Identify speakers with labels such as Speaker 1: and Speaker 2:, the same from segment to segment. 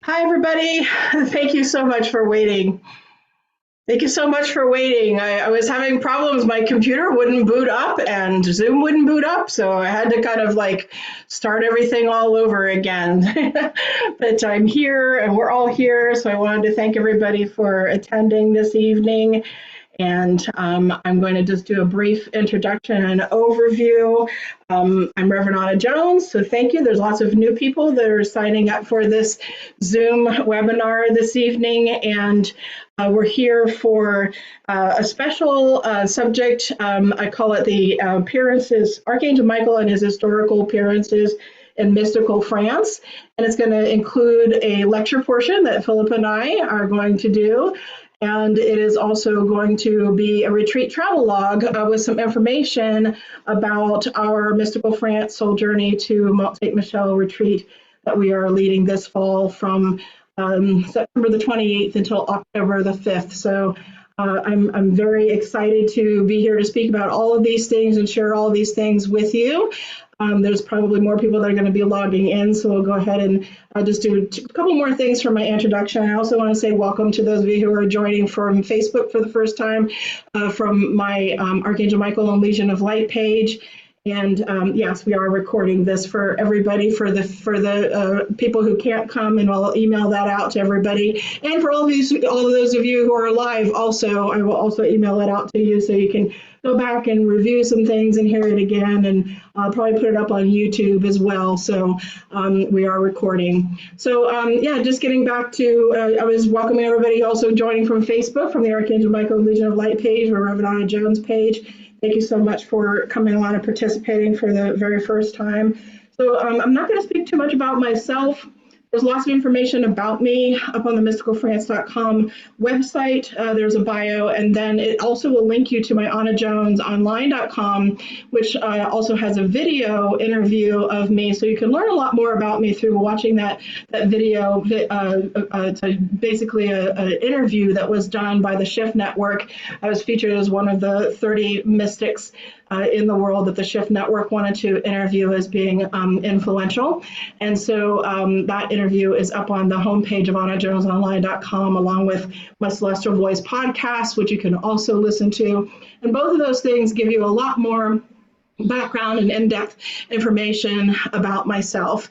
Speaker 1: Hi, everybody. Thank you so much for waiting. Thank you so much for waiting. I was having problems. My computer wouldn't boot up and Zoom wouldn't boot up. So I had to kind of like start everything all over again. But I'm here and we're all here. So I wanted to thank everybody for attending this evening. And I'm going to just do a brief introduction and overview. I'm Reverend Anna Jones, so thank you. There's lots of new people that are signing up for this Zoom webinar this evening, and we're here for a special subject. I call it the appearances, Archangel Michael and his historical appearances in mystical France. And it's going to include a lecture portion that Phillip and I are going to do. And it is also going to be a retreat travel log with some information about our Mystical France soul journey to Mont St. Michel retreat that we are leading this fall from September the 28th until October the 5th. So I'm very excited to be here to speak about all of these things and share all these things with you. There's probably more people that are going to be logging in, so we'll go ahead and just do a couple more things for my introduction. I also want to say welcome to those of you who are joining from Facebook for the first time, from my Archangel Michael and Legion of Light page. And yes, we are recording this for everybody, for the people who can't come, and I'll email that out to everybody. And for all of those of you who are live, also, I will also email it out to you so you can go back and review some things and hear it again, and I'll probably put it up on YouTube as well. So we are recording. So yeah, just getting back to, I was welcoming everybody also joining from Facebook, from the Archangel Michael Legion of Light page, or Reverend Anna Jones page. Thank you so much for coming along and participating for the very first time. So I'm not going to speak too much about myself. There's lots of information about me up on the mysticalfrance.com website. There's a bio, and then it also will link you to my AnnaJonesOnline.com, which also has a video interview of me, so you can learn a lot more about me through watching that video. It's basically an interview that was done by the Shift Network. I was featured as one of the 30 mystics in the world that the Shift Network wanted to interview as being influential. And so that interview is up on the homepage of AnnaJonesOnline.com, along with my Celestial Voice podcast, which you can also listen to. And both of those things give you a lot more background and in-depth information about myself.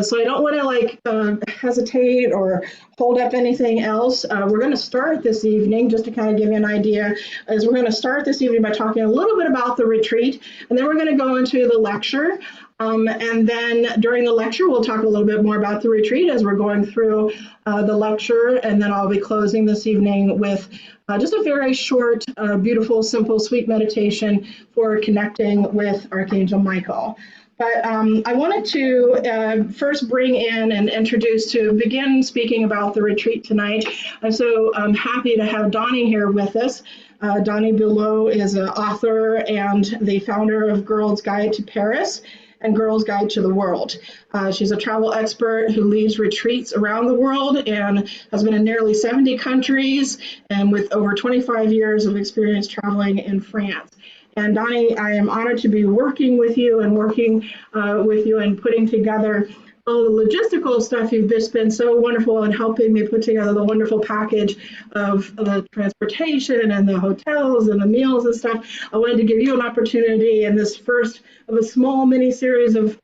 Speaker 1: So I don't want to hesitate or hold up anything else. We're going to start this evening, just to kind of give you an idea, is we're going to start this evening by talking a little bit about the retreat, and then we're going to go into the lecture. And then during the lecture, we'll talk a little bit more about the retreat as we're going through the lecture, and then I'll be closing this evening with just a very short, beautiful, simple, sweet meditation for connecting with Archangel Michael. But I wanted to first bring in and introduce, to begin speaking about the retreat tonight. I'm so happy to have Donnie here with us. Donnie Below is an author and the founder of Girls Guide to Paris and Girls Guide to the World. She's a travel expert who leads retreats around the world and has been in nearly 70 countries, and with over 25 years of experience traveling in France. And Donnie, I am honored to be working with you and putting together all the logistical stuff. You've just been so wonderful in helping me put together the wonderful package of the transportation and the hotels and the meals and stuff. I wanted to give you an opportunity in this first of a small mini series of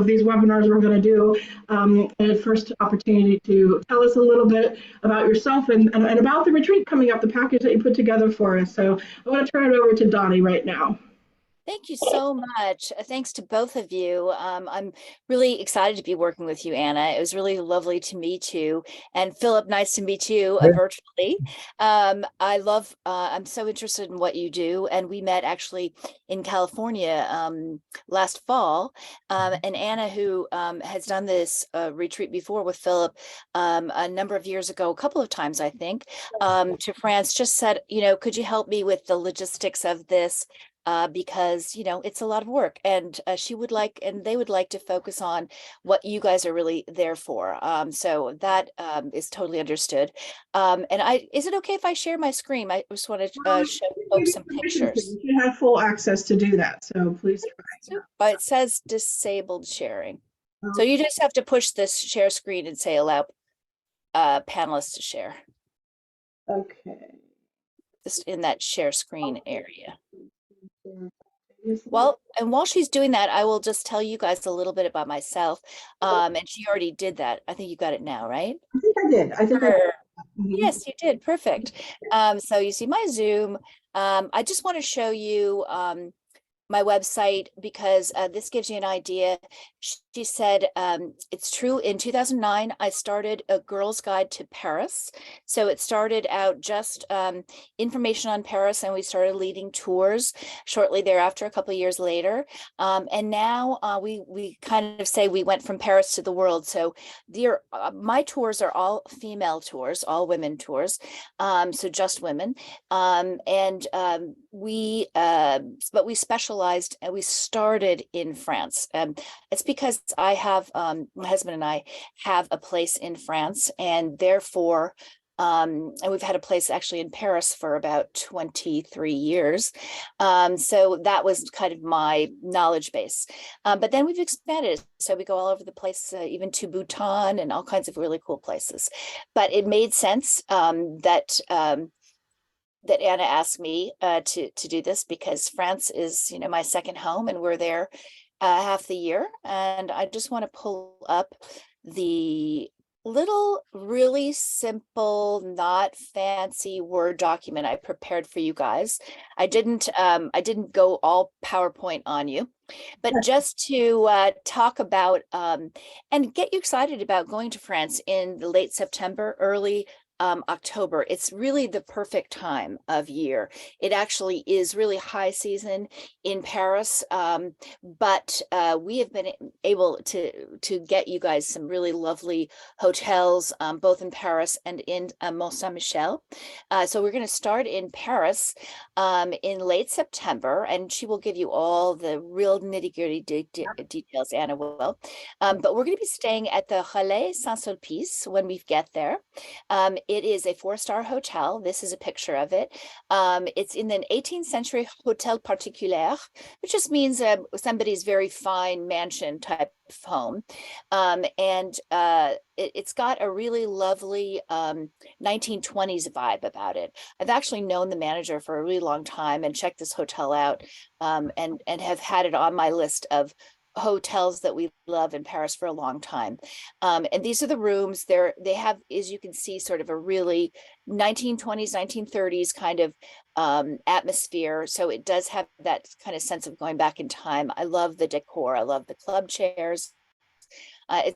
Speaker 1: these webinars we're going to do, and a first opportunity to tell us a little bit about yourself and about the retreat coming up, the package that you put together for us. So I want to turn it over to Donnie right now.
Speaker 2: Thank you so much. Thanks to both of you. I'm really excited to be working with you, Anna. It was really lovely to meet you. And Philip, nice to meet you virtually. I'm so interested in what you do. And we met actually in California last fall. And Anna, who has done this retreat before with Philip a number of years ago, a couple of times, I think, to France, just said, could you help me with the logistics of this? Because it's a lot of work, and they would like to focus on what you guys are really there for. So that is totally understood. Is it okay if I share my screen? I just want to show folks some pictures.
Speaker 1: You have full access to do that, so please try.
Speaker 2: It says disabled sharing. So you just have to push this share screen and say allow. panelists to share.
Speaker 1: Okay.
Speaker 2: Just in that share screen area. Well, and while she's doing that, I will just tell you guys a little bit about myself. And she already did that. I think you got it now, right?
Speaker 1: I think I did. I think I did.
Speaker 2: Yes, you did. Perfect. So you see my Zoom. I just want to show you my website because this gives you an idea. She said, it's true, in 2009, I started a Girl's Guide to Paris. So it started out just information on Paris, and we started leading tours shortly thereafter, a couple of years later. And now we kind of say we went from Paris to the world. So my tours are all female tours, all women tours, so just women. But we specialized and we started in France. It's because I have my husband and I have a place in France, and therefore and we've had a place actually in Paris for about 23 years. So that was kind of my knowledge base. But then we've expanded. So we go all over the place, even to Bhutan and all kinds of really cool places. But it made sense that Anna asked me to do this because France is, my second home, and we're there half the year. And I just want to pull up the little really simple, not fancy Word document I prepared for you guys. I didn't go all PowerPoint on you, but just to talk about and get you excited about going to France in the late September, early October. It's really the perfect time of year. It actually is really high season in Paris, but we have been able to get you guys some really lovely hotels, both in Paris and in Mont St. Michel. So we're going to start in Paris in late September, and she will give you all the real nitty-gritty details, Anna will. But we're going to be staying at the Relais Saint-Sulpice when we get there. It is a 4-star hotel. This is a picture of it. It's in an 18th century Hotel Particulier, which just means somebody's very fine mansion type of home. It's got a really lovely 1920s vibe about it. I've actually known the manager for a really long time and checked this hotel out and have had it on my list of hotels that we love in Paris for a long time. And these are the rooms. They have, as you can see, sort of a really 1920s, 1930s kind of atmosphere. So it does have that kind of sense of going back in time. I love the decor. I love the club chairs. It's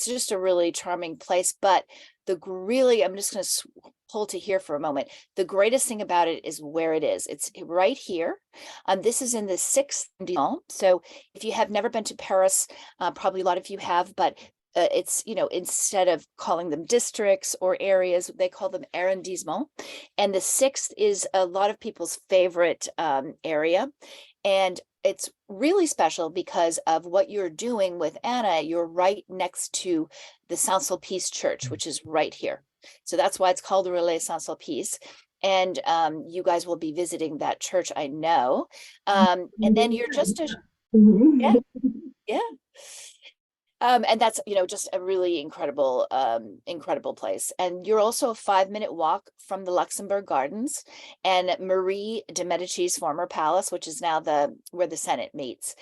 Speaker 2: just a really charming place. But I'm just going to pull to here for a moment. The greatest thing about it is where it is. It's right here. This is in the 6th arrondissement. So if you have never been to Paris, probably a lot of you have, but it's, instead of calling them districts or areas, they call them arrondissements. And the 6th is a lot of people's favorite area. And it's really special because of what you're doing with Anna. You're right next to the Saint-Sulpice Church, which is right here. So that's why it's called the Relais Saint-Sulpice. And you guys will be visiting that church, I know. And then you're just yeah. And that's, just a really incredible place. And you're also a 5-minute walk from the Luxembourg Gardens and Marie de Medici's former palace, which is now where the Senate meets.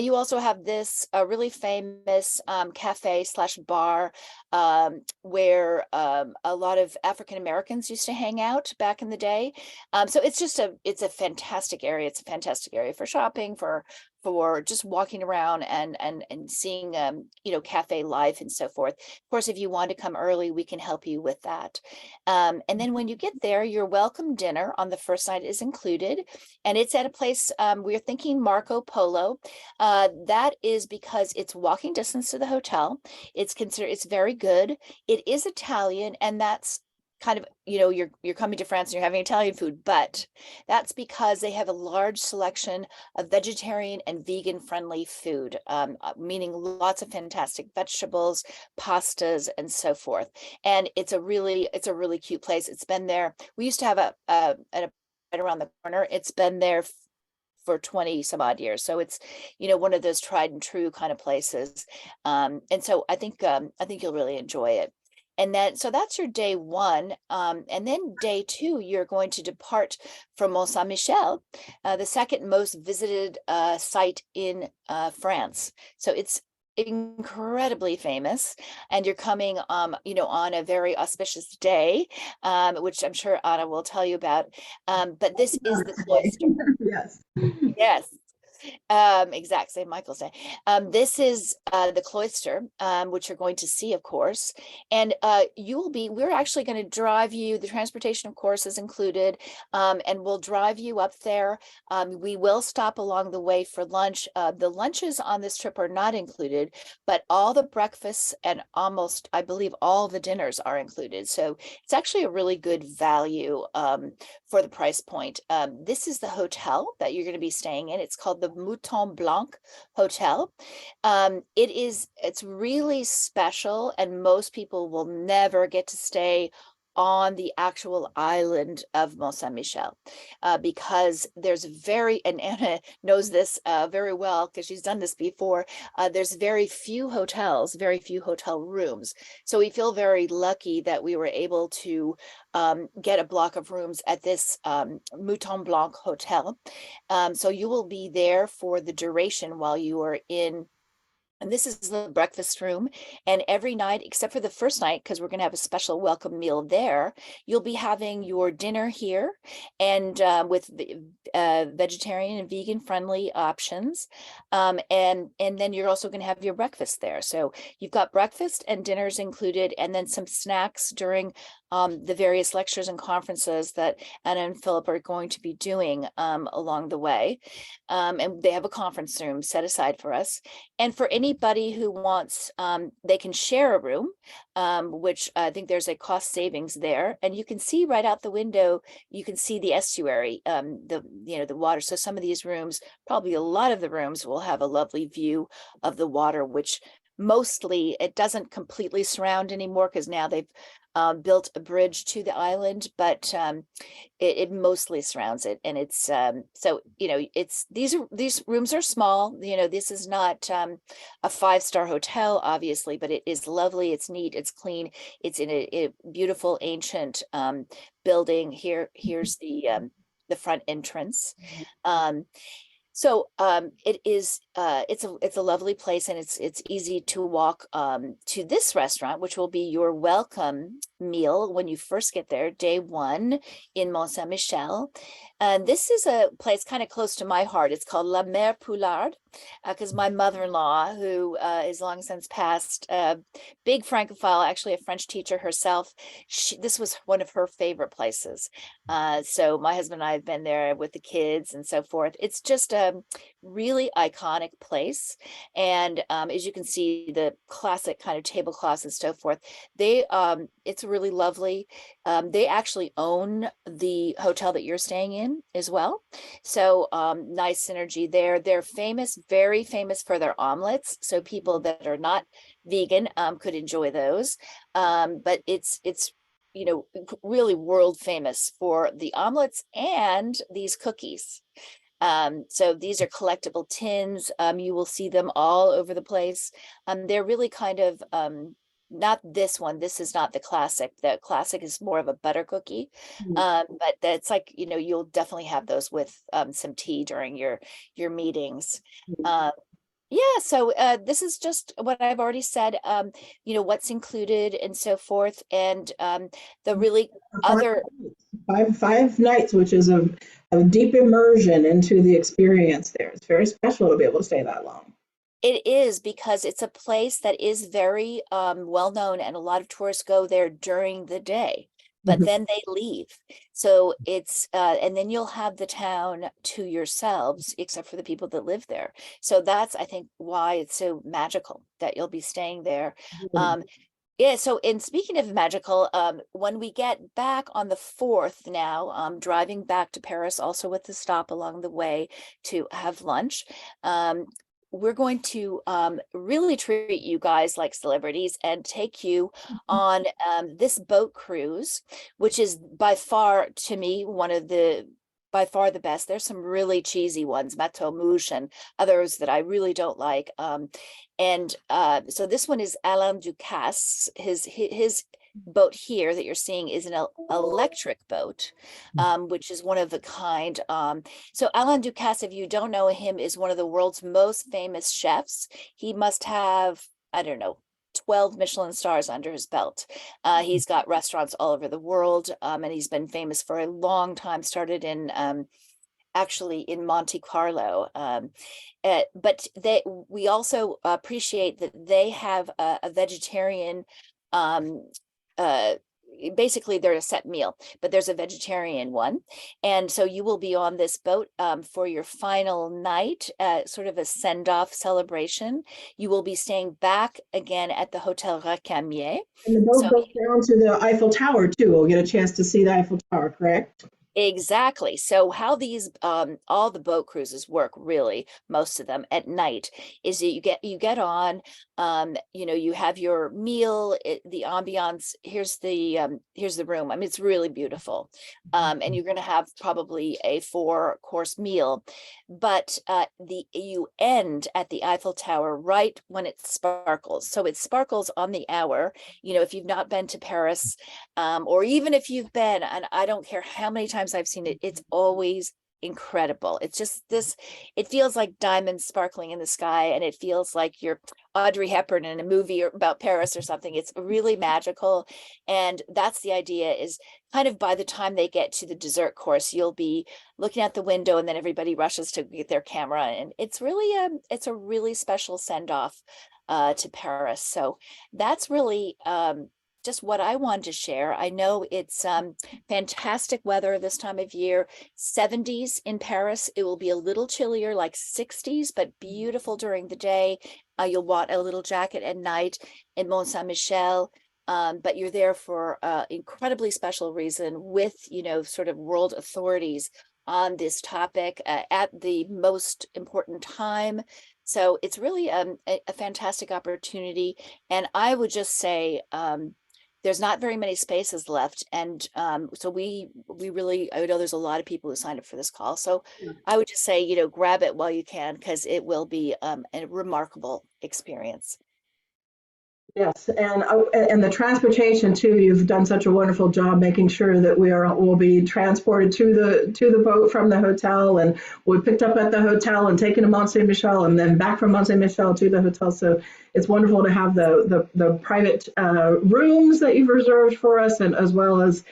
Speaker 2: You also have this really famous cafe/bar where a lot of African Americans used to hang out back in the day. So it's a fantastic area. It's a fantastic area for shopping, for just walking around and seeing cafe life and so forth. Of course, if you want to come early, we can help you with that. And then when you get there, your welcome dinner on the first night is included, and it's at a place we're thinking Marco Polo. That is because it's walking distance to the hotel. It's very good. It is Italian, and that's kind of, you're coming to France and you're having Italian food, but that's because they have a large selection of vegetarian and vegan friendly food, meaning lots of fantastic vegetables, pastas, and so forth. And it's a really cute place. It's been there. We used to have a right around the corner. It's been there for 20 some odd years. So it's, one of those tried and true kind of places. And so I think you'll really enjoy it. And then, so that's your day one. And then day two, you're going to depart from Mont Saint Michel, the second most visited site in France. So it's incredibly famous, and you're coming on a very auspicious day, which I'm sure Anna will tell you about. But this is the cloister.
Speaker 1: Yes.
Speaker 2: Yes. Exact St. Michael's Day. This is the cloister, which you're going to see, of course, and we're actually going to drive you. The transportation, of course, is included, and we'll drive you up there. We will stop along the way for lunch. The lunches on this trip are not included, but all the breakfasts and almost, I believe, all the dinners are included. So it's actually a really good value for the price point. This is the hotel that you're going to be staying in. It's called the Mont Blanc Hotel. It's really special, and most people will never get to stay on the actual island of Mont Saint Michel, because there's and Anna knows this very well because she's done this before. There's very few hotels, very few hotel rooms. So we feel very lucky that we were able to get a block of rooms at this Mont Blanc Hotel. So you will be there for the duration while you are in. And this is the breakfast room. And every night, except for the first night, because we're going to have a special welcome meal there, you'll be having your dinner here, and with vegetarian and vegan friendly options. And then you're also going to have your breakfast there. So you've got breakfast and dinners included, and then some snacks during the various lectures and conferences that Anna and Philip are going to be doing along the way. And they have a conference room set aside for us. And for anybody who wants, they can share a room, which I think there's a cost savings there. And you can see right out the window, you can see the estuary, the water. So some of these rooms, probably a lot of the rooms, will have a lovely view of the water, which mostly it doesn't completely surround anymore because now they've built a bridge to the island, but it mostly surrounds it. And it's so it's these rooms are small. This is not a 5-star hotel, obviously, but it is lovely. It's neat. It's clean. It's in a beautiful ancient building. Here's the front entrance. So it's a lovely place, and it's easy to walk to this restaurant, which will be your welcome meal when you first get there, day one in Mont Saint Michel. And this is a place kind of close to my heart. It's called La Mère Poulard, because my mother-in-law, who is long since passed, big Francophile, actually a French teacher herself, this was one of her favorite places. So my husband and I have been there with the kids and so forth. It's just a really iconic place. And as you can see, the classic kind of tablecloths and so forth, it's really lovely. They actually own the hotel that you're staying in as well. So nice synergy there. They're very famous for their omelets. So people that are not vegan could enjoy those. But it's really world famous for the omelets and these cookies. So these are collectible tins. You will see them all over the place. They're really kind of not this one. This is not the classic. The classic is more of a butter cookie. But that's like, you'll definitely have those with some tea during your meetings. Yeah, so this is just what I've already said, what's included and so forth. And the really other
Speaker 1: Five nights, which is a deep immersion into the experience there. It's very special to be able to stay that long.
Speaker 2: It is, because it's a place that is very well known, and a lot of tourists go there during the day, but then they leave. So it's and then you'll have the town to yourselves, except for the people that live there. So that's, I think, why it's so magical that you'll be staying there. Yeah, so in speaking of magical, when we get back on the 4th now, driving back to Paris, also with the stop along the way to have lunch, we're going to really treat you guys like celebrities and take you on this boat cruise, which is by far, to me, by far the best. There's some really cheesy ones, Bateau Mouche, and others that I really don't like. So this one is Alain Ducasse. His boat here that you're seeing is an electric boat, which is one of a kind. So Alain Ducasse, if you don't know him, is one of the world's most famous chefs. He must have, I don't know, 12 Michelin stars under his belt. He's got restaurants all over the world, and he's been famous for a long time, started in actually in Monte Carlo. But we also appreciate that they have a vegetarian, basically they're a set meal, but there's a vegetarian one. And so you will be on this boat for your final night, sort of a send-off celebration. You will be staying back again at the Hotel Recamier.
Speaker 1: And the boat
Speaker 2: So
Speaker 1: goes down to the Eiffel Tower too. We'll get a chance to see the Eiffel Tower, correct?
Speaker 2: exactly. So how these all the boat cruises work, really, most of them at night, is that you get on, you have your meal, the ambiance. Here's the room. I mean, it's really beautiful. And you're going to have probably a 4-course meal, but you end at the Eiffel Tower right when it sparkles. So it sparkles on the hour. If you've not been to Paris, or even if you've been, and I don't care how many times I've seen it, it's always incredible. It's just it feels like diamonds sparkling in the sky, and it feels like you're Audrey Hepburn in a movie about Paris or something. It's really magical. And that's the idea, is kind of by the time they get to the dessert course, you'll be looking out the window, and then everybody rushes to get their camera. And it's really it's a really special send-off to Paris. So that's really just what I wanted to share. I know it's fantastic weather this time of year, 70s in Paris. It will be a little chillier, like 60s, but beautiful during the day. You'll want a little jacket at night in Mont Saint, but you're there for an incredibly special reason with, sort of world authorities on this topic at the most important time. So it's really a fantastic opportunity. And I would just say, there's not very many spaces left. And so we really, I know there's a lot of people who signed up for this call. So I would just say, grab it while you can, because it will be a remarkable experience.
Speaker 1: Yes, and the transportation too. You've done such a wonderful job making sure that will be transported to the boat from the hotel, and we'll be picked up at the hotel and taken to Mont Saint Michel, and then back from Mont Saint Michel to the hotel. So it's wonderful to have the private rooms that you've reserved for us, and as well as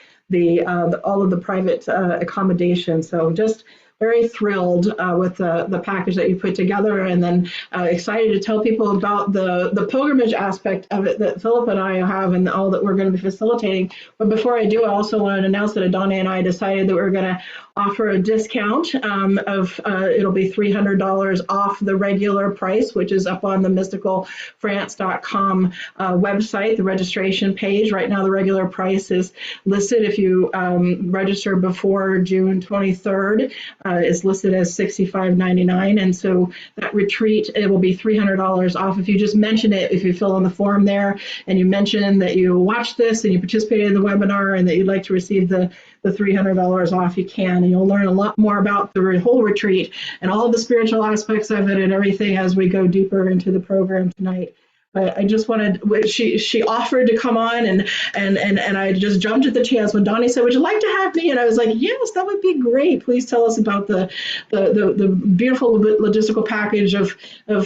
Speaker 1: all of the private accommodation. So just very thrilled with the package that you put together, and then excited to tell people about the pilgrimage aspect of it that Phillip and I have, and all that we're going to be facilitating. But before I do, I also want to announce that Adana and I decided that we're going to offer a discount of it'll be $300 off the regular price, which is up on the mysticalfrance.com website, the registration page. Right now, the regular price is listed if you register before June 23rd. Is listed as $65.99, and so that retreat, it will be $300 off if you just mention it. If you fill in the form there and you mention that you watched this and you participated in the webinar and that you'd like to receive the $300 off, you can, and you'll learn a lot more about the whole retreat and all of the spiritual aspects of it and everything as we go deeper into the program tonight. But I just wanted, she offered to come on, and I just jumped at the chance when Donnie said, "Would you like to have me?" And I was like, "Yes, that would be great. Please tell us about the beautiful logistical package of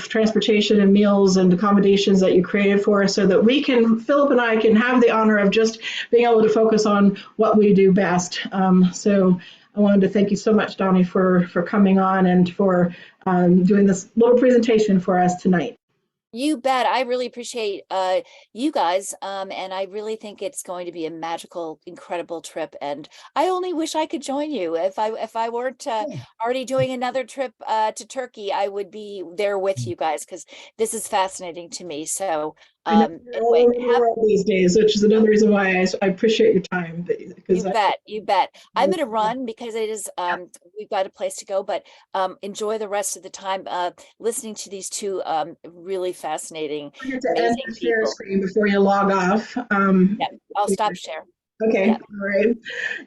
Speaker 1: transportation and meals and accommodations that you created for us, so that Phillip and I can have the honor of just being able to focus on what we do best." So I wanted to thank you so much, Donnie, for coming on and for doing this little presentation for us tonight.
Speaker 2: You bet. I really appreciate you guys, and I really think it's going to be a magical, incredible trip. And I only wish I could join you. If I weren't already doing another trip to Turkey, I would be there with you guys, because this is fascinating to me. So anyway,
Speaker 1: these days, which is another reason why I appreciate your time.
Speaker 2: You bet. I'm going to run because it is we've got a place to go, but enjoy the rest of the time listening to these two really fascinating, amazing
Speaker 1: share
Speaker 2: people.
Speaker 1: Screen before you log off.
Speaker 2: Yeah, I'll stop share.
Speaker 1: Okay.
Speaker 2: Yeah.
Speaker 1: All right.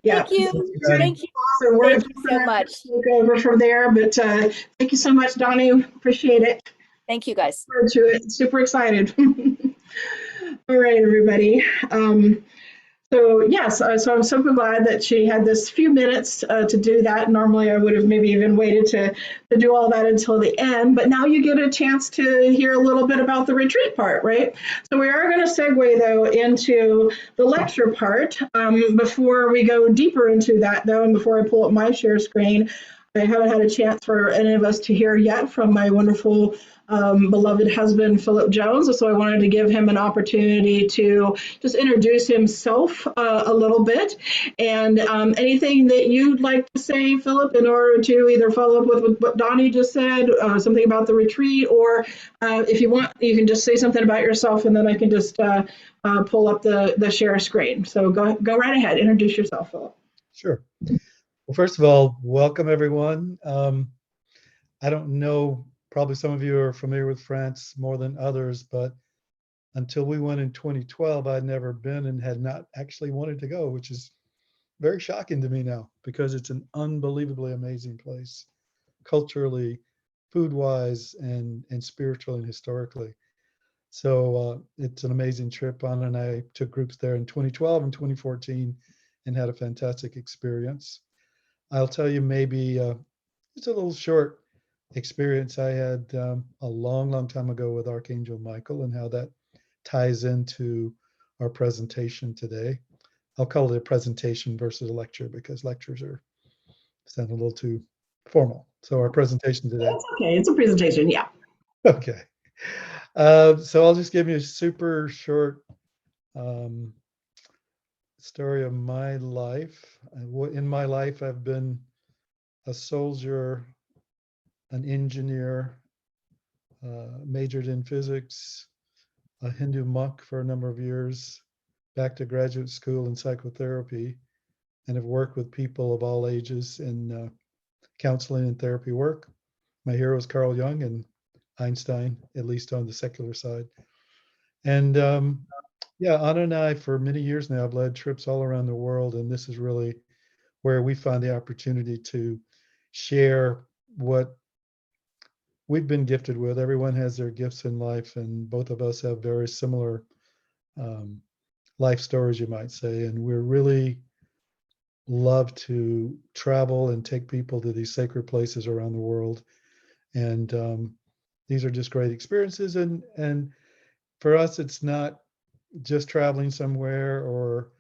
Speaker 1: Yeah.
Speaker 2: Thank you. Thank you.
Speaker 1: So
Speaker 2: Thank you so much.
Speaker 1: Take over from there, but thank you so much, Donnie. Appreciate it.
Speaker 2: Thank you, guys.
Speaker 1: Super excited. All right, everybody. So yes, so I'm so glad that she had this few minutes to do that. Normally, I would have maybe even waited to do all that until the end, but now you get a chance to hear a little bit about the retreat part, right? So we are going to segue though into the lecture part. Before we go deeper into that though, and before I pull up my share screen, I haven't had a chance for any of us to hear yet from my wonderful beloved husband, Phillip Jones. So I wanted to give him an opportunity to just introduce himself a little bit. And anything that you'd like to say, Phillip, in order to either follow up with what Donnie just said, something about the retreat, or if you want, you can just say something about yourself, and then I can just pull up the share screen. So go right ahead. Introduce yourself, Phillip.
Speaker 3: Sure. Well, first of all, welcome everyone. I don't know, probably some of you are familiar with France more than others, but until we went in 2012, I'd never been and had not actually wanted to go, which is very shocking to me now because it's an unbelievably amazing place, culturally, food-wise, and spiritually and historically. So it's an amazing trip. Anna and I took groups there in 2012 and 2014 and had a fantastic experience. I'll tell you maybe it's a little short experience I had a long time ago with Archangel Michael and how that ties into our presentation today. I'll call it a presentation versus a lecture because lectures are sound a little too formal. So our presentation today.
Speaker 1: That's okay. It's a presentation. Yeah.
Speaker 3: Okay. So I'll just give you a super short story of my life. In my life, I've been a soldier, an engineer, majored in physics, a Hindu monk for a number of years, back to graduate school in psychotherapy, and have worked with people of all ages in counseling and therapy work. My hero is Carl Jung and Einstein, at least on the secular side. And yeah, Anna and I, for many years now, have led trips all around the world, and this is really where we find the opportunity to share what we've been gifted with. Everyone has their gifts in life, and both of us have very similar life stories, you might say. And we're really love to travel and take people to these sacred places around the world. And these are just great experiences. And for us, it's not just traveling somewhere or,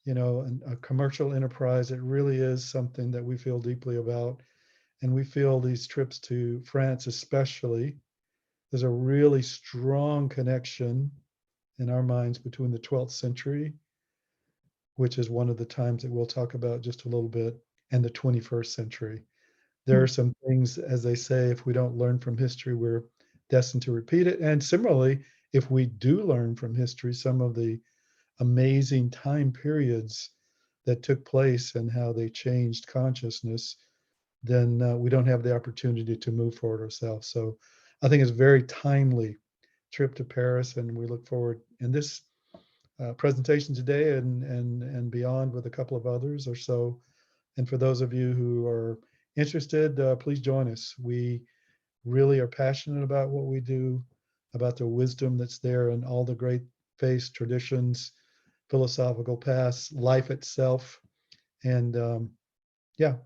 Speaker 3: you know, a commercial enterprise. It really is something that we feel deeply about. And we feel these trips to France, especially, there's a really strong connection in our minds between the 12th century, which is one of the times that we'll talk about just a little bit, and the 21st century. There are some things, as they say, if we don't learn from history, we're destined to repeat it. And similarly, if we do learn from history, some of the amazing time periods that took place and how they changed consciousness, then we don't have the opportunity to move forward ourselves. So I think it's a very timely trip to Paris, and we look forward in this presentation today and beyond with a couple of others or so. And for those of you who are interested, please join us. We really are passionate about what we do, about the wisdom that's there in all the great faiths, traditions, philosophical paths, life itself. And yeah,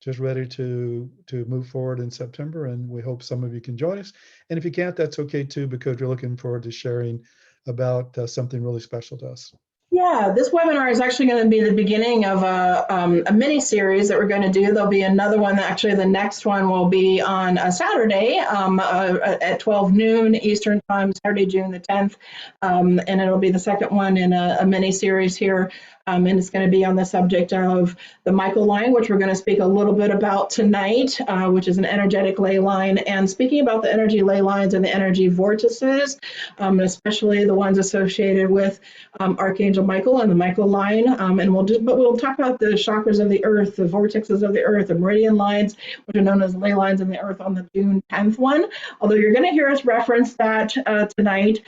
Speaker 3: just ready to move forward in September, and we hope some of you can join us. And if you can't, that's okay too, because we're looking forward to sharing about something really special to us.
Speaker 1: Yeah, this webinar is actually going to be the beginning of a mini series that we're going to do. There'll be another one. Actually, the next one will be on a Saturday at 12 noon Eastern Time, Saturday, June the 10th. And it'll be the second one in a mini series here. And it's going to be on the subject of the Michael line, which we're going to speak a little bit about tonight, which is an energetic ley line. And speaking about the energy ley lines and the energy vortices, especially the ones associated with Archangel Michael and the Michael line, and we'll talk about the chakras of the earth, the vortexes of the earth, the meridian lines, which are known as ley lines in the earth on the June 10th one. Although you're going to hear us reference that tonight,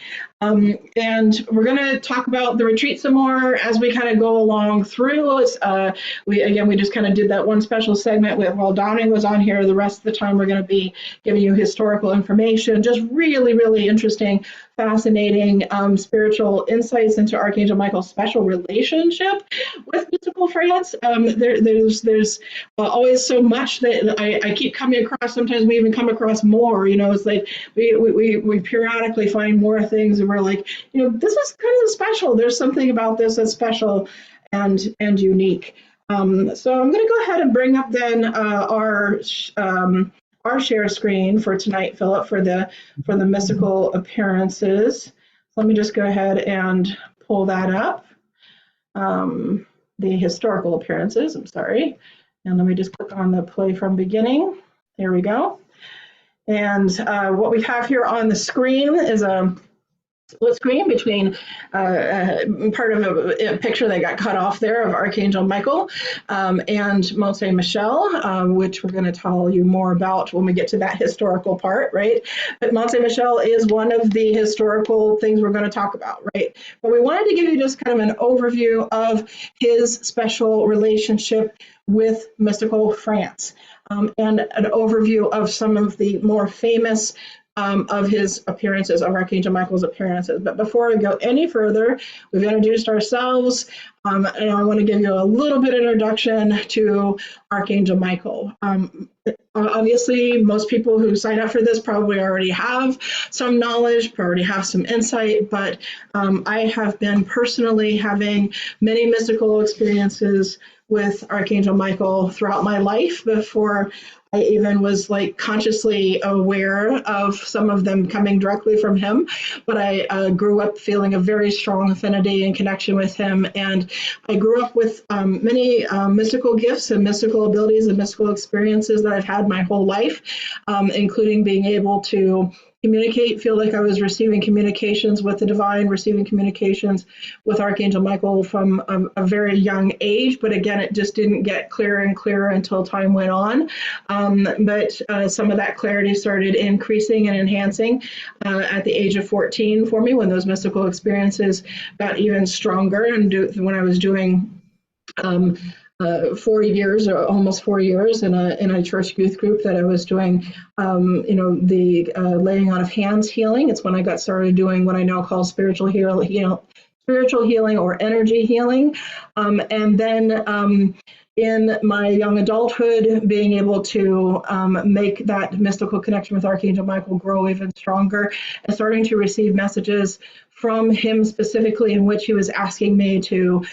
Speaker 1: and we're going to talk about the retreat some more as we kind of go along through. We just kind of did that one special segment while Donnie was on here. The rest of the time we're going to be giving you historical information, just really interesting fascinating spiritual insights into Archangel Michael's special relationship with mystical France. There's always so much that I keep coming across. Sometimes we even come across more. It's like we periodically find more things, and we're like, this is kind of special. There's something about this that's special and unique. So I'm going to go ahead and bring up then our share screen for tonight, Philip, for the mystical appearances. Let me just go ahead and pull that up. The historical appearances, I'm sorry. And let me just click on the play from beginning. There we go. And what we have here on the screen is a split screen between part of a picture that got cut off there of Archangel Michael and Mont St. Michel, which we're going to tell you more about when we get to that historical part, right? But Mont St. Michel is one of the historical things we're going to talk about, right? But we wanted to give you just kind of an overview of his special relationship with mystical France, and an overview of some of the more famous of his appearances, of Archangel Michael's appearances. But before I go any further, we've introduced ourselves, and I want to give you a little bit of introduction to Archangel Michael. Obviously, most people who sign up for this probably already have some knowledge, already have some insight, but I have been personally having many mystical experiences with Archangel Michael throughout my life before I even was like consciously aware of some of them coming directly from him. But I grew up feeling a very strong affinity and connection with him. And I grew up with many mystical gifts and mystical abilities and mystical experiences that I've had my whole life, including being able to communicate, feel like I was receiving communications with the divine, receiving communications with Archangel Michael from a very young age. But again, it just didn't get clearer and clearer until time went on. But some of that clarity started increasing and enhancing at the age of 14 for me, when those mystical experiences got even stronger, and when I was doing 4 years, or almost 4 years, in a church youth group that I was doing, the laying on of hands healing. It's when I got started doing what I now call spiritual healing or energy healing, and then in my young adulthood, being able to make that mystical connection with Archangel Michael grow even stronger, and starting to receive messages from him specifically, in which he was asking me to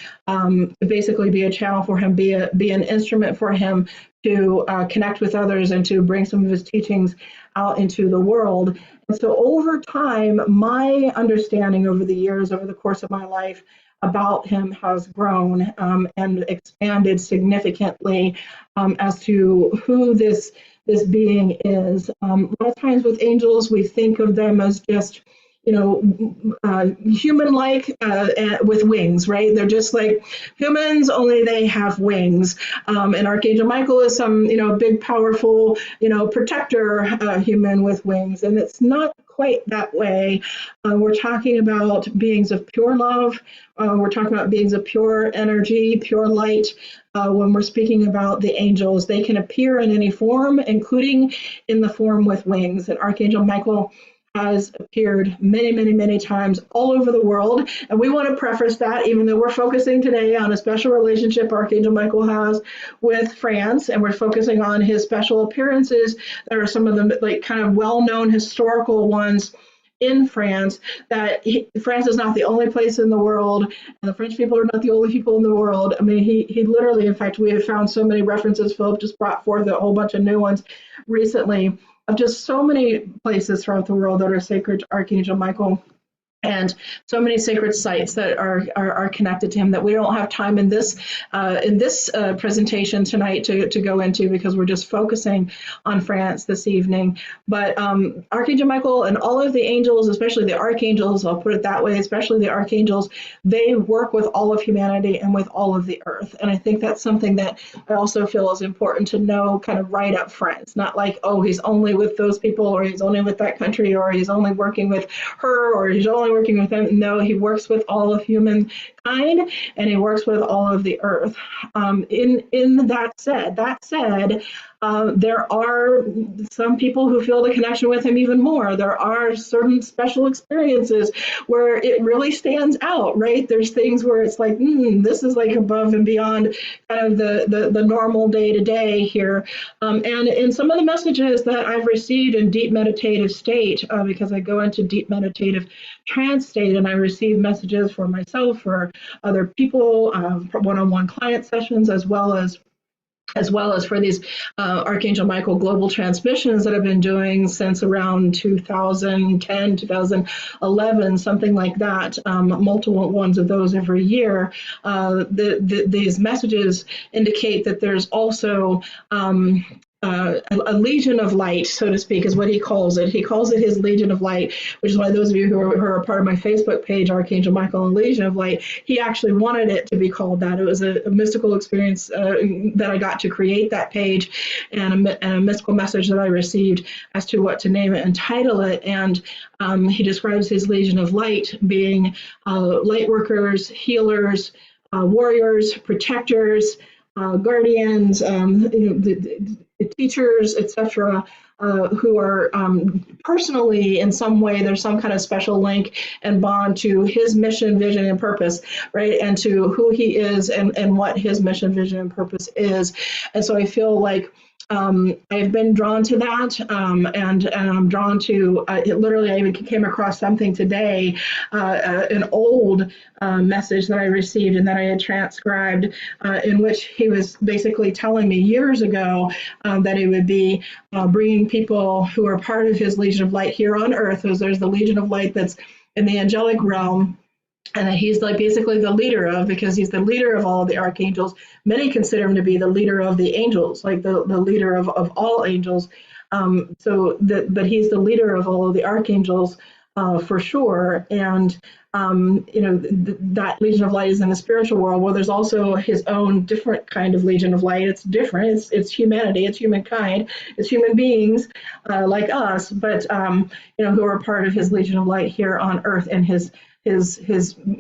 Speaker 1: basically be a channel for him, be an instrument for him to connect with others and to bring some of his teachings out into the world. And so over time, my understanding over the years, over the course of my life, about him has grown and expanded significantly as to who this being is. A lot of times with angels, we think of them as just human-like with wings, right? They're just like humans, only they have wings. And Archangel Michael is some, big, powerful, protector human with wings. And it's not quite that way. We're talking about beings of pure love. We're talking about beings of pure energy, pure light. When we're speaking about the angels, they can appear in any form, including in the form with wings. And Archangel Michael has appeared many, many, many times all over the world. And we want to preface that, even though we're focusing today on a special relationship Archangel Michael has with France, and we're focusing on his special appearances that are some of the like kind of well-known historical ones in France, that France is not the only place in the world, and the French people are not the only people in the world. I mean, he literally, in fact, we have found so many references. Phillip just brought forth a whole bunch of new ones recently, of just so many places throughout the world that are sacred to Archangel Michael, and so many sacred sites that are connected to him that we don't have time in this presentation tonight to go into, because we're just focusing on France this evening. But Archangel Michael and all of the angels, especially the archangels, I'll put it that way, especially the archangels, they work with all of humanity and with all of the earth. And I think that's something that I also feel is important to know kind of right up front. It's not like, oh, he's only with those people, or he's only with that country, or he's only working with her, or he's only working with them. No, he works with all of humankind mankind, and he works with all of the earth. In that said, there are some people who feel the connection with him even more. There are certain special experiences where it really stands out, right? There's things where it's like, this is like above and beyond kind of the normal day to day here. And in some of the messages that I've received in deep meditative state, because I go into deep meditative trance state, and I receive messages for myself, for other people, for one-on-one client sessions, as well as for these Archangel Michael global transmissions that I've been doing since around 2010, 2011, something like that, multiple ones of those every year. These messages indicate that there's also a legion of light, so to speak, is what he calls it. He calls it his legion of light, which is why those of you who are a part of my Facebook page, Archangel Michael and Legion of Light, he actually wanted it to be called that. It was a mystical experience that I got to create that page, and a mystical message that I received as to what to name it and title it. And he describes his legion of light being light workers, healers, warriors, protectors, guardians, the teachers, etc., who are personally, in some way, there's some kind of special link and bond to his mission, vision, and purpose, right? And to who he is and what his mission, vision, and purpose is. And so I feel like I've been drawn to that, and I'm drawn to it. Literally, I even came across something today, an old message that I received and that I had transcribed, in which he was basically telling me years ago that he would be bringing people who are part of his Legion of Light here on Earth. There's the Legion of Light that's in the angelic realm, and that he's like basically the leader of, because he's the leader of all of the archangels. Many consider him to be the leader of the angels, like the leader of all angels. But he's the leader of all of the archangels for sure. And that Legion of Light is in the spiritual world. Well, there's also his own different kind of Legion of Light. It's different. It's humanity. It's humankind. It's human beings like us, but who are part of his Legion of Light here on Earth, and his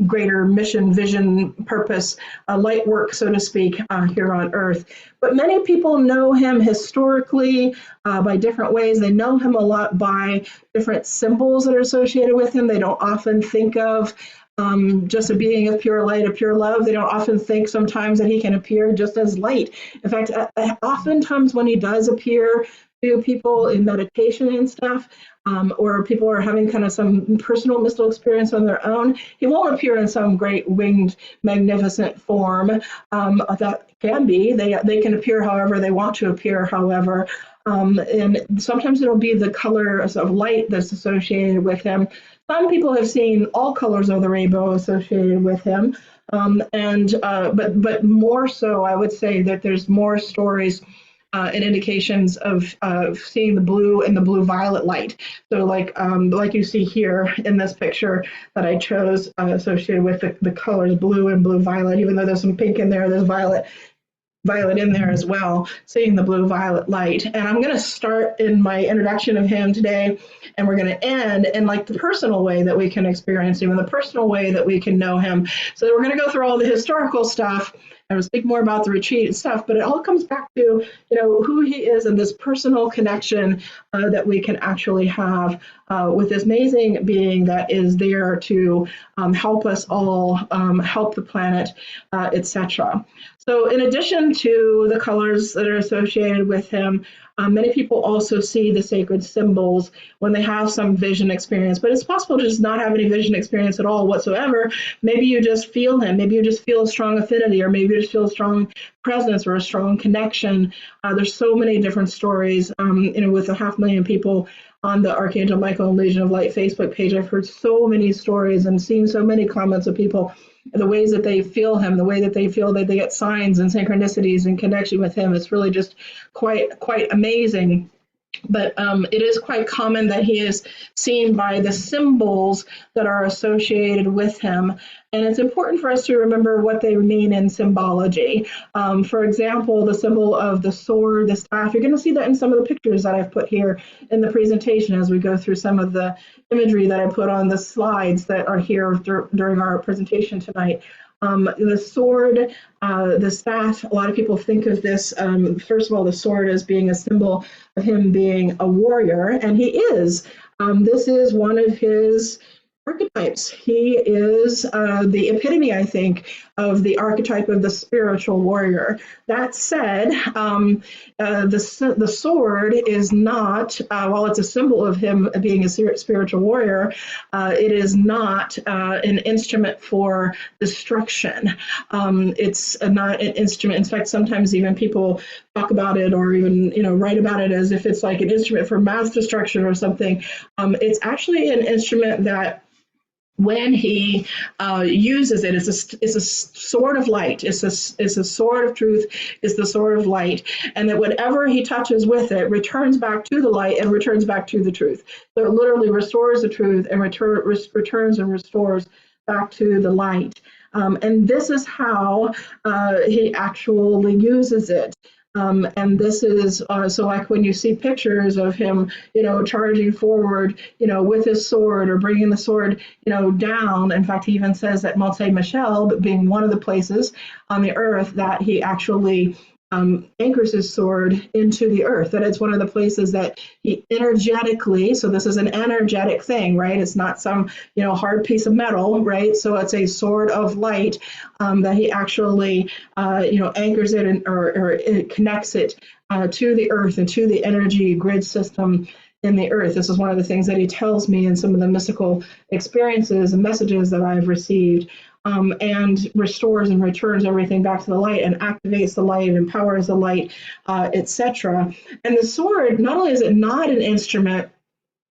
Speaker 1: greater mission, vision, purpose, light work, so to speak, here on Earth. But many people know him historically by different ways. They know him a lot by different symbols that are associated with him. They don't often think of just a being of pure light, of pure love. They don't often think sometimes that he can appear just as light. In fact, oftentimes when he does appear to people in meditation and stuff, or people are having kind of some personal mystical experience on their own, he won't appear in some great winged, magnificent form. That can be. They can appear however they want to appear, however. And sometimes it'll be the colors of light that's associated with him. Some people have seen all colors of the rainbow associated with him. But more so, I would say that there's more stories and indications of seeing the blue and the blue-violet light. So like you see here in this picture that I chose, associated with the colors blue and blue-violet, even though there's some pink in there, there's violet in there as well, seeing the blue-violet light. And I'm going to start in my introduction of him today, and we're going to end in like the personal way that we can experience him, and the personal way that we can know him. So we're going to go through all the historical stuff, and we'll speak more about the retreat and stuff, but it all comes back to, who he is and this personal connection that we can actually have with this amazing being that is there to help us all, help the planet, etc. So in addition to the colors that are associated with him, many people also see the sacred symbols when they have some vision experience, but it's possible to just not have any vision experience at all whatsoever. Maybe you just feel him. Maybe you just feel a strong affinity, or maybe you just feel a strong presence or a strong connection. There's so many different stories, with 500,000 people on the Archangel Michael and Legion of Light Facebook page. I've heard so many stories and seen so many comments of people, the ways that they feel him, the way that they feel that they get signs and synchronicities in connection with him. It's really just quite amazing. But it is quite common that he is seen by the symbols that are associated with him. And it's important for us to remember what they mean in symbology. For example, the symbol of the sword, the staff, you're going to see that in some of the pictures that I've put here in the presentation as we go through some of the imagery that I put on the slides that are here during our presentation tonight. The sword, the staff, a lot of people think of this, first of all, the sword as being a symbol of him being a warrior, and he is. This is one of his archetypes. He is the epitome, I think, of the archetype of the spiritual warrior. That said, the sword is not, while it's a symbol of him being a spiritual warrior, it is not an instrument for destruction. It's not an instrument. In fact, sometimes even people talk about it or even write about it as if it's like an instrument for mass destruction or something. It's actually an instrument that when he uses it, it's a sword of light. It's a sword of truth. It's the sword of light, and that whatever he touches with it returns back to the light and returns back to the truth. So it literally restores the truth and returns and restores back to the light. And this is how he actually uses it. And this is so like when you see pictures of him, charging forward, with his sword or bringing the sword, down. In fact, he even says that Mont St, Michel, being one of the places on the earth that he actually anchors his sword into the earth, that it's one of the places that he energetically, so this is an energetic thing, right? It's not some, hard piece of metal, right? So it's a sword of light that he actually, anchors it or it connects it to the earth and to the energy grid system in the earth. This is one of the things that he tells me in some of the mystical experiences and messages that I've received. And restores and returns everything back to the light and activates the light, empowers the light, etc. And the sword, not only is it not an instrument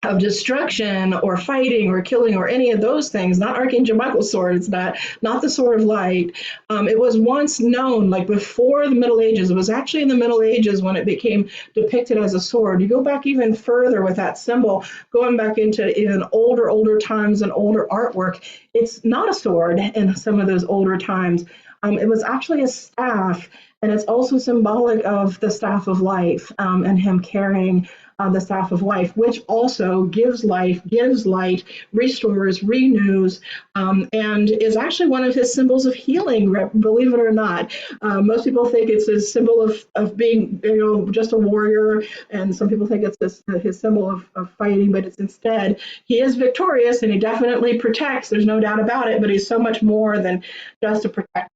Speaker 1: of destruction or fighting or killing or any of those things, not Archangel Michael's sword, it's not the sword of light. It was once known, like before the Middle Ages, it was actually in the Middle Ages when it became depicted as a sword. You go back even further with that symbol, going back into even older times and older artwork, it's not a sword in some of those older times. It was actually a staff, and it's also symbolic of the staff of life and him carrying the staff of life, which also gives life, gives light, restores, renews, and is actually one of his symbols of healing, believe it or not. Most people think it's a symbol of being, just a warrior, and some people think it's his symbol of fighting, but it's instead, he is victorious and he definitely protects, there's no doubt about it, but he's so much more than just a protector.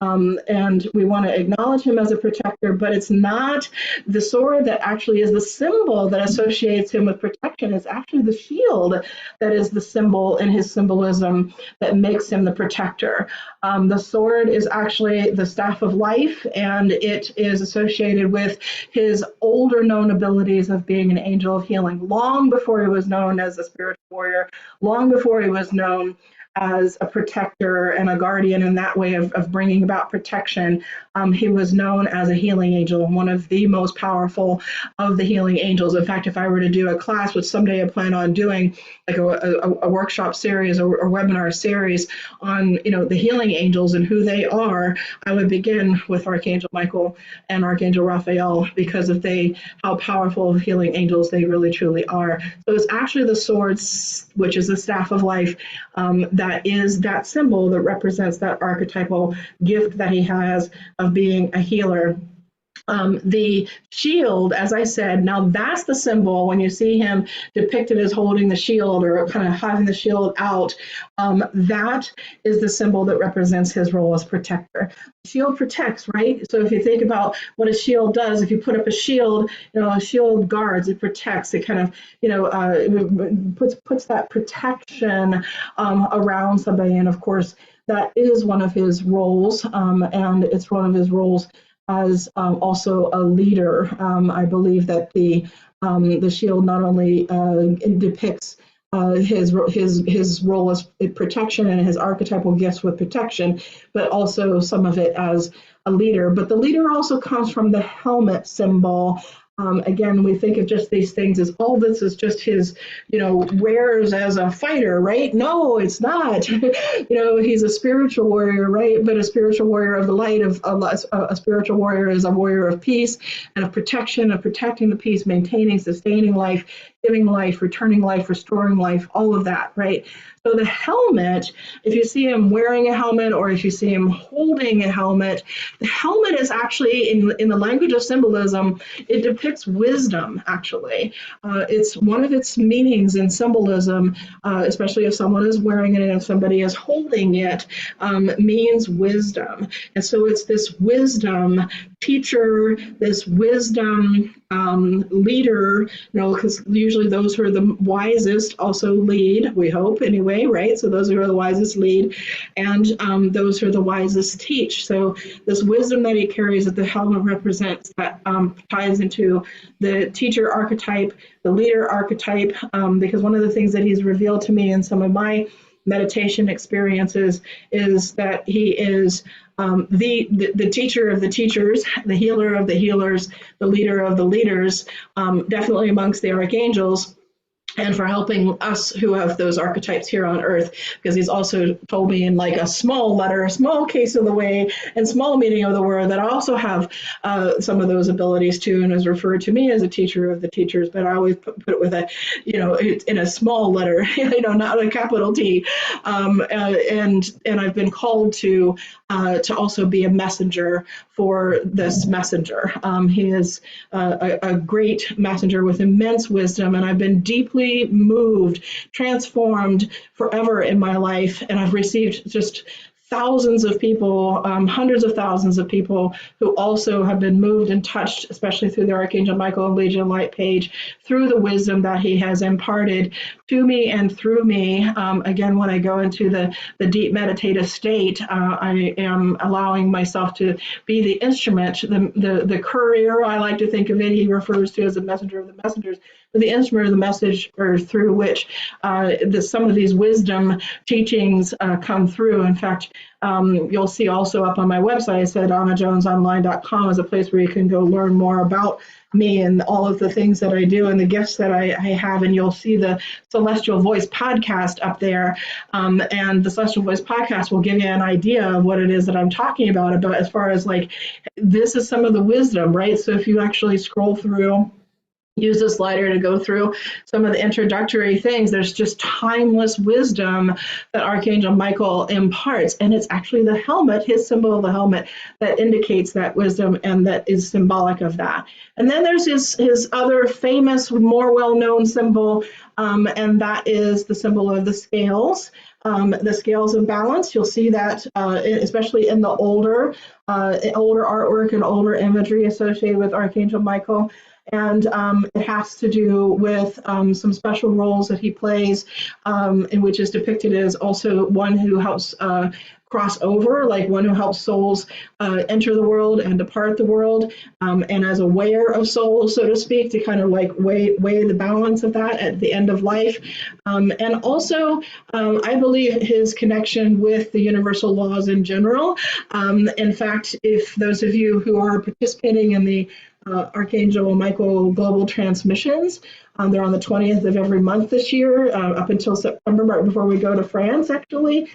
Speaker 1: And we want to acknowledge him as a protector, but it's not the sword that actually is the symbol that associates him with protection. It's actually the shield that is the symbol in his symbolism that makes him the protector. The sword is actually the staff of life, and it is associated with his older known abilities of being an angel of healing, long before he was known as a spiritual warrior, long before he was known as a protector and a guardian in that way of bringing about protection. He was known as a healing angel, one of the most powerful of the healing angels. In fact, if I were to do a class, which someday I plan on doing, like a workshop series or webinar series on, the healing angels and who they are, I would begin with Archangel Michael and Archangel Raphael because of how powerful of healing angels they really truly are. So it's actually the swords, which is the staff of life, that is that symbol that represents that archetypal gift that he has of being a healer. The shield, as I said, now that's the symbol when you see him depicted as holding the shield or kind of having the shield out, that is the symbol that represents his role as protector. The shield protects, right? So if you think about what a shield does, if you put up a shield, a shield guards, it protects, it kind of, puts that protection around somebody. And of course, that is one of his roles, and it's one of his roles as also a leader. I believe that the shield not only depicts his role as protection and his archetypal gifts with protection, but also some of it as a leader. But the leader also comes from the helmet symbol. Again, we think of just these things as all this is just his, wares as a fighter, right? No, it's not. He's a spiritual warrior, right? But a spiritual warrior of the light, a spiritual warrior is a warrior of peace and of protection, of protecting the peace, maintaining, sustaining life giving life, returning life, restoring life, all of that, right? So the helmet, if you see him wearing a helmet or if you see him holding a helmet, the helmet is actually, in the language of symbolism, it depicts wisdom, actually. It's one of its meanings in symbolism, especially if someone is wearing it and if somebody is holding it, means wisdom. And so it's this wisdom teacher, this wisdom leader, because usually those who are the wisest also lead, we hope anyway, right? So those who are the wisest lead, and those who are the wisest teach. So this wisdom that he carries that the helmet represents, that ties into the teacher archetype, the leader archetype, because one of the things that he's revealed to me in some of my meditation experiences is that he is the teacher of the teachers, the healer of the healers, the leader of the leaders, definitely amongst the archangels, and for helping us who have those archetypes here on earth, because he's also told me in like a small letter, a small case of the way and small meaning of the word, that I also have some of those abilities too, and is referred to me as a teacher of the teachers, but I always put it with a, it's in a small letter, not a capital T, and I've been called to also be a messenger for this messenger. He is a great messenger with immense wisdom, and I've been deeply moved, transformed forever in my life, and I've received just thousands of people, hundreds of thousands of people who also have been moved and touched, especially through the Archangel Michael and Legion of Light page, through the wisdom that he has imparted to me and through me. Again, when I go into the deep meditative state, I am allowing myself to be the instrument, the courier, I like to think of it, he refers to as a messenger of the messengers, but the instrument of the message, or through which some of these wisdom teachings come through. In fact, you'll see also up on my website, I said AnnaJonesOnline.com is a place where you can go learn more about me and all of the things that I do and the gifts that I have. And you'll see the Celestial Voice podcast up there. And the Celestial Voice podcast will give you an idea of what it is that I'm talking about as far as like, this is some of the wisdom, right? So if you actually scroll through, use the slider to go through some of the introductory things, there's just timeless wisdom that Archangel Michael imparts. And it's actually the helmet, his symbol of the helmet, that indicates that wisdom and that is symbolic of that. And then there's his other famous, more well-known symbol, and that is the symbol of the scales. The scales of balance. You'll see that especially in the older artwork and older imagery associated with Archangel Michael. And it has to do with some special roles that he plays, in which is depicted as also one who helps cross over, like one who helps souls enter the world and depart the world, and as a weigher of souls, so to speak, to kind of like weigh the balance of that at the end of life. And also, I believe his connection with the universal laws in general. In fact, if those of you who are participating in the Archangel Michael global transmissions, they're on the 20th of every month this year, up until September, right before we go to France, actually.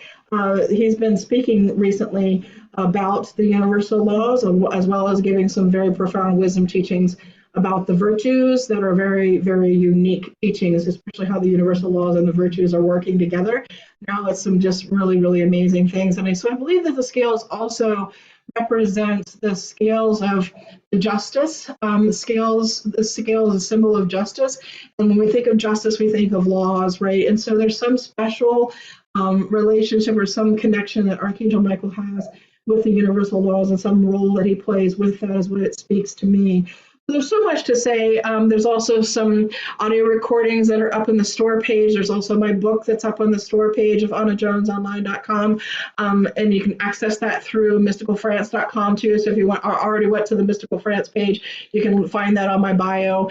Speaker 1: He's been speaking recently about the universal laws, as well as giving some very profound wisdom teachings about the virtues that are very, very unique teachings, especially how the universal laws and the virtues are working together. Now it's some just really, really amazing things. And so I believe that the scales also represent the scales of justice. The scale is a symbol of justice. And when we think of justice, we think of laws, right? And so there's some special relationship or some connection that Archangel Michael has with the universal laws and some role that he plays with that is what it speaks to me. There's so much to say. There's also some audio recordings that are up on the store page. There's also my book that's up on the store page of AnnaJonesOnline.com. And you can access that through mysticalfrance.com too. So if you already went to the Mystical France page, you can find that on my bio,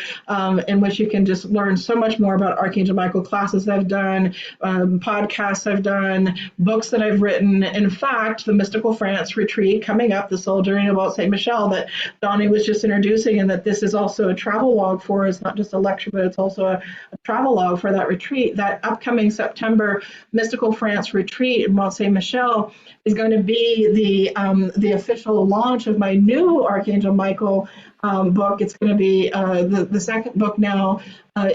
Speaker 1: in which you can just learn so much more about Archangel Michael, classes I've done, podcasts I've done, books that I've written. In fact, the Mystical France retreat coming up, the Soul Journey of Mont St. Michel that Donnie was just introducing, and that that this is also a travel log for, it's not just a lecture, but it's also a travel log for that retreat. That upcoming September Mystical France retreat in Mont St. Michel is going to be the official launch of my new Archangel Michael book. It's going to be the second book now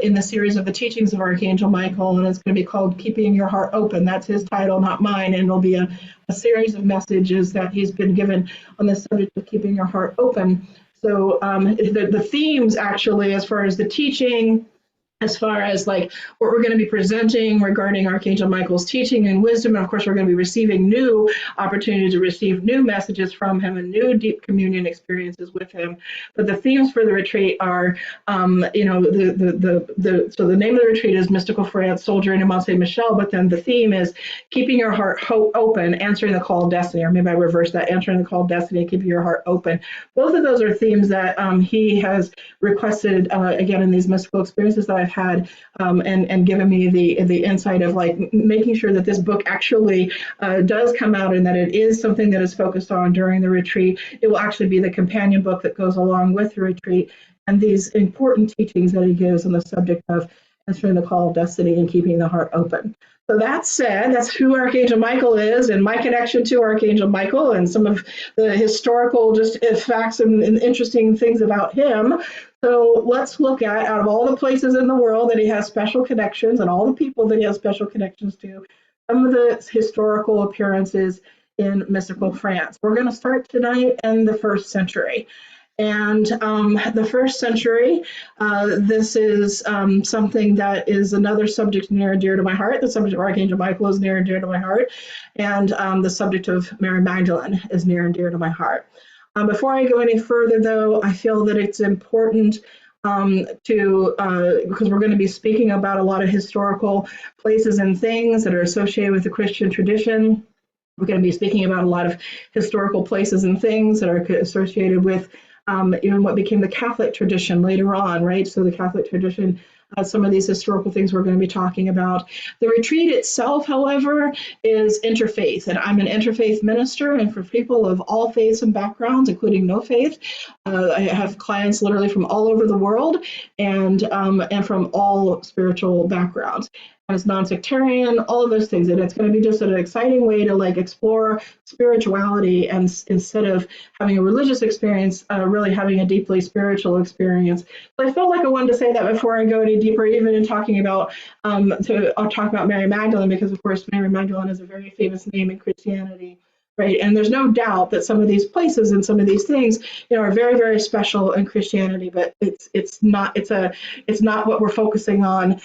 Speaker 1: in the series of the teachings of Archangel Michael, and it's going to be called Keeping Your Heart Open. That's his title, not mine, and it'll be a series of messages that he's been given on the subject of keeping your heart open. So the themes, actually, as far as the teaching, as far as like what we're going to be presenting regarding Archangel Michael's teaching and wisdom. And of course, we're going to be receiving new opportunities to receive new messages from him and new deep communion experiences with him. But the themes for the retreat are, so the name of the retreat is Mystical France, Soldiering in Mont St. Michel, but then the theme is keeping your heart open, answering the call of destiny, or maybe I reverse that, answering the call of destiny, keeping your heart open. Both of those are themes that he has requested, again, in these mystical experiences that I've had, and given me the insight of like making sure that this book actually does come out and that it is something that is focused on during the retreat. It will actually be the companion book that goes along with the retreat, and these important teachings that he gives on the subject of answering the call of destiny and keeping the heart open. So that said, that's who Archangel Michael is and my connection to Archangel Michael and some of the historical just facts and interesting things about him. So let's look at, out of all the places in the world that he has special connections and all the people that he has special connections to, some of the historical appearances in mystical France. We're going to start tonight in the 1st century. And the 1st century, this is something that is another subject near and dear to my heart. The subject of Archangel Michael is near and dear to my heart. And the subject of Mary Magdalene is near and dear to my heart. Before I go any further, though, I feel that it's important because we're going to be speaking about a lot of historical places and things that are associated with the Christian tradition. We're going to be speaking about a lot of historical places and things that are associated with even what became the Catholic tradition later on, right? So the Catholic tradition, some of these historical things we're going to be talking about. The retreat itself, however, is interfaith, and I'm an interfaith minister, and for people of all faiths and backgrounds, including no faith, I have clients literally from all over the world and from all spiritual backgrounds. As non-sectarian, all of those things, and it's going to be just an exciting way to like explore spirituality, and instead of having a religious experience, really having a deeply spiritual experience. So I felt like I wanted to say that before I go any deeper, even in talking about I'll talk about Mary Magdalene, because of course Mary Magdalene is a very famous name in Christianity. Right, and there's no doubt that some of these places and some of these things, are very, very special in Christianity. But it's not what we're focusing on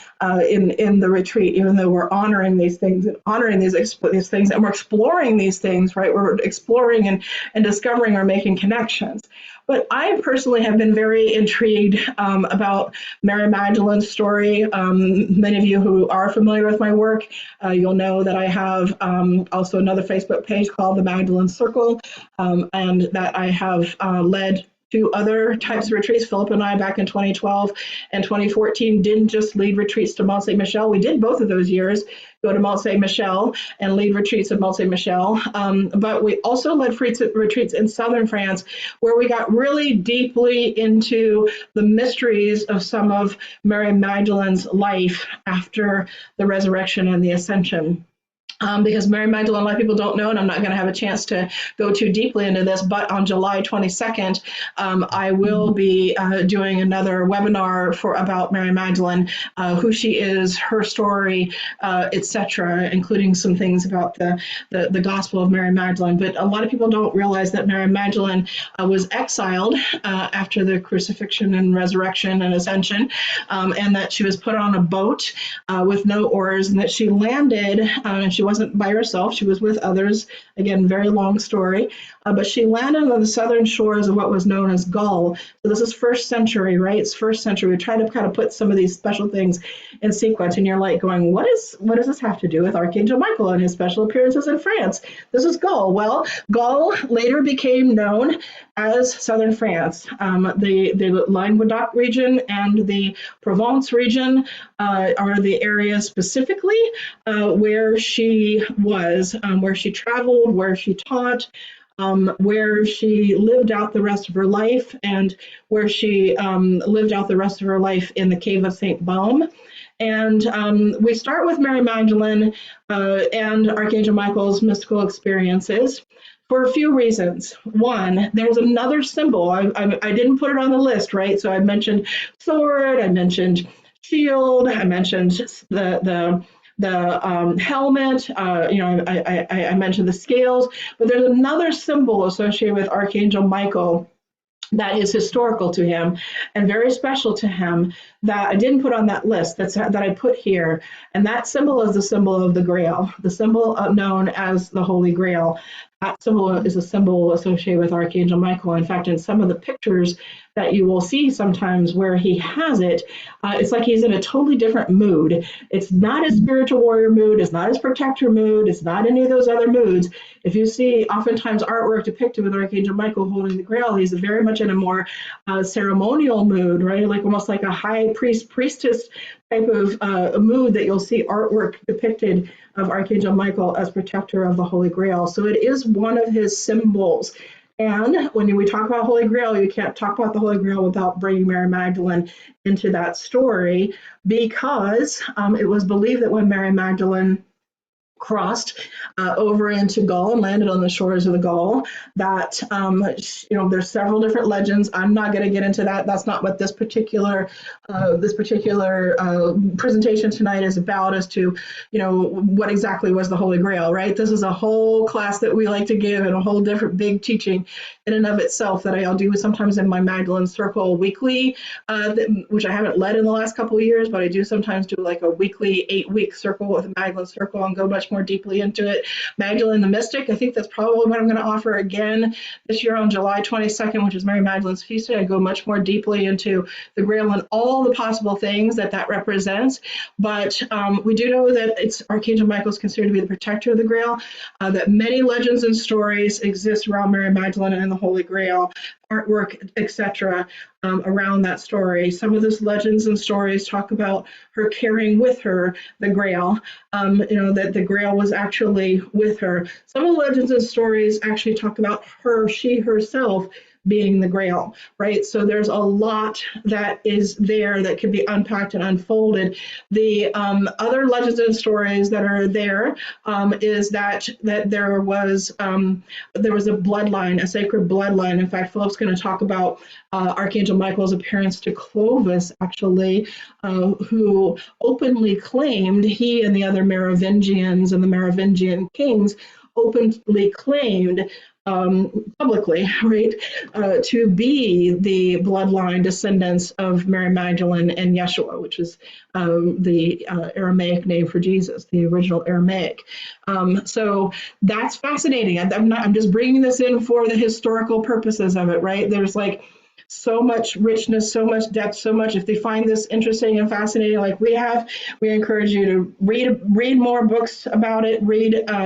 Speaker 1: in the retreat. Even though we're honoring these things and honoring these things, and we're exploring these things, right? We're exploring and discovering or making connections. But I personally have been very intrigued about Mary Magdalene's story. Many of you who are familiar with my work, you'll know that I have also another Facebook page called the Magdalene Circle, and that I have led to other types of retreats. Phillip and I, back in 2012 and 2014, didn't just lead retreats to Mont St. Michel. We did both of those years, go to Mont St. Michel and lead retreats at Mont St. Michel. But we also led retreats in southern France, where we got really deeply into the mysteries of some of Mary Magdalene's life after the resurrection and the ascension. Because Mary Magdalene, a lot of people don't know, and I'm not going to have a chance to go too deeply into this, but on July 22nd, I will be doing another webinar about Mary Magdalene, who she is, her story, etc., including some things about the Gospel of Mary Magdalene. But a lot of people don't realize that Mary Magdalene was exiled after the crucifixion and resurrection and ascension, and that she was put on a boat with no oars, and that she landed, and she wasn't by herself, she was with others. Again, very long story, but she landed on the southern shores of what was known as Gaul. So this is 1st century, right? It's 1st century. We try to kind of put some of these special things in sequence, and you're like going, what does this have to do with Archangel Michael and his special appearances in France? This is Gaul. Well, Gaul later became known as southern France. The Languedoc region and the Provence region are the areas specifically where she was, where she traveled, where she taught, where she lived out the rest of her life, and where she lived out the rest of her life in the Cave of St. Baume. And we start with Mary Magdalene and Archangel Michael's mystical experiences for a few reasons. One, there's another symbol. I didn't put it on the list, right? So I mentioned sword, I mentioned shield, I mentioned the helmet, I mentioned the scales, but there's another symbol associated with Archangel Michael that is historical to him and very special to him that I didn't put on that list that I put here. And that symbol is the symbol of the Grail, the symbol known as the Holy Grail. That symbol is a symbol associated with Archangel Michael. In fact, in some of the pictures that you will see sometimes where he has it, it's like he's in a totally different mood. It's not his spiritual warrior mood. It's not his protector mood. It's not any of those other moods. If you see oftentimes artwork depicted with Archangel Michael holding the Grail, he's very much in a more ceremonial mood, right? Like almost like a high priestess type of mood that you'll see artwork depicted of Archangel Michael as protector of the Holy Grail. So it is one of his symbols. And when we talk about Holy Grail, you can't talk about the Holy Grail without bringing Mary Magdalene into that story, because it was believed that when Mary Magdalene crossed over into Gaul and landed on the shores of the Gaul, that there's several different legends. I'm not going to get into that. That's not what this particular presentation tonight is about, as to what exactly was the Holy Grail, right? This is a whole class that we like to give, and a whole different big teaching in and of itself that I'll do sometimes in my Magdalene Circle weekly, which I haven't led in the last couple of years, but I do sometimes do like a weekly 8-week circle with a Magdalene Circle and go much more deeply into it. Magdalene the Mystic, I think that's probably what I'm going to offer again this year on July 22nd, which is Mary Magdalene's feast day. I go much more deeply into the Grail and all the possible things that represents. But we do know that Archangel Michael is considered to be the protector of the Grail, that many legends and stories exist around Mary Magdalene and the Holy Grail, artwork, etc., around that story. Some of those legends and stories talk about her carrying with her the Grail, that the Grail was actually with her. Some of the legends and stories actually talk about she herself being the Grail, right? So there's a lot that is there that can be unpacked and unfolded. The other legends and stories that are there is that there was a bloodline, a sacred bloodline. In fact, Philip's going to talk about Archangel Michael's appearance to Clovis, actually, who openly claimed, he and the other Merovingians and the Merovingian kings openly claimed publicly, right, to be the bloodline descendants of Mary Magdalene and Yeshua, which is the Aramaic name for Jesus, the original Aramaic. So that's fascinating. I'm just bringing this in for the historical purposes of it, right? There's like so much richness, so much depth, so much. If they find this interesting and fascinating, like we have, we encourage you to read more books about it.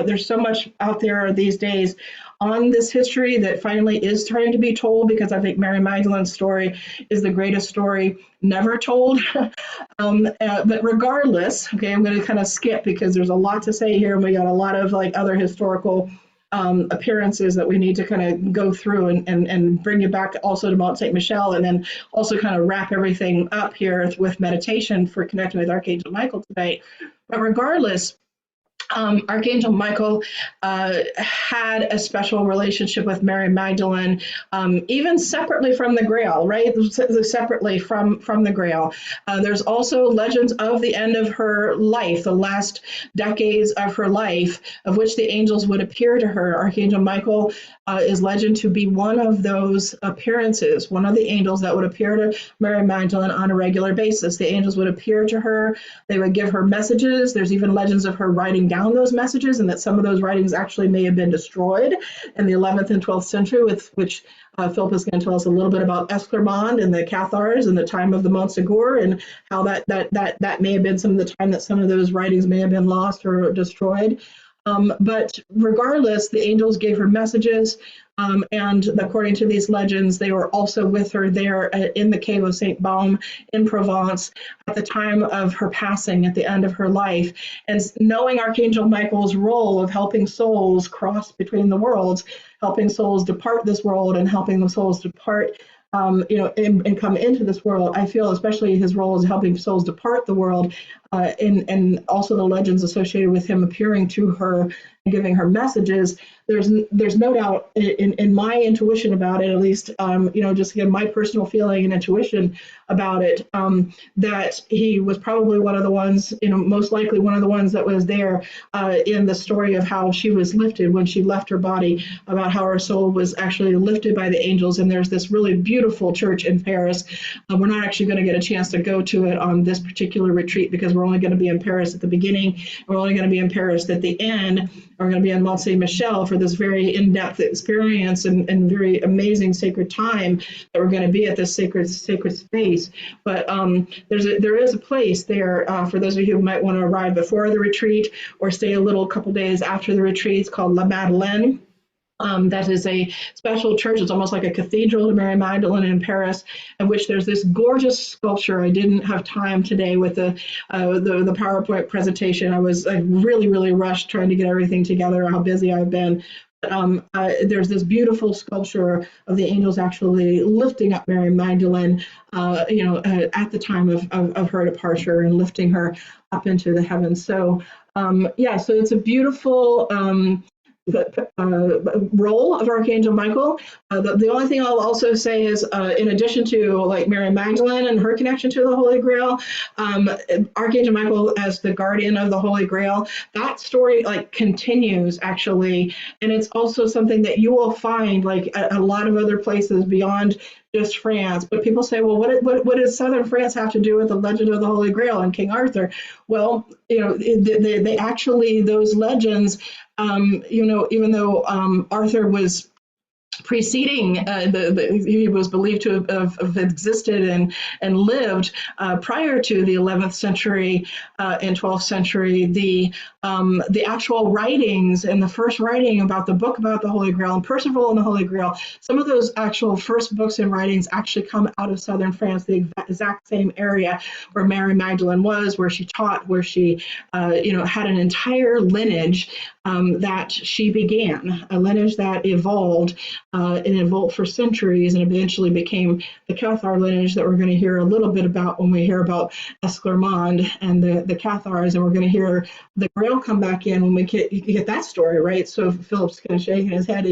Speaker 1: There's so much out there these days on this history that finally is starting to be told, because I think Mary Magdalene's story is the greatest story never told. But regardless, okay, I'm going to kind of skip because there's a lot to say here, and we got a lot of like other historical appearances that we need to kind of go through and bring you back also to Mont St. Michel, and then also kind of wrap everything up here with meditation for connecting with Archangel Michael today. But regardless, Archangel Michael had a special relationship with Mary Magdalene, even separately from the Grail, right? Separately from the Grail. There's also legends of the end of her life, the last decades of her life, of which the angels would appear to her. Archangel Michael is legend to be one of those appearances, one of the angels that would appear to Mary Magdalene on a regular basis. The angels would appear to her. They would give her messages. There's even legends of her writing down those messages, and that some of those writings actually may have been destroyed in the 11th and 12th century, with which Philip is going to tell us a little bit about Esclarmonde and the Cathars and the time of the Mont St, and how that may have been some of the time that some of those writings may have been lost or destroyed. But regardless, the angels gave her messages, and according to these legends, they were also with her there in the cave of St. Baume in Provence at the time of her passing, at the end of her life. And knowing Archangel Michael's role of helping souls cross between the worlds, helping souls depart this world and helping the souls depart and come into this world, I feel especially his role is helping souls depart the world, and also the legends associated with him appearing to her and giving her messages. There's no doubt in my intuition about it, at least, just again, my personal feeling and intuition about it, that he was probably one of the ones, most likely one of the ones that was there in the story of how she was lifted when she left her body, about how her soul was actually lifted by the angels. And there's this really beautiful church in Paris. We're not actually going to get a chance to go to it on this particular retreat because we're only going to be in Paris at the beginning. We're only going to be in Paris at the end. We're going to be in Mont St. Michel for this very in-depth experience and very amazing sacred time that we're going to be at this sacred space. But there is a place there for those of you who might want to arrive before the retreat or stay a couple days after the retreat. It's called La Madeleine. That is a special church. It's almost like a cathedral to Mary Magdalene in Paris, in which there's this gorgeous sculpture. I didn't have time today with the PowerPoint presentation. I really, really rushed trying to get everything together, how busy I've been. There's this beautiful sculpture of the angels actually lifting up Mary Magdalene, at the time of her departure and lifting her up into the heavens. So, so it's a beautiful role of Archangel Michael. The only thing I'll also say is, in addition to like Mary Magdalene and her connection to the Holy Grail, Archangel Michael as the guardian of the Holy Grail, that story continues actually, and it's also something that you will find a lot of other places beyond just France. But people say, well, what does Southern France have to do with the legend of the Holy Grail and King Arthur? Well, they actually, those legends, even though Arthur was preceding, he was believed to have existed and lived prior to the 11th century and 12th century. The actual writings and the first writing about the book about the Holy Grail and Percival and the Holy Grail, some of those actual first books and writings actually come out of southern France, the exact same area where Mary Magdalene was, where she taught, where she had an entire lineage that she began, a lineage that evolved and evolved for centuries and eventually became the Cathar lineage that we're going to hear a little bit about when we hear about Esclarmonde and the Cathars, and we're going to hear the Grail come back in when we get that story, right? So Philip's kind of shaking his head.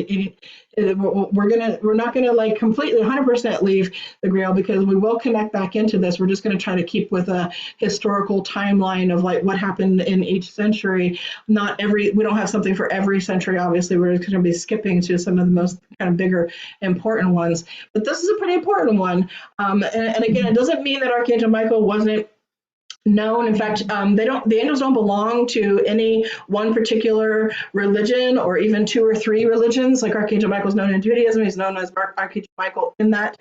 Speaker 1: We're not gonna completely 100% leave the Grail, because we will connect back into this. We're just going to try to keep with a historical timeline of what happened in each century. We don't have something for every century, obviously. We're just going to be skipping to some of the most kind of bigger important ones, but this is a pretty important one. And again, it doesn't mean that Archangel Michael wasn't known. In fact, the angels don't belong to any one particular religion or even two or three religions. Like Archangel Michael is known in Judaism, he's known as Archangel Michael in that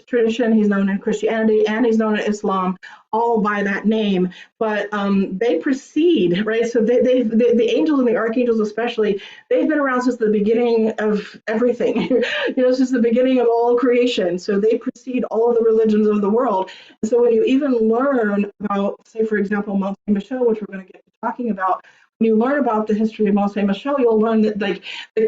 Speaker 1: tradition, he's known in Christianity, and he's known in Islam, all by that name. But they precede, right? So the angels and the archangels especially, they've been around since the beginning of everything, since the beginning of all creation. So they precede all of the religions of the world. And so when you even learn about, say, for example, Mont St. Michel, which we're going to get to talking about, when you learn about the history of Mont St. Michel, you'll learn that the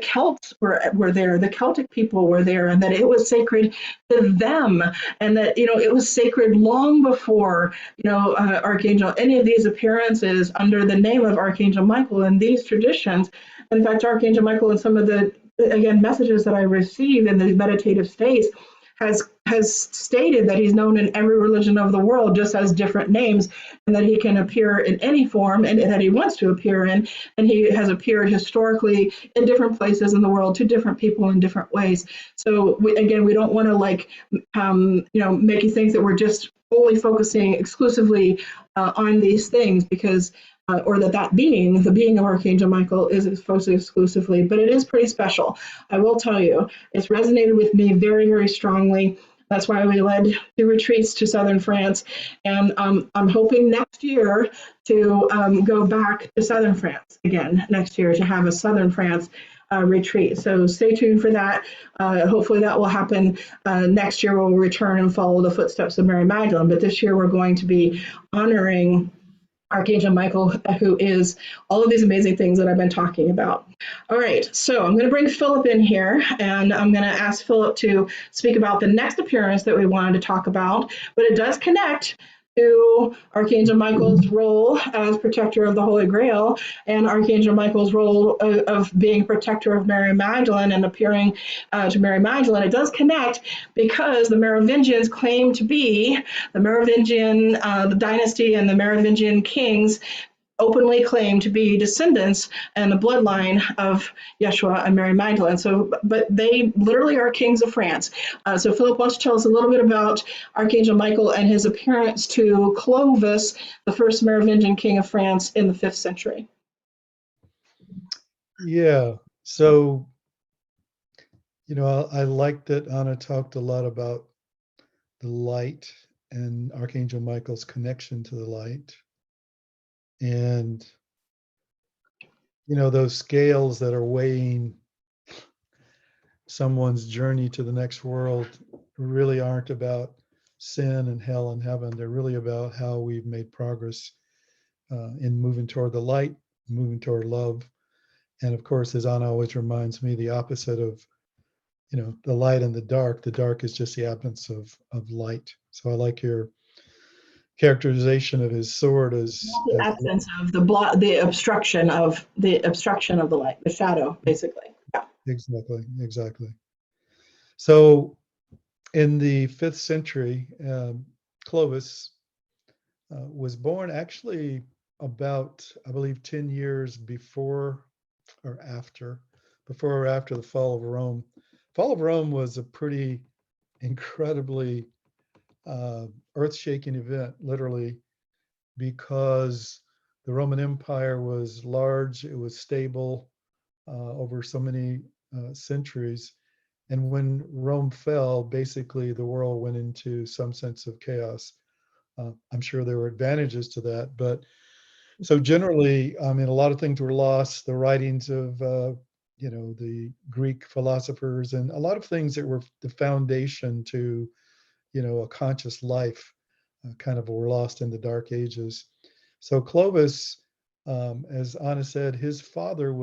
Speaker 1: Celts were there, the Celtic people were there, and that it was sacred to them, and that it was sacred long before Archangel, any of these appearances under the name of Archangel Michael in these traditions. In fact, Archangel Michael, in some of the messages that I receive in the meditative states, has stated that he's known in every religion of the world, just as different names, and that he can appear in any form and that he wants to appear in, and he has appeared historically in different places in the world to different people in different ways. So we don't want to make you think that we're just only focusing exclusively on these things, because or that being, the being of Archangel Michael, is exposed exclusively, but it is pretty special. I will tell you, it's resonated with me very, very strongly. That's why we led 2 retreats to southern France. And I'm hoping next year to go back to southern France again next year to have a southern France retreat. So stay tuned for that. Hopefully that will happen next year. We'll return and follow the footsteps of Mary Magdalene. But this year we're going to be honoring Archangel Michael, who is all of these amazing things that I've been talking about. All right, so I'm going to bring Phillip in here, and I'm going to ask Phillip to speak about the next appearance that we wanted to talk about, but it does connect to Archangel Michael's role as protector of the Holy Grail and Archangel Michael's role of being protector of Mary Magdalene and appearing to Mary Magdalene. It does connect because the Merovingians claim to be the Merovingian dynasty, and the Merovingian kings openly claim to be descendants and the bloodline of Yeshua and Mary Magdalene. So, but they literally are kings of France. So Phillip wants to tell us a little bit about Archangel Michael and his appearance to Clovis, the first Merovingian king of France in the 5th century.
Speaker 3: Yeah. So, I like that Anna talked a lot about the light and Archangel Michael's connection to the light. And, those scales that are weighing someone's journey to the next world really aren't about sin and hell and heaven. They're really about how we've made progress in moving toward the light, moving toward love. And of course, as Anna always reminds me, the opposite of, the light and the dark. The dark is just the absence of light. So I like your characterization of his sword as
Speaker 1: The absence of the obstruction of the light, the shadow, basically. Yeah.
Speaker 3: Exactly. So in the 5th century, Clovis was born actually about, I believe, 10 years before or after the fall of Rome. Fall of Rome was a pretty incredibly earth-shaking event, literally, because the Roman Empire was large, it was stable over so many centuries. And when Rome fell, basically the world went into some sense of chaos. I'm sure there were advantages to that, but so generally, I mean, a lot of things were lost. The writings of, the Greek philosophers and a lot of things that were the foundation to, a conscious life kind of were lost in the Dark Ages. So Clovis, as Anna said, his father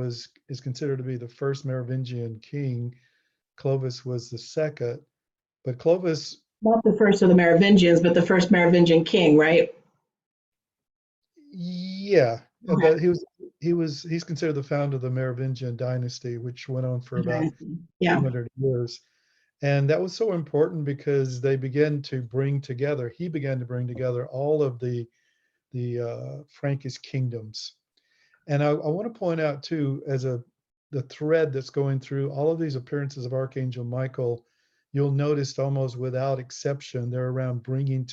Speaker 3: is considered to be the first Merovingian king. Clovis was the second, but Clovis,
Speaker 1: Not the first of the Merovingians, but the first Merovingian king, right?
Speaker 3: yeah,
Speaker 1: Okay.
Speaker 3: but he's considered the founder of the Merovingian dynasty, which went on for about
Speaker 1: Yeah.
Speaker 3: 200 years. And that was so important because he began to bring together all of the Frankish kingdoms. And I want to point out too, as the thread that's going through all of these appearances of Archangel Michael, you'll notice almost without exception, they're around bringing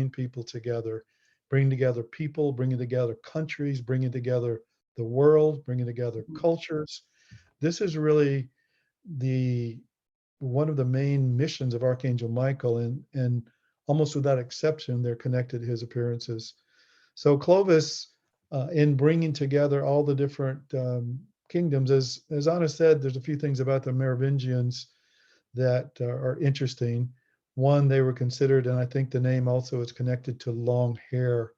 Speaker 3: people together, bringing together people, bringing together countries, bringing together the world, bringing together cultures. This is really one of the main missions of Archangel Michael, and almost without exception, they're connected to his appearances. So Clovis, in bringing together all the different kingdoms, as Anna said, there's a few things about the Merovingians that are interesting. One, they were considered, and I think the name also is connected to long hair.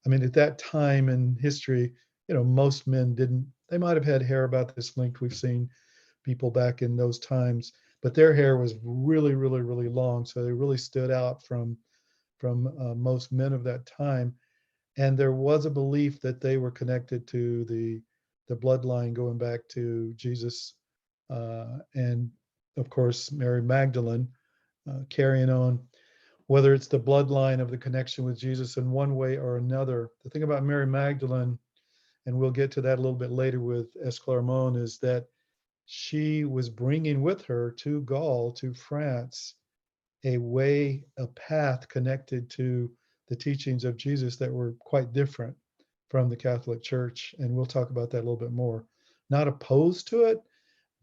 Speaker 3: I mean, at that time in history, most men didn't, they might have had hair about this length. We've seen people back in those times, but their hair was really, really, really long. So they really stood out from most men of that time. And there was a belief that they were connected to the bloodline going back to Jesus, and of course, Mary Magdalene, carrying on, whether it's the bloodline of the connection with Jesus in one way or another. The thing about Mary Magdalene, and we'll get to that a little bit later with Esclarmonde, is that she was bringing with her to Gaul, to France, a path connected to the teachings of Jesus that were quite different from the Catholic Church. And we'll talk about that a little bit more. Not opposed to it,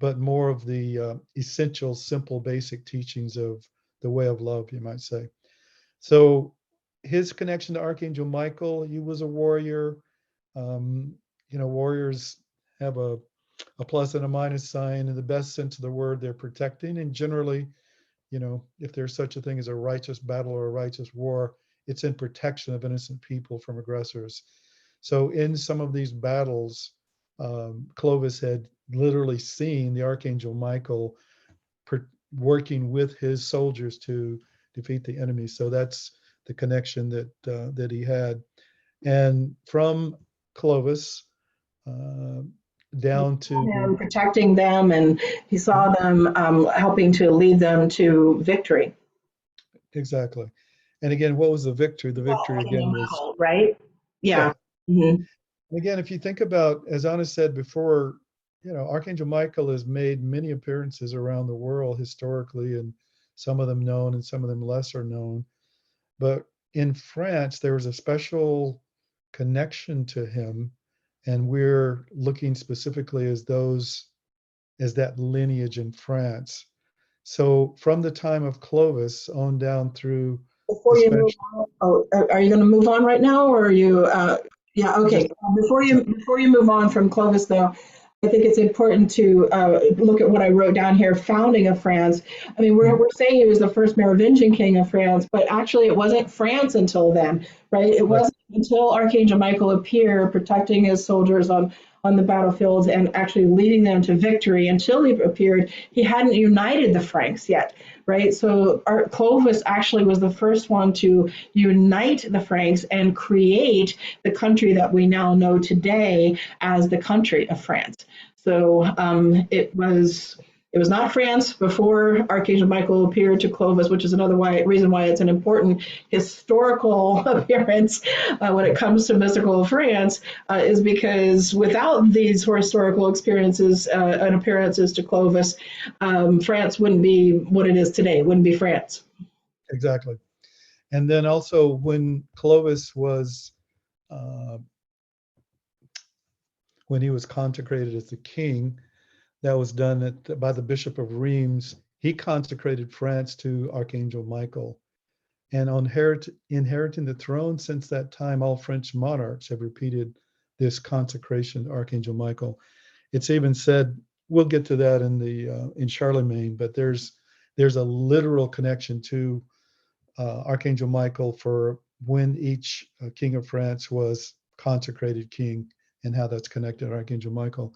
Speaker 3: but more of the essential, simple, basic teachings of the way of love, you might say. So his connection to Archangel Michael, he was a warrior. Warriors have a plus and a minus sign. In the best sense of the word, they're protecting. And generally, if there's such a thing as a righteous battle or a righteous war, it's in protection of innocent people from aggressors. So in some of these battles, Clovis had literally seen the Archangel Michael working with his soldiers to defeat the enemy. So that's the connection that he had. And from Clovis down to
Speaker 1: him protecting them, and he saw them helping to lead them to victory.
Speaker 3: Exactly. And again, what was the victory? The victory again was
Speaker 1: right. Yeah. Mm-hmm.
Speaker 3: Again, if you think about, as Anna said before, Archangel Michael has made many appearances around the world historically, and some of them known and some of them lesser known. But in France, there was a special connection to him, and we're looking specifically as that lineage in France. So from the time of Clovis on down through.
Speaker 1: Before you move on, are you going to move on right now, or are you? Yeah. Okay. Before you move on from Clovis, though, I think it's important to look at what I wrote down here. Founding of France. I mean, we're saying he was the first Merovingian king of France, but actually, it wasn't France until then, right? It wasn't until Archangel Michael appeared, protecting his soldiers on the battlefields and actually leading them to victory. Until he appeared, he hadn't united the Franks yet, right? So Clovis actually was the first one to unite the Franks and create the country that we now know today as the country of France. So it was not France before Archangel Michael appeared to Clovis, which is another reason why it's an important historical appearance when it comes to mystical France, is because without these historical experiences and appearances to Clovis, France wouldn't be what it is today. It wouldn't be France.
Speaker 3: Exactly. And then also when Clovis was, when he was consecrated as the king, that was done by the Bishop of Reims. He consecrated France to Archangel Michael. And on inheriting the throne since that time, all French monarchs have repeated this consecration to Archangel Michael. It's even said, we'll get to that in Charlemagne, but there's a literal connection to Archangel Michael for when each king of France was consecrated king and how that's connected to Archangel Michael.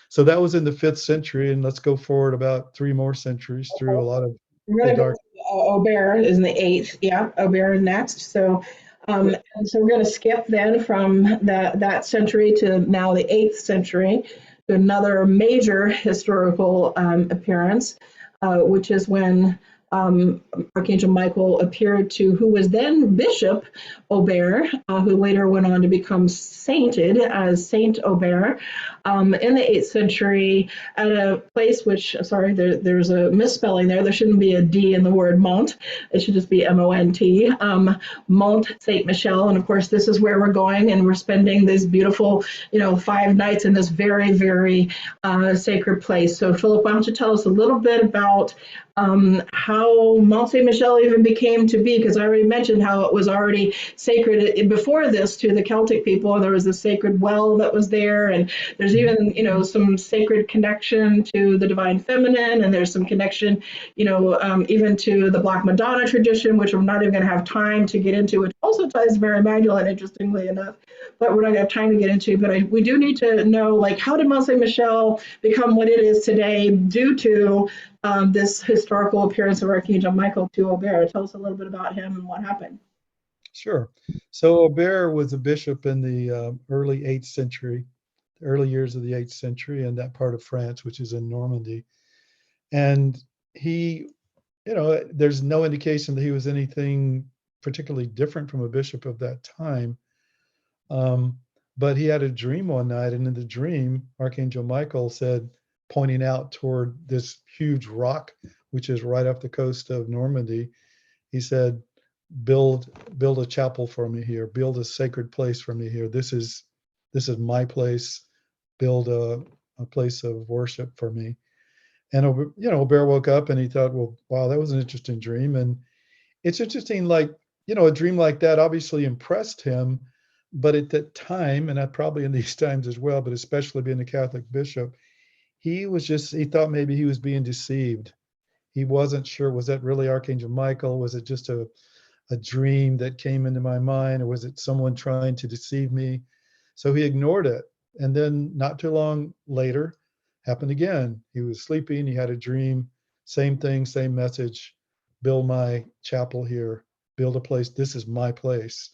Speaker 3: So that was in the 5th century, and let's go forward about 3 more centuries through a lot of the dark.
Speaker 1: Aubert is in the 8th. Yeah, Aubert is next. So, and so we're going to skip then from that century to now the 8th century to another major historical appearance, which is when Archangel Michael appeared to who was then Bishop Aubert, who later went on to become sainted as Saint Aubert in the 8th century at a place which, sorry, there's a misspelling there. There shouldn't be a D in the word Mont. It should just be M-O-N-T. Mont St. Michel. And of course, this is where we're going, and we're spending this beautiful, 5 nights in this very, very sacred place. So Phillip, why don't you tell us a little bit about how Mont St. Michel even became to be, because I already mentioned how it was already sacred before this to the Celtic people, and there was a sacred well that was there, and there's even, some sacred connection to the divine feminine, and there's some connection, even to the Black Madonna tradition, which we're not even going to have time to get into, which also ties to Mary Magdalene, interestingly enough, but we're not going to have time to get into. But we do need to know, how did Mont St. Michel become what it is today due to this historical appearance of Archangel Michael to Aubert? Tell us a little bit about him and what happened.
Speaker 3: Sure. So Aubert was a bishop in the early 8th century, the early years of the 8th century in that part of France, which is in Normandy. And he, there's no indication that he was anything particularly different from a bishop of that time. But he had a dream one night, and in the dream, Archangel Michael said, pointing out toward this huge rock, which is right off the coast of Normandy, he said, build a chapel for me here, build a sacred place for me here. This is my place. Build a place of worship for me. And, Bear woke up and he thought, well, wow, that was an interesting dream. And it's interesting, like, a dream like that obviously impressed him. But at that time, and probably in these times as well, but especially being a Catholic bishop, he thought maybe he was being deceived. He wasn't sure, was that really Archangel Michael? Was it just a dream that came into my mind, or was it someone trying to deceive me? So he ignored it. And then not too long later, happened again. He was sleeping, he had a dream, same thing, same message: build my chapel here, build a place, this is my place.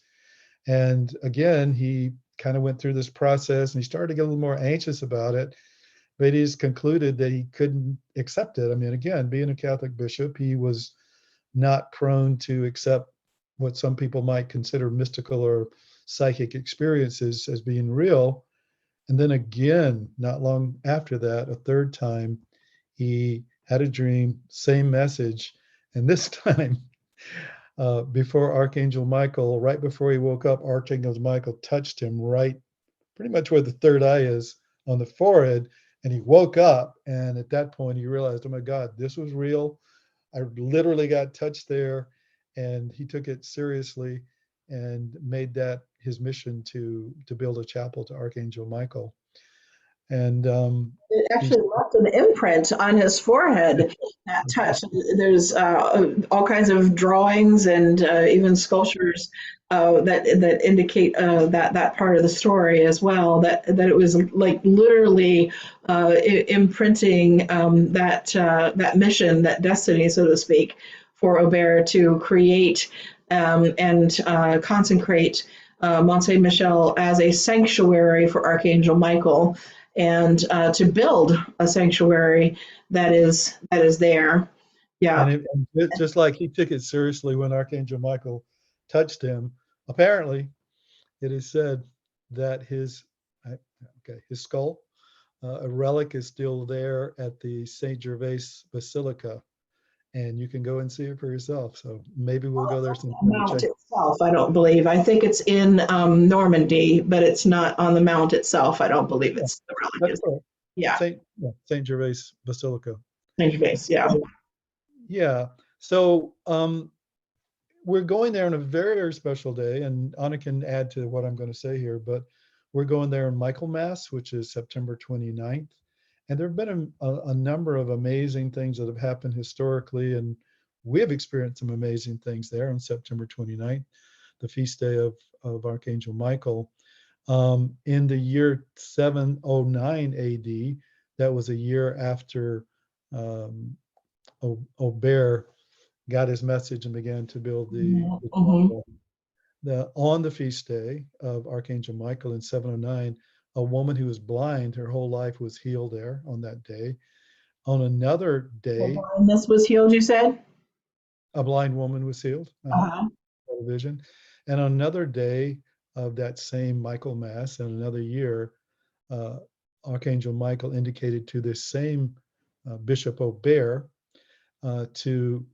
Speaker 3: And again, he kind of went through this process and he started to get a little more anxious about it, but he just concluded that he couldn't accept it. I mean, again, being a Catholic bishop, he was not prone to accept what some people might consider mystical or psychic experiences as being real. And then again, not long after that, a third time, he had a dream, same message. And this time, before Archangel Michael, right before he woke up, Archangel Michael touched him right pretty much where the third eye is, on the forehead. And he woke up. And at that point, he realized, oh my God, this was real. I literally got touched there. And he took it seriously and made that his mission to build a chapel to Archangel Michael. And
Speaker 1: It actually left an imprint on his forehead, that touch. There's all kinds of drawings and even sculptures that indicate that part of the story as well. That it was like literally imprinting that mission, that destiny, so to speak, for Aubert to create and consecrate Mont St. Michel as a sanctuary for Archangel Michael, and to build a sanctuary that is there. Yeah.
Speaker 3: And just like he took it seriously when Archangel Michael touched him, apparently it is said that his skull, a relic, is still there at the St. Gervais Basilica. And you can go and see it for yourself. So maybe we'll go there sometime.
Speaker 1: Mount itself, I don't believe. I think it's in Normandy, but it's not on the mount itself. I don't believe it's the relic.
Speaker 3: Right.
Speaker 1: Yeah.
Speaker 3: St. Gervais Basilica.
Speaker 1: St. Gervais, yeah.
Speaker 3: Yeah. So we're going there on a very, very special day, and Anna can add to what I'm going to say here, but we're going there in Michaelmas, which is September 29th. And there have been a number of amazing things that have happened historically, and we have experienced some amazing things there on September 29th, the feast day of Archangel Michael. In the year 709 AD, that was a year after Aubert got his message and began to build the on the feast day of Archangel Michael in 709, a woman who was blind her whole life was healed there on that day. On another day,
Speaker 1: blindness was healed, you said?
Speaker 3: A blind woman was healed. Vision. And on another day of that same Michaelmas in another year, Archangel Michael indicated to this same Bishop Aubert to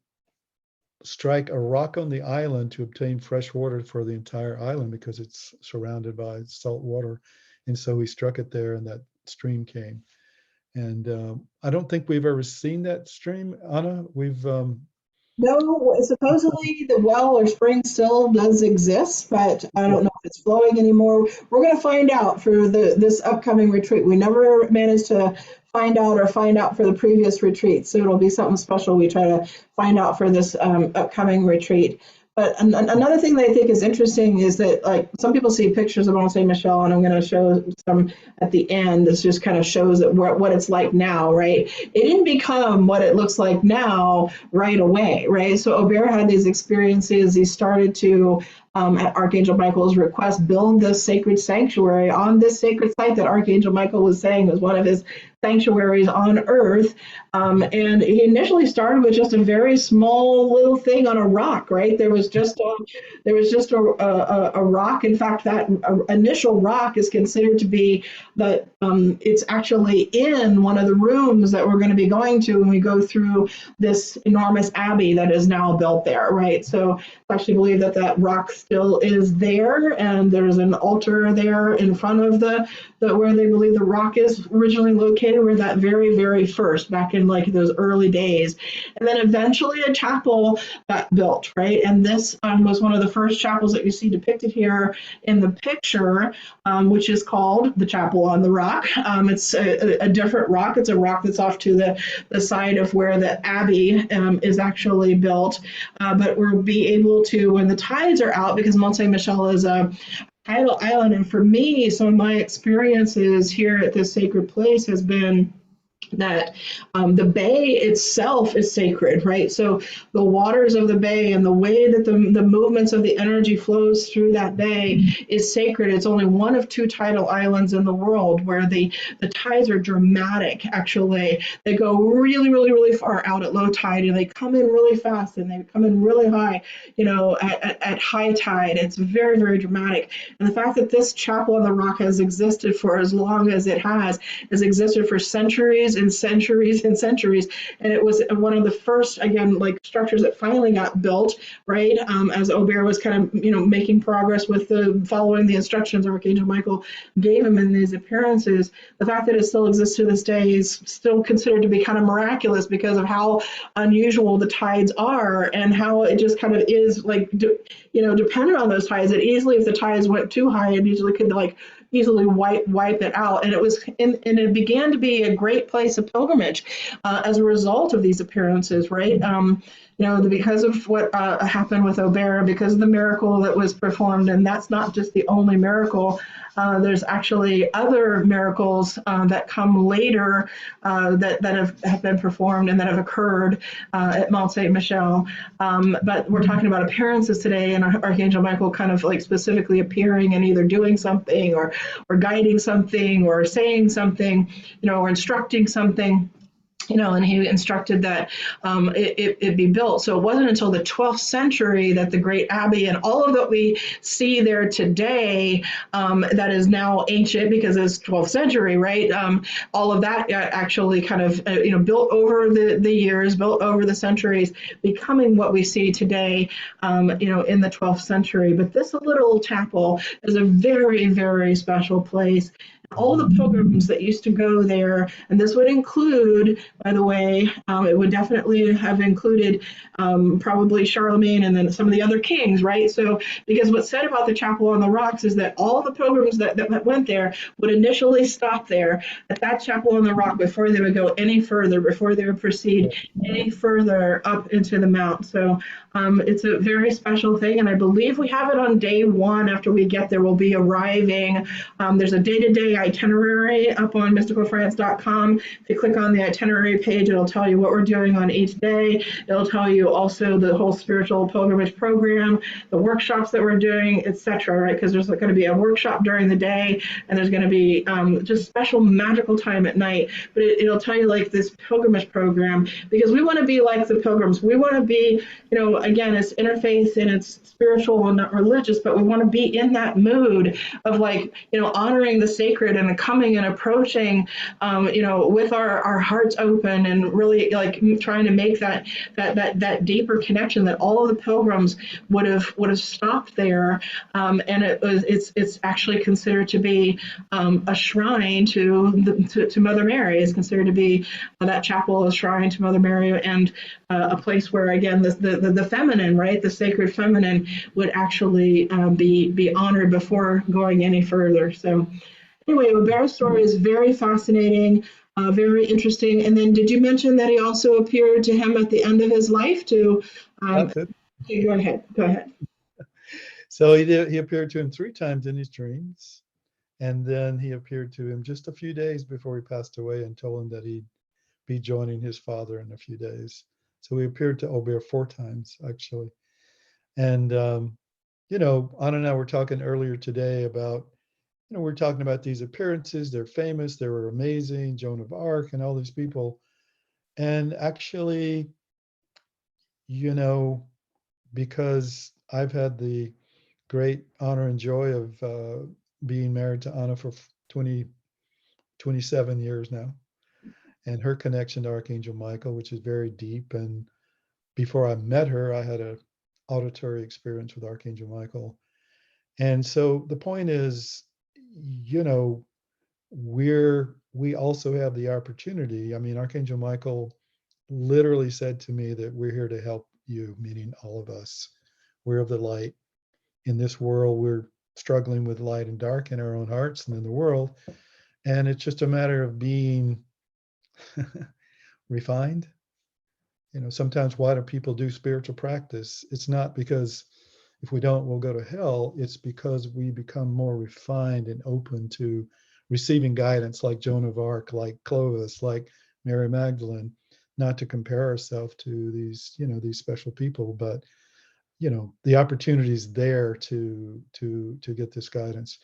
Speaker 3: strike a rock on the island to obtain fresh water for the entire island, because it's surrounded by salt water. And so he struck it there, and that stream came. And I don't think we've ever seen that stream, Anna. We've
Speaker 1: No, supposedly the well or spring still does exist, but I don't know if it's flowing anymore. We're going to find out for this upcoming retreat. We never managed to find out for the previous retreat, so it'll be something special we try to find out for this upcoming retreat. But another thing that I think is interesting is that, like, some people see pictures of Mont St. Michel, and I'm going to show some at the end. This just kind of shows that what it's like now, right? It didn't become what it looks like now right away, right? So Aubert had these experiences. He started to, at Archangel Michael's request, build this sacred sanctuary on this sacred site that Archangel Michael was saying was one of his sanctuaries on earth. And he initially started with just a very small little thing on a rock, right? There was just a rock. In fact, that initial rock is considered to be it's actually in one of the rooms that we're going to be going to when we go through this enormous abbey that is now built there, right? So I actually believe that rock still is there, and there's an altar there in front of the where they believe the rock is originally located, where that very, very first, back in like those early days. And then eventually a chapel got built, right? And this was one of the first chapels that you see depicted here in the picture, which is called the Chapel on the Rock. It's a different rock. It's a rock that's off to the side of where the abbey is actually built. But we'll be able to, when the tides are out, because Mont St. Michel is a tidal island, and for me, some of my experiences here at this sacred place has been that the bay itself is sacred, right? So the waters of the bay and the way that the movements of the energy flows through that bay is sacred. It's only one of two tidal islands in the world where the tides are dramatic, actually. They go really, really, really far out at low tide, and they come in really fast, and they come in really high, at high tide. It's very, very dramatic. And the fact that this chapel on the rock has existed for as long as it has existed for centuries and centuries and centuries. And it was one of the first, again, like structures that finally got built, right? As Aubert was kind of, making progress with following the instructions Archangel Michael gave him in these appearances. The fact that it still exists to this day is still considered to be kind of miraculous because of how unusual the tides are and how it just kind of is like, dependent on those tides. That easily, if the tides went too high, it usually could easily wipe it out. And it began to be a great place of pilgrimage as a result of these appearances, right? Because of what happened with Aubert, because of the miracle that was performed, and that's not just the only miracle. There's actually other miracles that come later that have been performed and that have occurred at Mont St. Michel. But we're talking about appearances today, and Archangel Michael kind of like specifically appearing and either doing something or guiding something or saying something, or instructing something. And he instructed that it be built. So it wasn't until the 12th century that the great abbey and all of what we see there today that is now ancient because it's 12th century, right? All of that actually kind of, built over the years, built over the centuries, becoming what we see today, in the 12th century. But this little chapel is a very, very special place. All the pilgrims that used to go there, and this would include, by the way, it would definitely have included probably Charlemagne and then some of the other kings, right? So, because what's said about the chapel on the rocks is that all the pilgrims that went there would initially stop there at that chapel on the rock before they would go any further, before they would proceed any further up into the mount. So it's a very special thing, and I believe we have it on day one. After we get there, we'll be arriving. There's a day-to-day itinerary up on mysticalfrance.com. If you click on the itinerary page, it'll tell you what we're doing on each day. It'll tell you also the whole spiritual pilgrimage program, the workshops that we're doing, etc. Right? Because there's going to be a workshop during the day, and there's going to be just special magical time at night. But it'll tell you like this pilgrimage program, because we want to be like the pilgrims. We want to be, again, it's interfaith and it's spiritual and not religious, but we want to be in that mood of like, honoring the sacred and coming and approaching, with our hearts open and really like trying to make that deeper connection that all of the pilgrims would have stopped there, and it's actually considered to be a shrine to Mother Mary. Is considered to be that chapel, a shrine to Mother Mary, and a place where again the feminine, right, the sacred feminine would actually be honored before going any further. So. Anyway, Aubert's story is very fascinating, very interesting. And then did you mention that he also appeared to him at the end of his life to
Speaker 3: That's it.
Speaker 1: okay, go ahead.
Speaker 3: So he appeared to him 3 times in his dreams. And then he appeared to him just a few days before he passed away and told him that he'd be joining his father in a few days. So he appeared to Aubert 4 times, actually. And, Anna and I were talking earlier today about, we're talking about these appearances. They're famous. They were amazing. Joan of Arc and all these people. And actually, because I've had the great honor and joy of being married to Anna for 27 years now, and her connection to Archangel Michael, which is very deep. And before I met her, I had an auditory experience with Archangel Michael. And so the point is, we also have the opportunity. I mean, Archangel Michael literally said to me that we're here to help you, meaning all of us. We're of the light. In this world, we're struggling with light and dark in our own hearts and in the world. And it's just a matter of being refined. You know, sometimes why do people do spiritual practice? It's not because if we don't, we'll go to hell. It's because we become more refined and open to receiving guidance, like Joan of Arc, like Clovis, like Mary Magdalene. Not to compare ourselves to these, you know, these special people, but you know, the opportunity is there to get this guidance.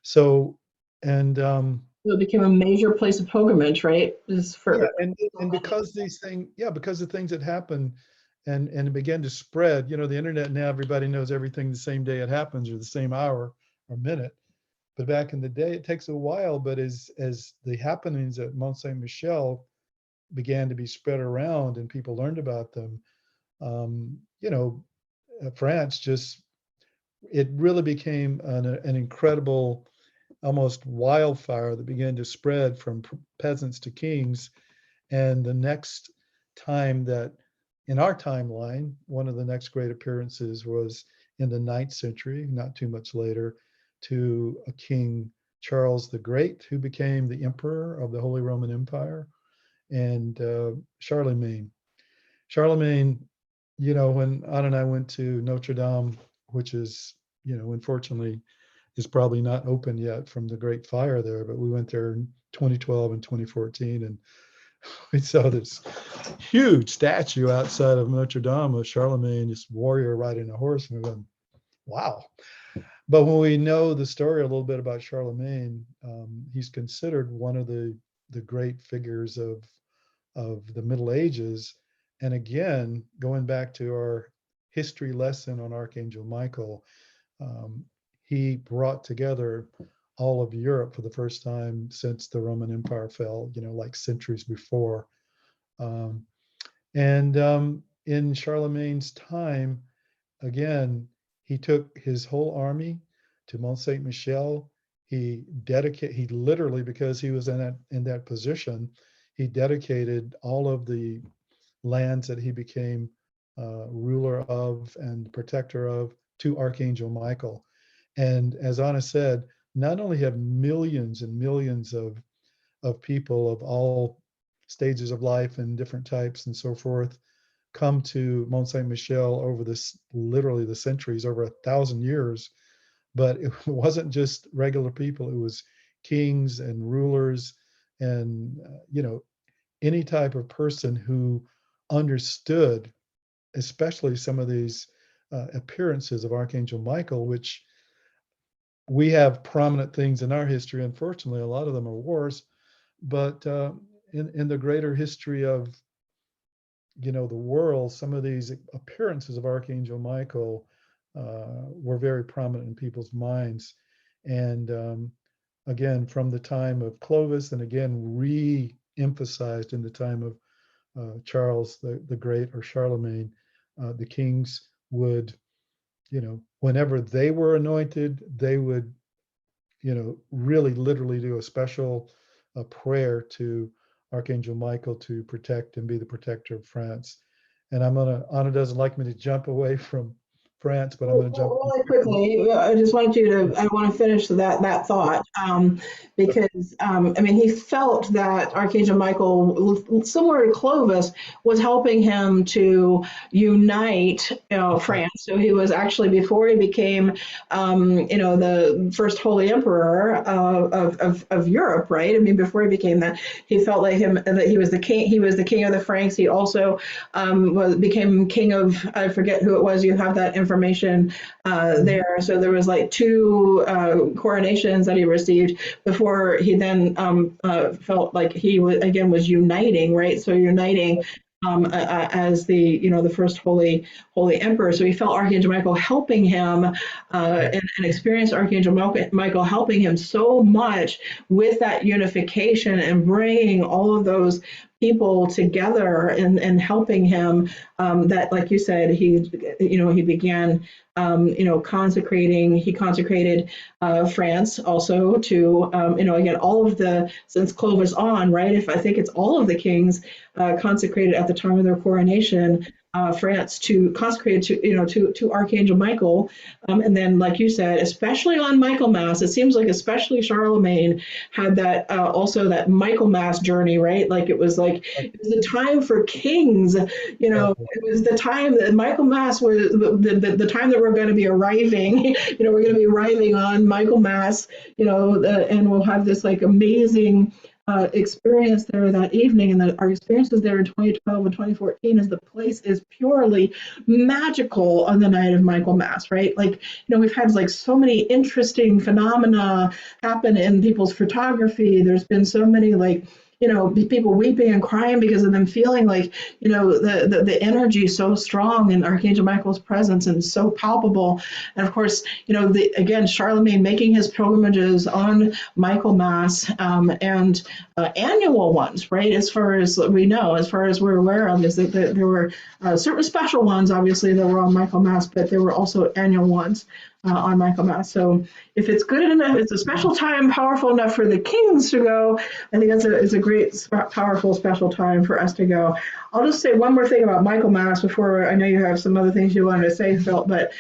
Speaker 3: So, and
Speaker 1: So it became a major place of pilgrimage, right? Just
Speaker 3: yeah,
Speaker 1: for
Speaker 3: and because these things, yeah, because the things that happen and it began to spread, you know, the internet now, everybody knows everything the same day it happens or the same hour or minute. But back in the day, it takes a while. But as the happenings at Mont St. Michel began to be spread around and people learned about them, you know, France just, it really became an incredible, almost wildfire that began to spread from peasants to kings. And the next time that, in our timeline, one of the next great appearances was in the 9th century, not too much later, to a King Charles the Great, who became the emperor of the Holy Roman Empire, and Charlemagne. Charlemagne, you know, when Anna and I went to Notre Dame, which is, you know, unfortunately is probably not open yet from the Great Fire there, but we went there in 2012 and 2014, and we saw this huge statue outside of Notre Dame of Charlemagne, this warrior riding a horse, and we went, wow. But when we know the story a little bit about Charlemagne, he's considered one of the great figures of the Middle Ages. And again, going back to our history lesson on Archangel Michael, he brought together all of Europe for the first time since the Roman Empire fell, you know, like centuries before. And in Charlemagne's time, again, he took his whole army to Mont St. Michel. He literally, because he was in that position, he dedicated all of the lands that he became ruler of and protector of to Archangel Michael. And as Anna said, not only have millions and millions of people of all stages of life and different types and so forth come to Mont Saint Michel over this, literally the centuries, over 1,000 years, but it wasn't just regular people. It was kings and rulers and you know, any type of person who understood, especially some of these appearances of Archangel Michael, which we have prominent things in our history. Unfortunately, a lot of them are wars, but in the greater history of, you know, the world, some of these appearances of Archangel Michael were very prominent in people's minds. And again, from the time of Clovis, and again, re-emphasized in the time of Charles the Great or Charlemagne, the kings would, you know, whenever they were anointed, they would, you know, really literally do a special prayer to Archangel Michael to protect and be the protector of France. And Anna doesn't like me to jump away from France, but I'm gonna jump.
Speaker 1: Really quickly, I just wanted you to, I want to finish that thought, because I mean, he felt that Archangel Michael, similar to Clovis, was helping him to unite, you know, France. So he was actually, before he became, you know, the first Holy Emperor of Europe, right? I mean, before he became that, he felt like that he was the king. He was the king of the Franks. He also became king of, I forget who it was. You have that information there. So there was like 2 coronations that he received before he then felt like he was uniting, right? So uniting as the, you know, the first holy emperor. So he felt Archangel Michael helping him, and experienced Archangel Michael helping him so much with that unification and bringing all of those people together and helping him, that, like you said, he, you know, he began he consecrated France also to, again, all of the, since Clovis on, right? If I think it's all of the kings consecrated at the time of their coronation, France to consecrated to, to Archangel Michael. And then, like you said, especially on Michaelmas, it seems like especially Charlemagne had that also that Michaelmas journey, right? Like it was the time for kings. It was the time that Michaelmas was the time that we're going to be arriving. We're going to be arriving on Michaelmas. And we'll have this like amazing experience there that evening, and our experiences there in 2012 and 2014 is the place is purely magical on the night of Michaelmas, right? Like, we've had like so many interesting phenomena happen in people's photography. There's been so many like, people weeping and crying because of them feeling like, the energy so strong in Archangel Michael's presence and so palpable. And of course, again, Charlemagne making his pilgrimages on Michaelmas, and annual ones, right? As far as we know, as far as we're aware of, is that there were certain special ones, obviously, that were on Michaelmas, but there were also annual ones on Michaelmas. So if it's good enough, it's a special time, powerful enough for the kings to go, I think it's a great, powerful, special time for us to go. I'll just say one more thing about Michaelmas before, I know you have some other things you wanted to say, Phil, but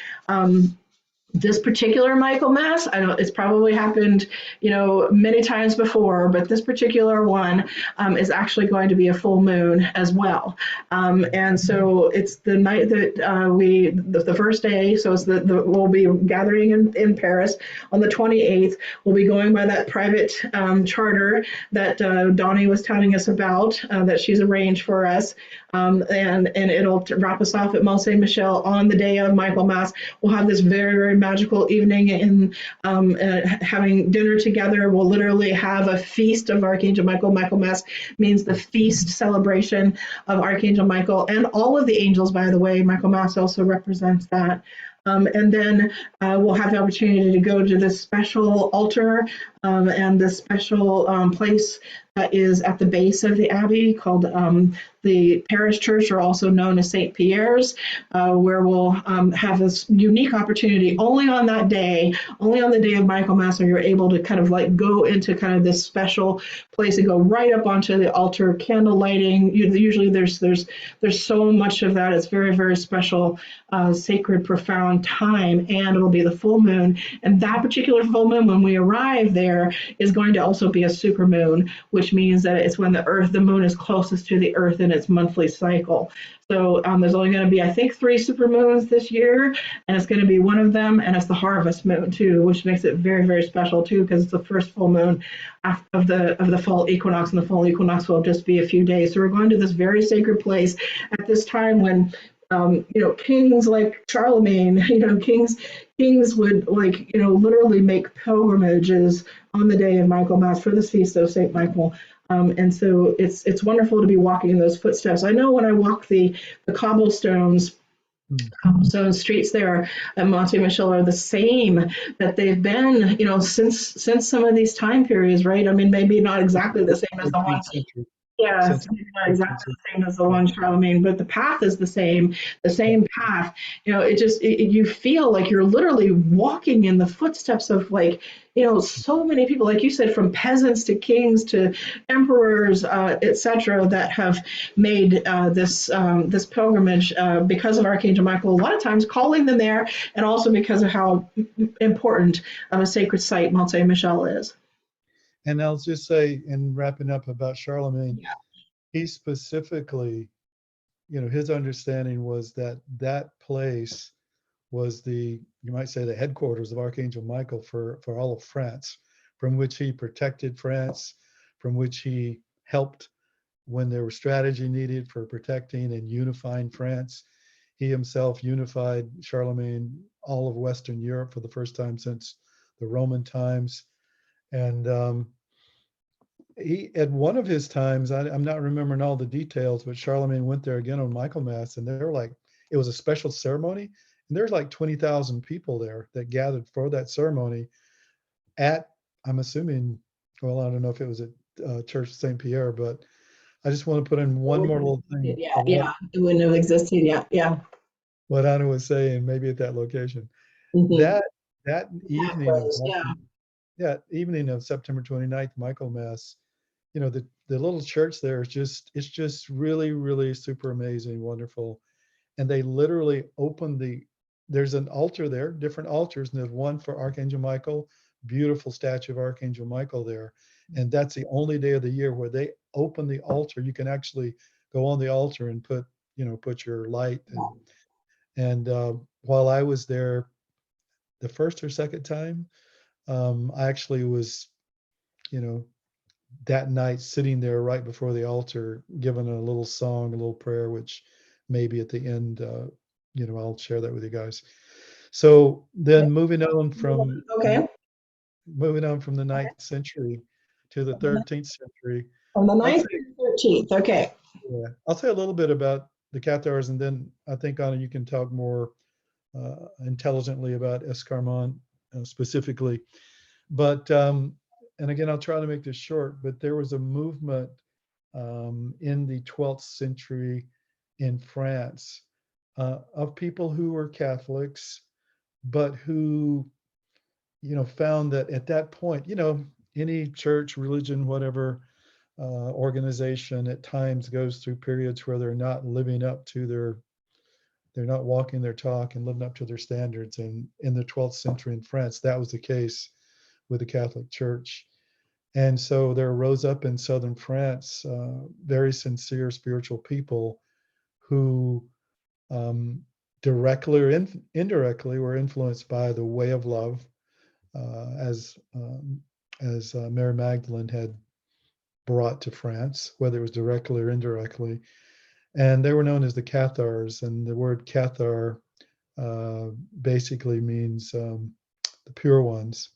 Speaker 1: this particular Michaelmas, I know it's probably happened, many times before, but this particular one is actually going to be a full moon as well. And so it's the night that the first day, so it's we'll be gathering in Paris on the 28th. We'll be going by that private charter that Donnie was telling us about, that she's arranged for us. And it'll wrap us off at Mont St. Michel on the day of Michaelmas. We'll have this very, very magical evening in having dinner together. We'll literally have a feast of Archangel Michael. Michaelmas means the feast celebration of Archangel Michael and all of the angels, by the way. Michaelmas also represents that. And then we'll have the opportunity to go to this special altar and this special place that is at the base of the abbey called the parish church, or also known as St. Pierre's, where we'll have this unique opportunity only on that day, only on the day of Michaelmas, where you're able to kind of like go into kind of this special place and go right up onto the altar, candle lighting. Usually there's so much of that. It's very, very special, sacred, profound time, and it'll be the full moon. And that particular full moon, when we arrive there, is going to also be a super moon, which means that it's when the moon is closest to the earth in its monthly cycle. So there's only going to be, I think, 3 supermoons this year, and it's going to be one of them, and it's the harvest moon too, which makes it very, very special too, because it's the first full moon of the fall equinox, and the fall equinox will just be a few days. So we're going to this very sacred place at this time when kings like Charlemagne, kings would literally make pilgrimages on the day of Michaelmas for this feast of Saint Michael. And so it's wonderful to be walking in those footsteps. I know when I walk the cobblestone streets there at Mont St. Michel are the same that they've been, since some of these time periods, right? I mean, maybe not exactly the same as the ones. Yeah, it's not exactly the same as the one Charlemagne, but the path is the same path. You feel like you're literally walking in the footsteps of so many people, like you said, from peasants to kings to emperors, etc., that have made this pilgrimage because of Archangel Michael. A lot of times calling them there, and also because of how important of a sacred site Mont St. Michel is.
Speaker 3: And I'll just say, in wrapping up about Charlemagne, he specifically, his understanding was that place was you might say, the headquarters of Archangel Michael for all of France, from which he protected France, from which he helped when there was strategy needed for protecting and unifying France. He himself unified Charlemagne, all of Western Europe for the first time since the Roman times. And he, at one of his times, I'm not remembering all the details, but Charlemagne went there again on Michaelmas, and it was a special ceremony, and there's like 20,000 people there that gathered for that ceremony I'm assuming, well, I don't know if it was at Church St. Pierre, but I just want to put in one more little thing.
Speaker 1: Yeah, it wouldn't have existed. Yeah.
Speaker 3: what Anna was saying, maybe at that location.
Speaker 1: Mhm.
Speaker 3: That that evening of
Speaker 1: Yeah.
Speaker 3: yeah, evening of September 29th, Michael Mass, the little church there is it's just really, really super amazing, wonderful. And they literally opened there's an altar there, different altars, and there's one for Archangel Michael, beautiful statue of Archangel Michael there. And that's the only day of the year where they open the altar. You can actually go on the altar and put your light. And while I was there the first or second time, I actually was, you know, that night sitting there right before the altar, giving a little song, a little prayer, which maybe at the end, I'll share that with you guys. So then
Speaker 1: Okay.
Speaker 3: moving on from the 9th century to the 13th century,
Speaker 1: From the
Speaker 3: I'll
Speaker 1: 9th
Speaker 3: say,
Speaker 1: to the 13th. Okay.
Speaker 3: yeah, I'll say a little bit about the Cathars, and then I think Anna, you can talk more intelligently about Escarmont specifically. But and again, I'll try to make this short. But there was a movement in the 12th century in France of people who were Catholics, but who found that at that point, any church, religion, whatever organization at times goes through periods where they're not living up to they're not walking their talk and living up to their standards. And in the 12th century in France, that was the case with the Catholic Church. And so there rose up in southern France very sincere spiritual people who directly or indirectly were influenced by the way of love, as Mary Magdalene had brought to France, whether it was directly or indirectly. And they were known as the Cathars, and the word Cathar basically means the pure ones.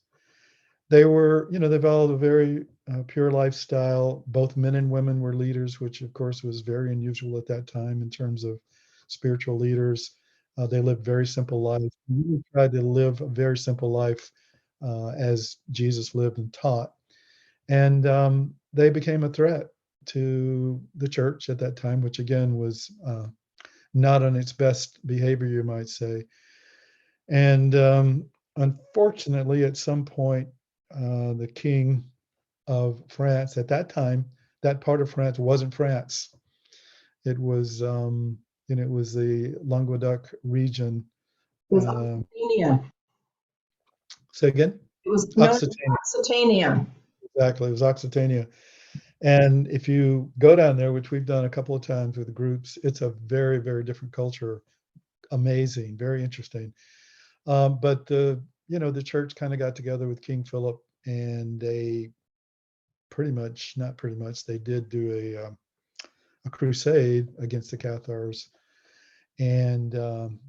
Speaker 3: They followed a very pure lifestyle. Both men and women were leaders, which of course was very unusual at that time in terms of spiritual leaders. They lived very simple lives. We tried to live a very simple life as Jesus lived and taught. And they became a threat to the church at that time, which again was not on its best behavior, you might say. And unfortunately, at some point, the king of France at that time, that part of France wasn't France. It was, it was the Languedoc region.
Speaker 1: It was Occitania.
Speaker 3: Say again?
Speaker 1: It was known as
Speaker 3: Occitania.
Speaker 1: Occitania.
Speaker 3: Exactly. It was Occitania. And if you go down there, which we've done a couple of times with groups, it's a very, very different culture. Amazing, very interesting. But the church kind of got together with King Philip, and they not pretty much, they did do a crusade against the Cathars, and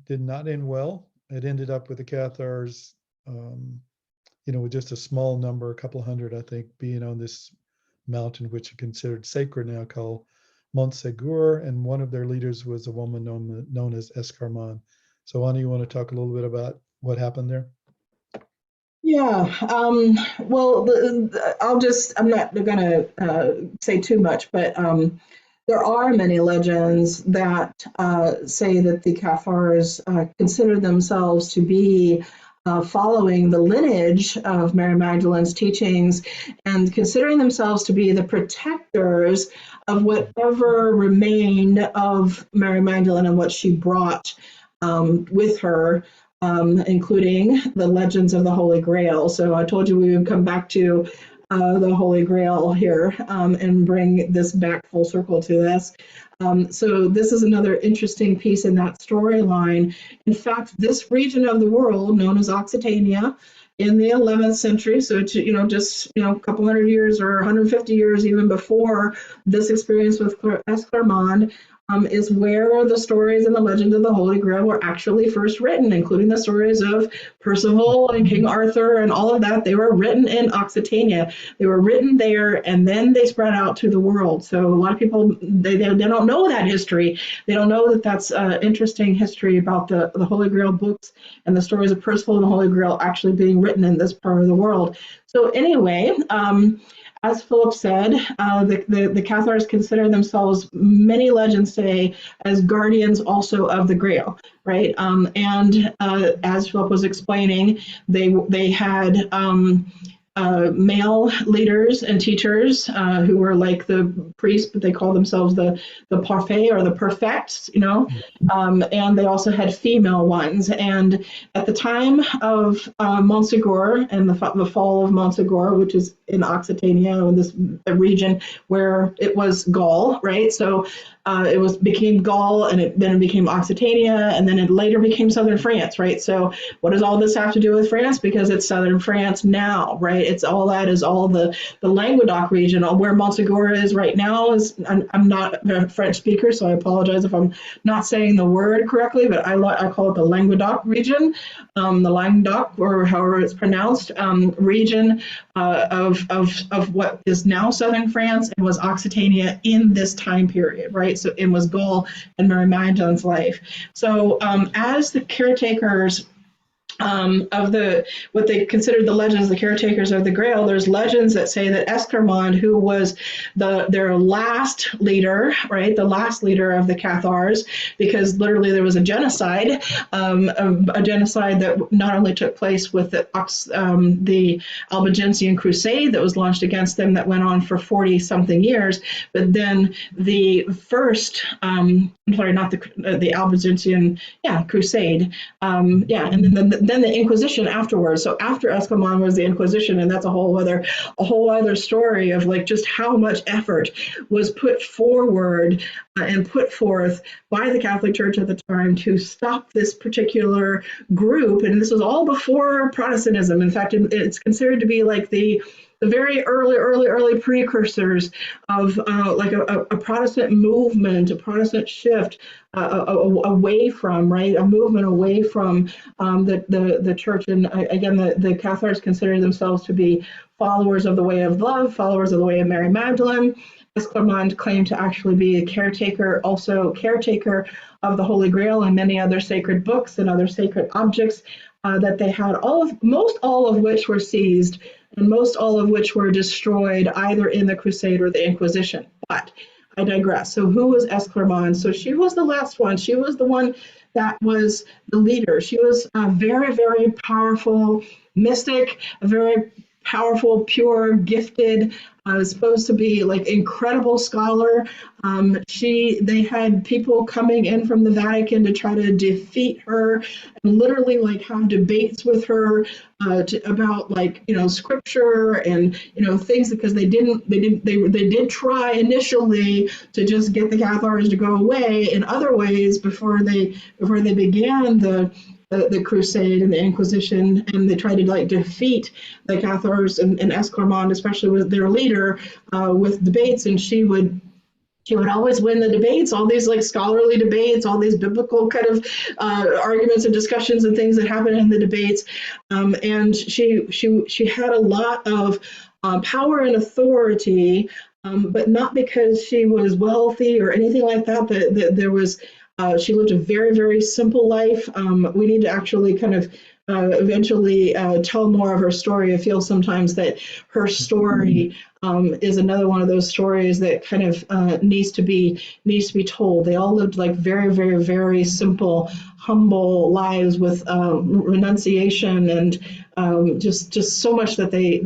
Speaker 3: did not end well. It ended up with the Cathars, with just a small number, a couple of hundred, I think, being on this mountain, which is considered sacred now, called Mont St, and one of their leaders was a woman known as Escarmont. So, Anna, you want to talk a little bit about what happened there?
Speaker 1: Yeah. Well, I'm not going to say too much, but there are many legends that say that the Cathars consider themselves to be following the lineage of Mary Magdalene's teachings and considering themselves to be the protectors of whatever remained of Mary Magdalene and what she brought with her, including the legends of the Holy Grail. So I told you we would come back to the Holy Grail here and bring this back full circle to this. So this is another interesting piece in that storyline. In fact, this region of the world, known as Occitania, in the 11th century, so it's just a couple hundred years or 150 years even before this experience with Esclarmonde, is where the stories and the legend of the Holy Grail were actually first written, including the stories of Percival and King Arthur and all of that. They were written in Occitania. They were written there, and then they spread out to the world. So a lot of people, they don't know that history. They don't know that that's interesting history about the Holy Grail books and the stories of Percival and the Holy Grail actually being written in this part of the world. So anyway, as Philip said, the Cathars consider themselves, many legends say, as guardians also of the Grail, right? And as Philip was explaining, they had male leaders and teachers who were like the priests, but they call themselves the parfait or the perfects, you know. And they also had female ones. And at the time of Mont St and the fall of Mont St, which is in Occitania, in this region where it was Gaul, right? So it became Gaul, and then it became Occitania, and then it later became southern France, right? So what does all this have to do with France? Because it's southern France now, right? It's all the Languedoc region. Where Montségur is right now is, I'm not a French speaker, so I apologize if I'm not saying the word correctly, but I call it the Languedoc region, the Languedoc, or however it's pronounced, region of what is now southern France and was Occitania in this time period, right? So it was Gaul and Mary Magdalene's life. So as the caretakers of what they considered the legends, the caretakers of the Grail, there's legends that say that Esclarmonde, who was their last leader, right, the last leader of the Cathars, because literally there was a genocide that not only took place with the Albigensian Crusade that was launched against them, that went on for 40 something years, but then the first, I'm sorry, not the Albigensian, Crusade, and then the Inquisition afterwards. So after Esclarmonde was the Inquisition, and that's a whole other story of like just how much effort was put forward and put forth by the Catholic Church at the time to stop this particular group. And this was all before Protestantism. In fact, it's considered to be like the very early precursors of like a Protestant movement, a Protestant shift away from, right, a movement away from the church. And again, the Cathars consider themselves to be followers of the way of love, followers of the way of Mary Magdalene. Esclarmonde claimed to actually be a caretaker of the Holy Grail and many other sacred books and other sacred objects that they had, most all of which were seized and most all of which were destroyed either in the Crusade or the Inquisition. But I digress. So who was Esclarmonde? So she was the last one. She was the one that was the leader. She was a very, very powerful mystic, a very powerful, pure, gifted, supposed to be like incredible scholar. They had people coming in from the Vatican to try to defeat her and literally like have debates with her about like, scripture and, things, because they did try initially to just get the Cathars to go away in other ways before they began the Crusade and the Inquisition, and they tried to like defeat the Cathars and Esclarmonde, especially with their leader, with debates, and she would always win the debates, all these like scholarly debates, all these biblical kind of arguments and discussions and things that happen in the debates, and she had a lot of power and authority, but not because she was wealthy or anything like that. There was she lived a very, very simple life. We need to actually kind of eventually tell more of her story. I feel sometimes that her story is another one of those stories that kind of needs to be told. They all lived like very, very, very simple, humble lives with renunciation and just so much that they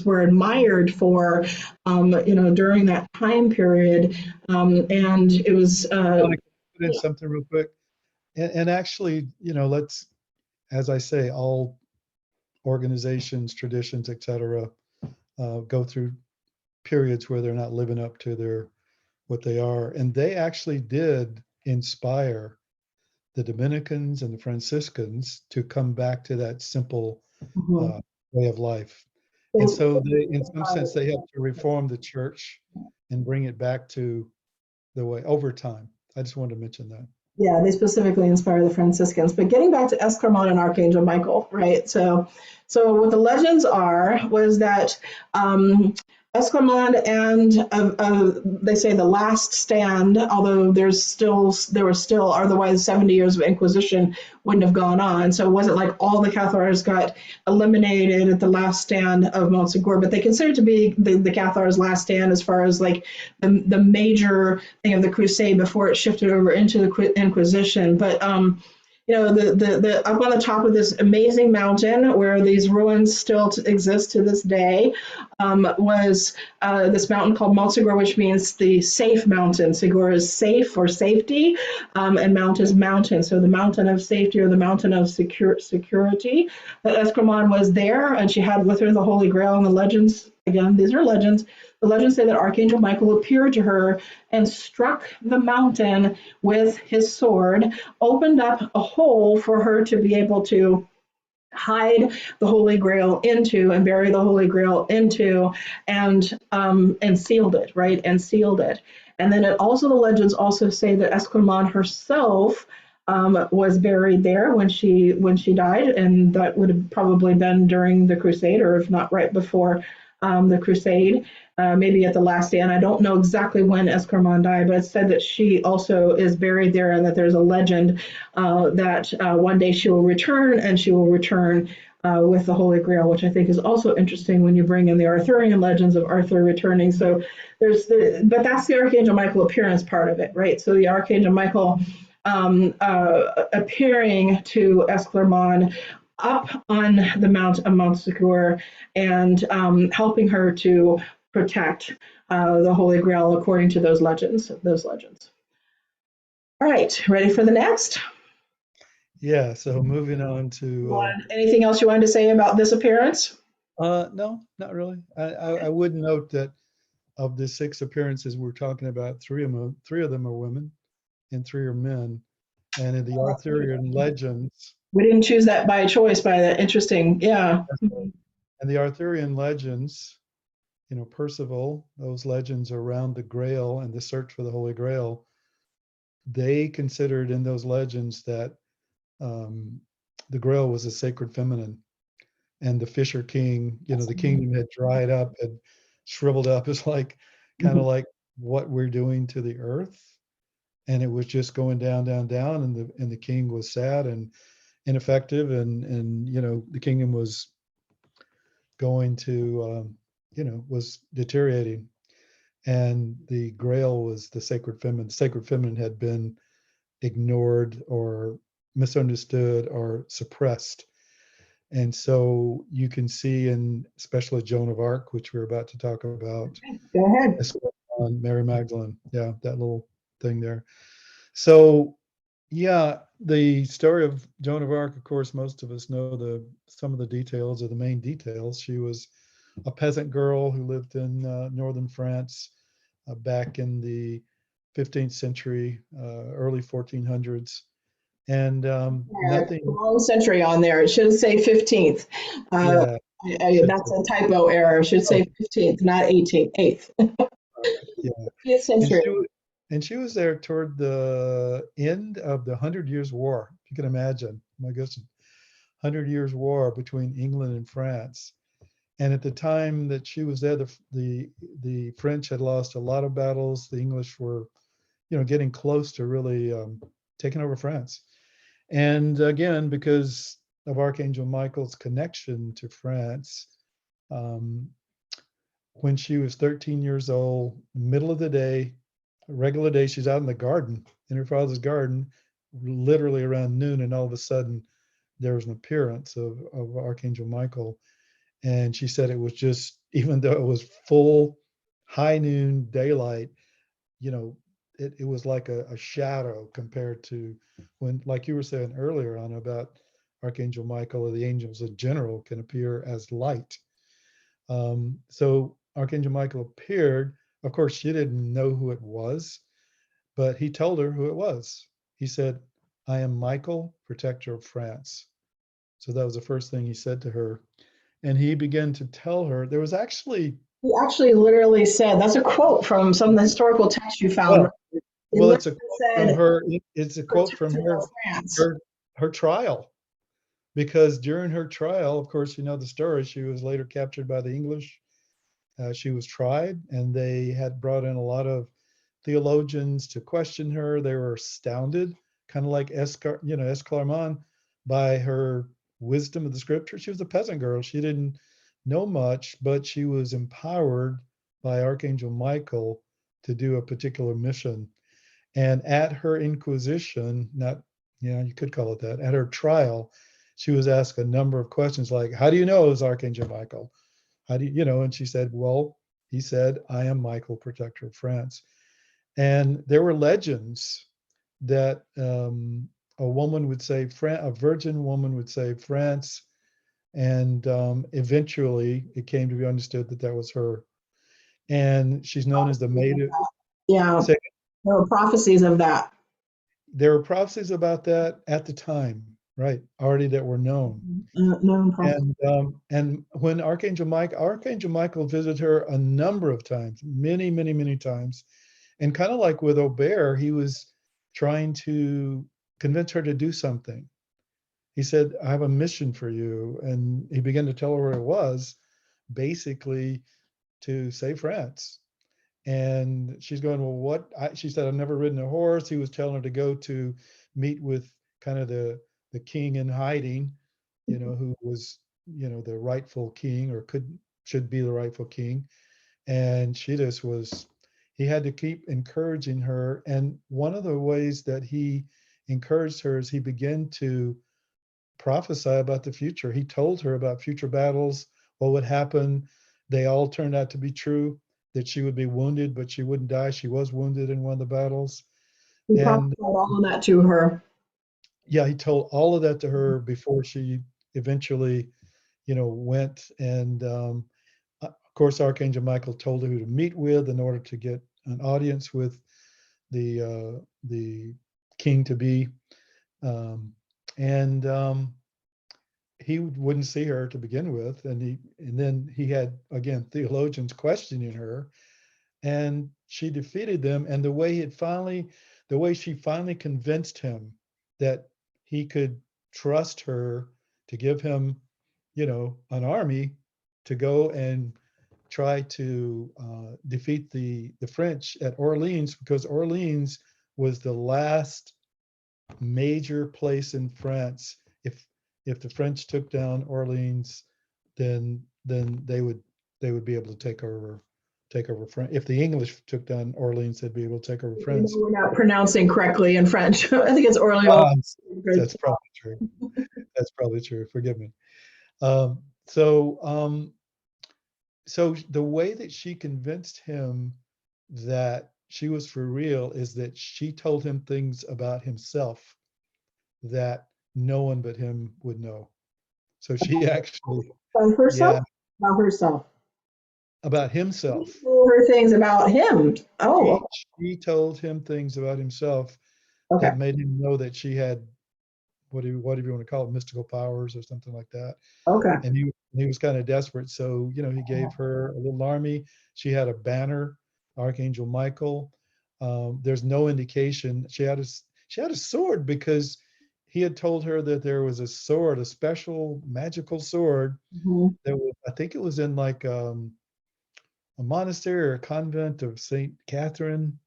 Speaker 1: were admired for, during that time period. And it was.
Speaker 3: I want to put in something real quick, and actually, let's, as I say, all organizations, traditions, etc., go through periods where they're not living up to what they are, and they actually did inspire the Dominicans and the Franciscans to come back to that simple way of life. And so in some sense, they helped to reform the church and bring it back to the way over time. I just wanted to mention that.
Speaker 1: Yeah, they specifically inspire the Franciscans. But getting back to Esclarmonde and Archangel Michael, right? So what the legends was that Esclarmonde and they say the last stand, although there were still otherwise 70 years of Inquisition wouldn't have gone on. So it wasn't like all the Cathars got eliminated at the last stand of Mont St, but they consider it to be the Cathars' last stand as far as like the major thing of the Crusade before it shifted over into the Inquisition. But the up on the top of this amazing mountain where these ruins still exist to this day was this mountain called Mont St, which means the safe mountain. Segura is safe or safety, and Mount is mountain. So the mountain of safety or the mountain of security. That Esclarmonde was there, and she had with her the Holy Grail. And the legends, again, these are legends. The legends say that Archangel Michael appeared to her and struck the mountain with his sword, opened up a hole for her to be able to hide the Holy Grail into and bury the Holy Grail into, and sealed it, right? And sealed it. And then the legends also say that Esclarmonde herself was buried there when she died, and that would have probably been during the Crusade, or if not right before the Crusade, maybe at the last stand. I don't know exactly when Esclarmonde died, but it's said that she also is buried there, and that there's a legend that one day she will return, and she will return with the Holy Grail, which I think is also interesting when you bring in the Arthurian legends of Arthur returning. So but that's the Archangel Michael appearance part of it, right? So the Archangel Michael appearing to Esclarmonde up on the Mount of Mont St, and helping her to protect the Holy Grail according to those legends. All right, ready for the next?
Speaker 3: Yeah, so moving on to
Speaker 1: Anything else you wanted to say about this appearance?
Speaker 3: no, not really. I would note that of the 6 appearances we're talking about, 3 of them are women and 3 are men. And in the Arthurian legends,
Speaker 1: We didn't choose that by choice, by the interesting, yeah.
Speaker 3: and the Arthurian legends, Percival, those legends around the Grail and the search for the Holy Grail, they considered in those legends that the Grail was a sacred feminine, and the Fisher King, the kingdom had dried up, had shriveled up. It's like kind of like what we're doing to the earth, and it was just going down, down, down, and the king was sad and ineffective, and the kingdom was going to was deteriorating, and the Grail was the sacred feminine. The sacred feminine had been ignored or misunderstood or suppressed. And so you can see in especially Joan of Arc, which we're about to talk about,
Speaker 1: Go ahead.
Speaker 3: on Mary Magdalene, that little thing there. So yeah, the story of Joan of Arc, of course, most of us know some of the details, or the main details. She was a peasant girl who lived in northern France back in the 15th century, early 1400s. And nothing.
Speaker 1: Wrong century on there. It should say 15th.
Speaker 3: Yeah,
Speaker 1: That's a typo error. It should say 15th, not 18th. 8th.
Speaker 3: yeah.
Speaker 1: 5th century.
Speaker 3: And she was there toward the end of the 100 Years' War. If you can imagine, my goodness, 100 Years' War between England and France. And at the time that she was there, the French had lost a lot of battles. The English were, getting close to really taking over France. And again, because of Archangel Michael's connection to France, when she was 13 years old, middle of the day, a regular day, she's out in the garden, in her father's garden, literally around noon, and all of a sudden there was an appearance of Archangel Michael. And she said it was just, even though it was full high noon daylight, it was like a shadow compared to when, like you were saying earlier on about Archangel Michael, or the angels in general, can appear as light. So Archangel Michael appeared. Of course, she didn't know who it was, but he told her who it was. He said, "I am Michael, protector of France." So that was the first thing he said to her. And he began to tell her, there was actually.
Speaker 1: He actually literally said, that's a quote from some of the historical text you found.
Speaker 3: Well, it's a quote from her. It's a quote from her trial, because during her trial, of course, the story, she was later captured by the English, she was tried, and they had brought in a lot of theologians to question her. They were astounded, kind of like Esclarmonde, by her wisdom of the scripture. She was a peasant girl. She didn't know much, but she was empowered by Archangel Michael to do a particular mission. And at her inquisition, not, you could call it that, at her trial, she was asked a number of questions like, how do you know it was Archangel Michael? How do you, and she said, well, he said, I am Michael, protector of France. And there were legends that a woman would say, a virgin woman would say France. And eventually it came to be understood that that was her. And she's known as the maid of,
Speaker 1: Yeah,
Speaker 3: say,
Speaker 1: there were prophecies of that.
Speaker 3: there were prophecies about that at the time, right? Already that were known.
Speaker 1: Known prophecies.
Speaker 3: And when Archangel Michael visited her a number of times, many, many, many times. And kind of like with Aubert, he was trying to convince her to do something. He said, I have a mission for you. And he began to tell her what it was, basically to save France. And she's going, well, what? She said, I've never ridden a horse. He was telling her to go to meet with kind of the king in hiding, who was, the rightful king, or should be the rightful king. And she just was, he had to keep encouraging her. And one of the ways that he encouraged her is he began to prophesy about the future. He told her about future battles, what would happen. They all turned out to be true, that she would be wounded, but she wouldn't die. She was wounded in one of the battles.
Speaker 1: He
Speaker 3: And
Speaker 1: prophesied all of that to her.
Speaker 3: yeah, he told all of that to her before she eventually, went. And of course, Archangel Michael told her who to meet with in order to get an audience with the king to be. And he wouldn't see her to begin with, and then he had, again, theologians questioning her, and she defeated them. And the way she finally convinced him that he could trust her to give him, an army to go and try to defeat the French at Orleans, because Orleans was the last major place in France. If the French took down Orleans, then they would be able to take over France. If the English took down Orleans, they'd be able to take over France.
Speaker 1: We're not pronouncing correctly in French. I think it's Orleans.
Speaker 3: That's probably true. That's probably true. Forgive me. So the way that she convinced him that she was for real is that she told him things about himself that no one but him would know. So she actually,
Speaker 1: About herself?
Speaker 3: yeah,
Speaker 1: About herself.
Speaker 3: about himself.
Speaker 1: She told her things about him. Oh,
Speaker 3: She told him things about himself
Speaker 1: okay.
Speaker 3: that made him know that she had, whatever you want to call it, mystical powers or something like that.
Speaker 1: Okay.
Speaker 3: And he was kind of desperate. So, he gave her a little army. She had a banner, Archangel Michael. There's no indication. She had a sword, because he had told her that there was a sword, a special magical sword that was, I think it was in like a monastery or a convent of St. Catherine.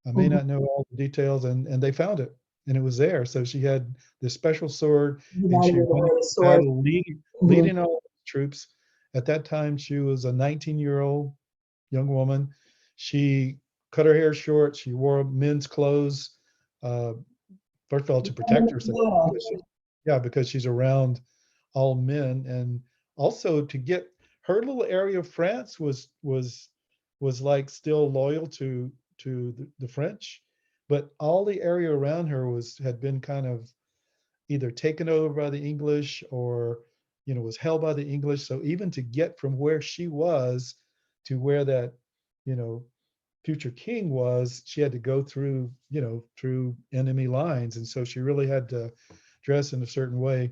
Speaker 3: I may not know all the details, and they found it, and it was there. So she had this special sword, and she went into battle leading all the troops. At that time, she was a 19-year-old young woman. She cut her hair short. She wore men's clothes. First of all, to protect herself, because she's around all men, and also to get her little area of France was like still loyal to the French, but all the area around her had been kind of either taken over by the English or was held by the English. So even to get from where she was to where that future king was, she had to go through through enemy lines, and so she really had to dress in a certain way.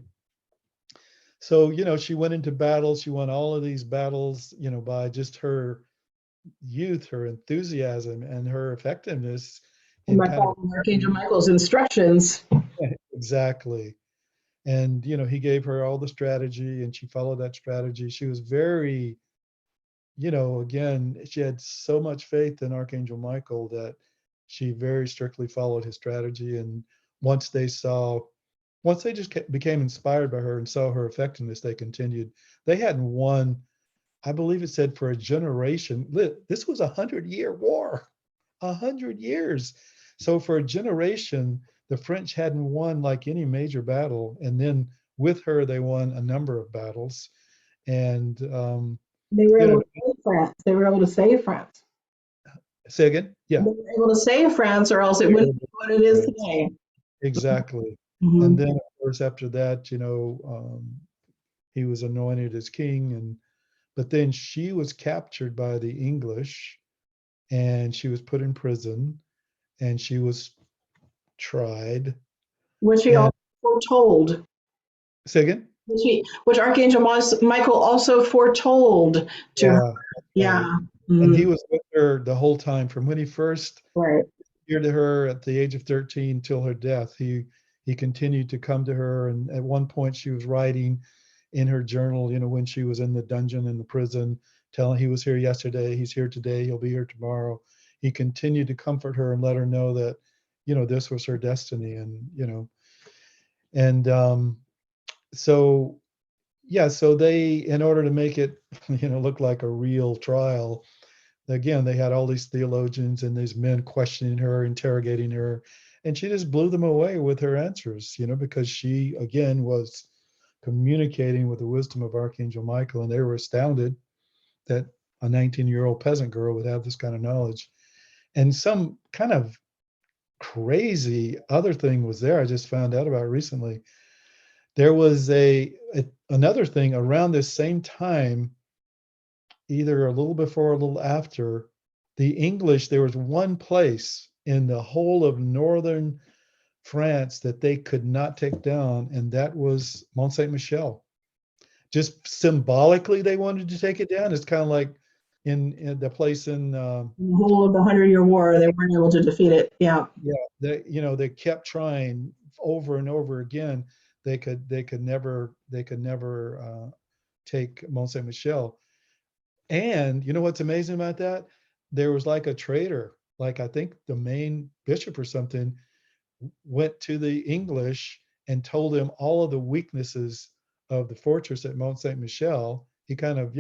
Speaker 3: So she went into battles. She won all of these battles by just her youth, her enthusiasm, and her effectiveness in kind of
Speaker 1: Archangel Michael's instructions.
Speaker 3: Exactly. And he gave her all the strategy, and she followed that strategy. She was very, again, she had so much faith in Archangel Michael that she very strictly followed his strategy. And once they saw, once they just became inspired by her and saw her effectiveness, they continued. They hadn't won, I believe it said, for a generation. This was 100-year war, 100 years. So for a generation, the French hadn't won like any major battle. And then with her, they won a number of battles. And,
Speaker 1: They were
Speaker 3: you
Speaker 1: able
Speaker 3: know,
Speaker 1: to save France. They were able to save France.
Speaker 3: say again?
Speaker 1: They
Speaker 3: Yeah.
Speaker 1: were able to save France, or else it
Speaker 3: They were
Speaker 1: wouldn't
Speaker 3: able
Speaker 1: be
Speaker 3: to
Speaker 1: what it is
Speaker 3: France.
Speaker 1: today.
Speaker 3: Exactly. And
Speaker 1: Mhm.
Speaker 3: then, of course, after that, he was anointed as king. But then she was captured by the English and she was put in prison and she was tried.
Speaker 1: Which he
Speaker 3: And
Speaker 1: also foretold.
Speaker 3: say again?
Speaker 1: Which Archangel Michael also foretold to her.
Speaker 3: Yeah, that's right.
Speaker 1: Yeah.
Speaker 3: And he
Speaker 1: Mhm.
Speaker 3: was with her the whole time from when he first
Speaker 1: Right.
Speaker 3: appeared to her at the age of 13 till her death. He continued to come to her, and at one point she was writing in her journal, when she was in the dungeon in the prison, telling he was here yesterday, he's here today, he'll be here tomorrow. He continued to comfort her and let her know that, this was her destiny, and so yeah, so they, in order to make it, look like a real trial, again, they had all these theologians and these men questioning her, interrogating her, and she just blew them away with her answers, because she, again, was communicating with the wisdom of Archangel Michael, and they were astounded that a 19-year-old peasant girl would have this kind of knowledge. And some kind of crazy other thing was there I just found out about recently. There was another thing around this same time, either a little before or a little after. The English, there was one place in the whole of northern France that they could not take down, and that was Mont St. Michel. Just symbolically, they wanted to take it down. It's kind of like in the place in
Speaker 1: The whole of the 100-Year War, they weren't able to defeat it. Yeah.
Speaker 3: yeah, they kept trying over and over again. They could never take Mont Saint Michel. And you know what's amazing about that? There was like a traitor, like I think the main bishop or something went to the English and told them all of the weaknesses of the fortress at Mont Saint Michel. He kind of,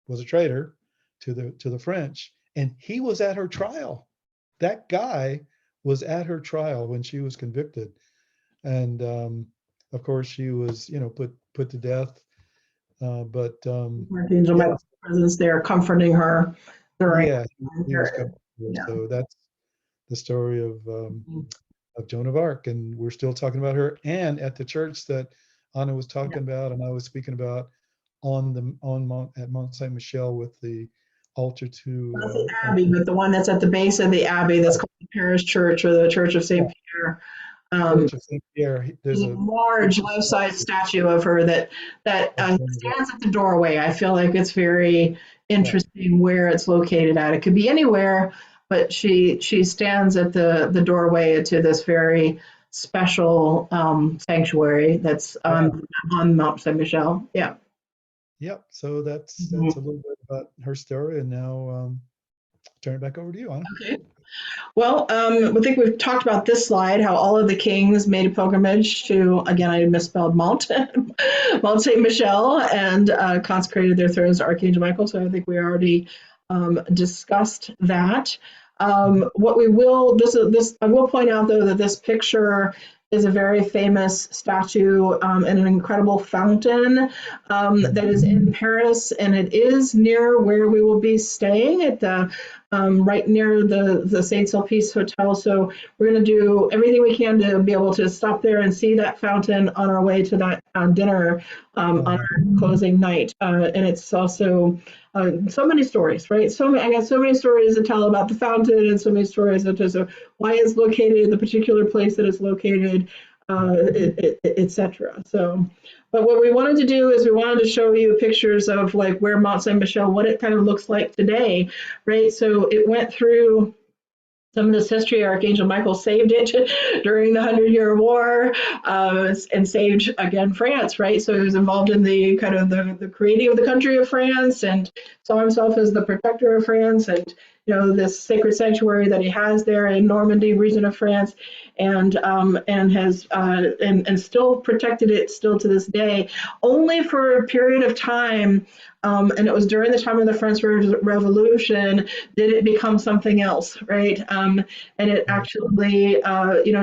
Speaker 3: was a traitor to the French, and he was at her trial. That guy was at her trial when she was convicted, and of course she was, put to death. But
Speaker 1: Archangel
Speaker 3: yeah,
Speaker 1: Michael's presence there comforting her during
Speaker 3: yeah,
Speaker 1: that
Speaker 3: he was
Speaker 1: period.
Speaker 3: coming. Here.
Speaker 1: Yeah.
Speaker 3: So that's the story of Joan of Arc, and we're still talking about her. And at the church that Anna was
Speaker 1: Yeah.
Speaker 3: talking about, and I was speaking about at Mont Saint Michel with the altar
Speaker 1: Not the
Speaker 3: to
Speaker 1: Abbey, but the one that's at the base of the Abbey that's called the Parish Church or the Church of
Speaker 3: yeah,
Speaker 1: St. Peter.
Speaker 3: Church of Saint Pierre.
Speaker 1: There's
Speaker 3: There's
Speaker 1: a
Speaker 3: a
Speaker 1: large life-size statue of her that
Speaker 3: of Joan of Arc.
Speaker 1: stands at the doorway. I feel like it's very
Speaker 3: Yeah,
Speaker 1: interesting where it's located at. It could be anywhere, but she stands at the doorway to this very special sanctuary that's
Speaker 3: yeah,
Speaker 1: on Mont Saint Michel. Yeah.
Speaker 3: yep. So that's a
Speaker 1: Mhm.
Speaker 3: little bit about her story, and now turn it back over to you, Anna.
Speaker 1: Okay. Well, I think we've talked about this slide, how all of the kings made a pilgrimage to, again, I misspelled Mont, Mont St. Michel, and consecrated their thrones to Archangel Michael. So I think we already discussed that.
Speaker 3: Mhm.
Speaker 1: What we will, I will point out though that this picture is a very famous statue and an incredible fountain that is in Paris, and it is near where we will be staying at the right near the Saint Sulpice Hotel. So we're going to do everything we can to be able to stop there and see that fountain on our way to that dinner on
Speaker 3: Uh,
Speaker 1: our closing night. And it's also so many stories, right? I got so many stories to tell about the fountain, and so many stories of just why it's located in the particular place that it's located, etc. So, but what we wanted to do is we wanted to show you pictures of like where Mont Saint Michel, what it kind of looks like today, right? So it went through some of this history. Archangel Michael saved it during the 100-Year War, and saved, again, France, right? So he was involved in the kind of the creating of the country of France, and saw himself as the protector of France, and this sacred sanctuary that he has there in Normandy region of France, and has and still protected it still to this day, only for a period of time. And it was during the time of the French Revolution did it become something else, right? And it actually,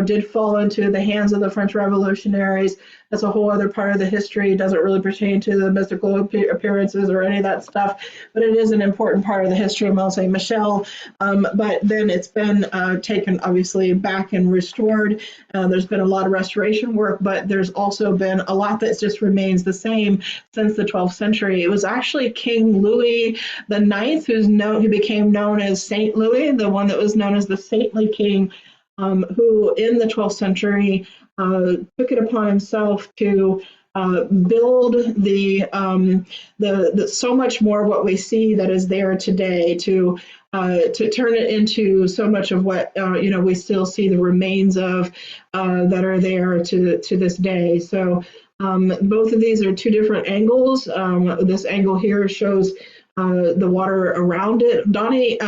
Speaker 1: did fall into the hands of the French revolutionaries. That's a whole other part of the history. It doesn't really pertain to the mystical appearances or any of that stuff, but it is an important part of the history of Mont St. Michel. But then it's been taken, obviously, back and restored. There's been a lot of restoration work, but there's also been a lot that just remains the same since the 12th century. It was actually King Louis the Ninth, who became known as Saint Louis, the one that was known as the saintly king, who in the 12th century took it upon himself to build the so much more what we see that is there today, to turn it into so much of what we still see the remains of, that are there to this day. So both of these are two different angles. This angle here shows the water around it. Donnie,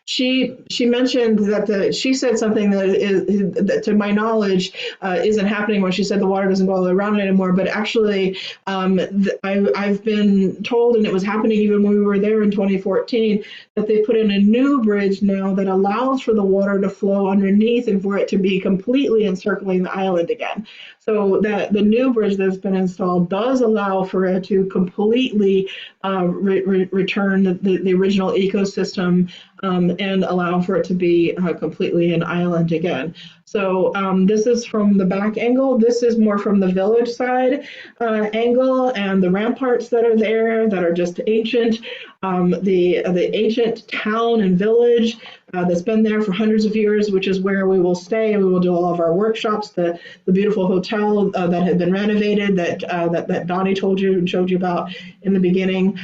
Speaker 1: she mentioned that she said something that to my knowledge isn't happening when she said the water doesn't go all around it anymore. But actually, I've been told, and it was happening even when we were there in 2014, that they put in a new bridge now that allows for the water to flow underneath and for it to be completely encircling the island again. So that the new bridge that's been installed does allow for it to completely return the original ecosystem, and allow for it to be completely an island again. So this is from the back angle. This is more from the village side angle, and the ramparts that are there that are just ancient. The ancient town and village that's been there for hundreds of years, which is where we will stay. We will do all of our workshops. The beautiful hotel that had been renovated that Donnie told you and showed you about in the beginning.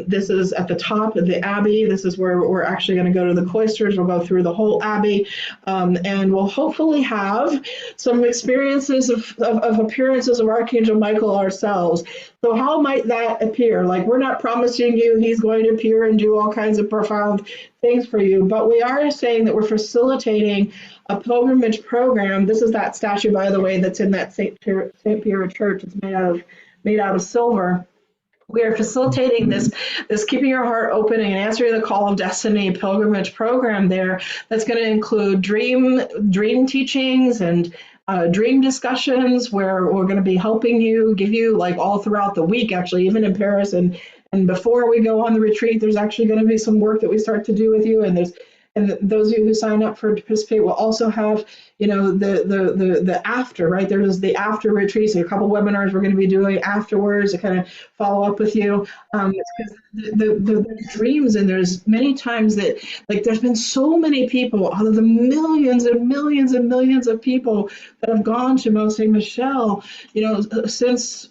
Speaker 1: This is at the top of the abbey. This is where we're actually going to go to the cloisters. We'll go through the whole abbey, and we'll hopefully have some experiences of appearances of Archangel Michael ourselves. So how might that appear? Like, we're not promising you he's going to appear and do all kinds of profound things for you, but we are saying that we're facilitating a pilgrimage program. This is that statue, by the way, that's in that St. Peter Church. It's made out of silver. We are facilitating this Keeping Your Heart Open and Answering the Call of Destiny pilgrimage program there. That's going to include dream teachings and dream discussions, where we're going to be helping give you like all throughout the week, actually, even in Paris. And before we go on the retreat, there's actually going to be some work that we start to do with you. And those of you who sign up to participate will also have, the after, right? There's the after retreat. So a couple webinars we're going to be doing afterwards to kind of follow up with you. The dreams, and there's many times that, like, there's been so many people out of the millions and millions and millions of people that have gone to Mont St. Michel, since,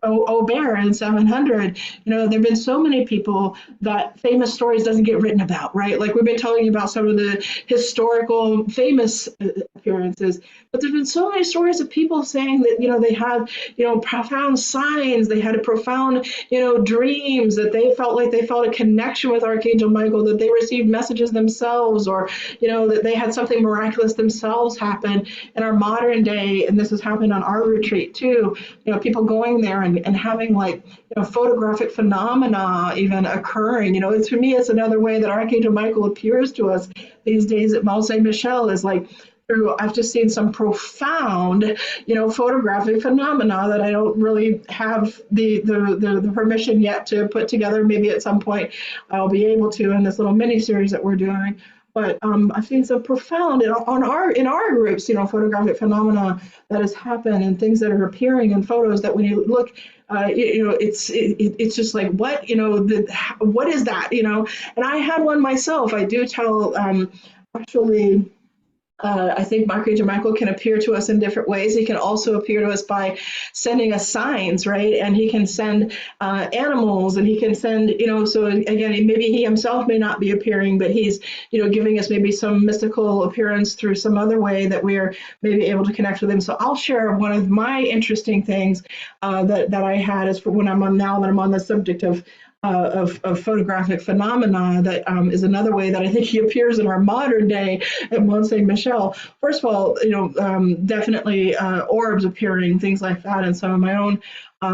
Speaker 1: Aubert in 700, there've been so many people that famous stories doesn't get written about, right? Like, we've been telling you about some of the historical famous appearances, but there's been so many stories of people saying that, they had, profound signs, they had a profound, dreams, that they felt a connection with Archangel Michael, that they received messages themselves, or, that they had something miraculous themselves happen in our modern day. And this has happened on our retreat too, people going there and having photographic phenomena even occurring. To me, it's another way that Archangel Michael appears to us these days at Mont St. Michel, is like through, I've just seen some profound, photographic phenomena that I don't really have the permission yet to put together. Maybe at some point I'll be able to in this little mini series that we're doing. But I've seen some profound in our groups, photographic phenomena that has happened, and things that are appearing in photos that when you look, it's just like, what, what is that, And I had one myself. I do tell, actually, I think Archangel Michael can appear to us in different ways. He can also appear to us by sending us signs, right? And he can send animals, and he can send, so again, maybe he himself may not be appearing, but he's, giving us maybe some mystical appearance through some other way that we're maybe able to connect with him. So I'll share one of my interesting things that I had is for when now that I'm on the subject of photographic phenomena. That is another way that I think he appears in our modern day at Mont St. Michel. First of all, definitely orbs appearing, things like that, in some of my own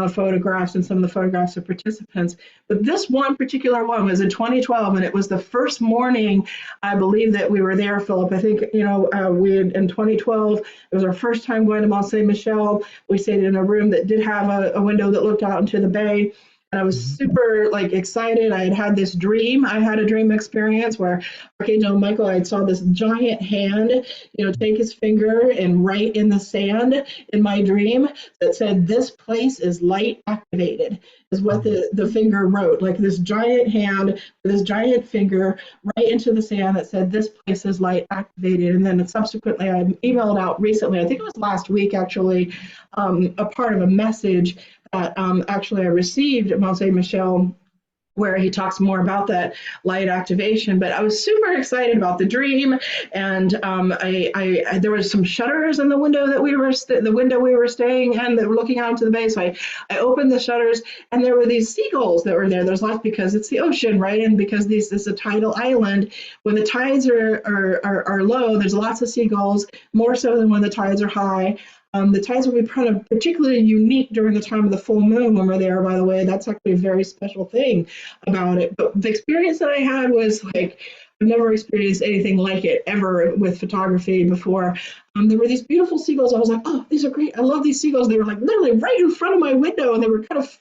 Speaker 1: photographs and some of the photographs of participants. But this one particular one was in 2012, and it was the first morning, I believe, that we were there, Philip. I think, we had, in 2012, it was our first time going to Mont St. Michel. We stayed in a room that did have a window that looked out into the bay. And I was super excited. I had this dream. I had a dream experience where Archangel Michael, I saw this giant hand, take his finger and write in the sand in my dream that said, "This place is light activated," is what the finger wrote. Like this giant hand with this giant finger right into the sand that said, "This place is light activated." And then subsequently, I emailed out recently, I think it was last week actually, a part of a message that actually I received at Mont St. Michel, where he talks more about that light activation. But I was super excited about the dream, and there was some shutters in the window that we were staying in that were looking out into the bay. So I opened the shutters, and there were these seagulls that were there. There's lots because it's the ocean, right? And because this is a tidal island, when the tides are low, there's lots of seagulls, more so than when the tides are high. The tides will be kind of particularly unique during the time of the full moon when we're there, by the way. That's actually a very special thing about it. But the experience that I had was I've never experienced anything like it ever with photography before. There were these beautiful seagulls. I was like, oh, these are great. I love these seagulls. They were literally right in front of my window, and they were kind of,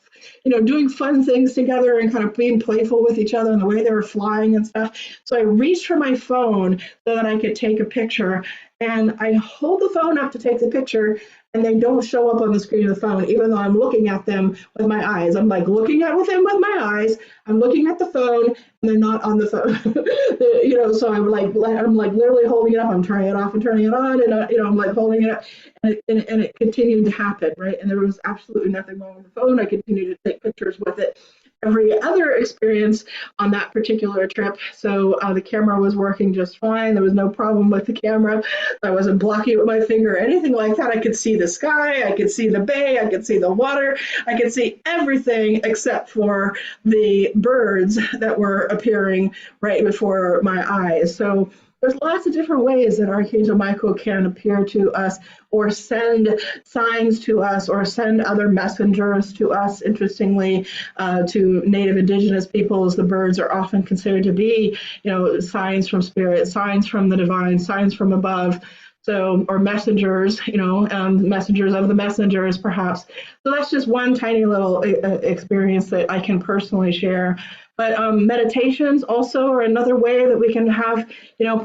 Speaker 1: doing fun things together and kind of being playful with each other and the way they were flying and stuff. So I reached for my phone so that I could take a picture. And I hold the phone up to take the picture, and they don't show up on the screen of the phone, even though I'm looking at them with my eyes. I'm looking at them with my eyes. I'm looking at the phone, and they're not on the phone. So I'm literally holding it up. I'm turning it off and turning it on, and I'm holding it up, and it continued to happen, right? And there was absolutely nothing wrong with the phone. I continued to take pictures with it. Every other experience on that particular trip. So the camera was working just fine. There was no problem with the camera. I wasn't blocking it with my finger or anything like that. I could see the sky. I could see the bay. I could see the water. I could see everything except for the birds that were appearing right before my eyes. So there's lots of different ways that Archangel Michael can appear to us or send signs to us or send other messengers to us. Interestingly, to Native Indigenous peoples, the birds are often considered to be, signs from spirit, signs from the divine, signs from above. So, or messengers, messengers of the messengers, perhaps. So that's just one tiny little experience that I can personally share. But meditations also are another way that we can have,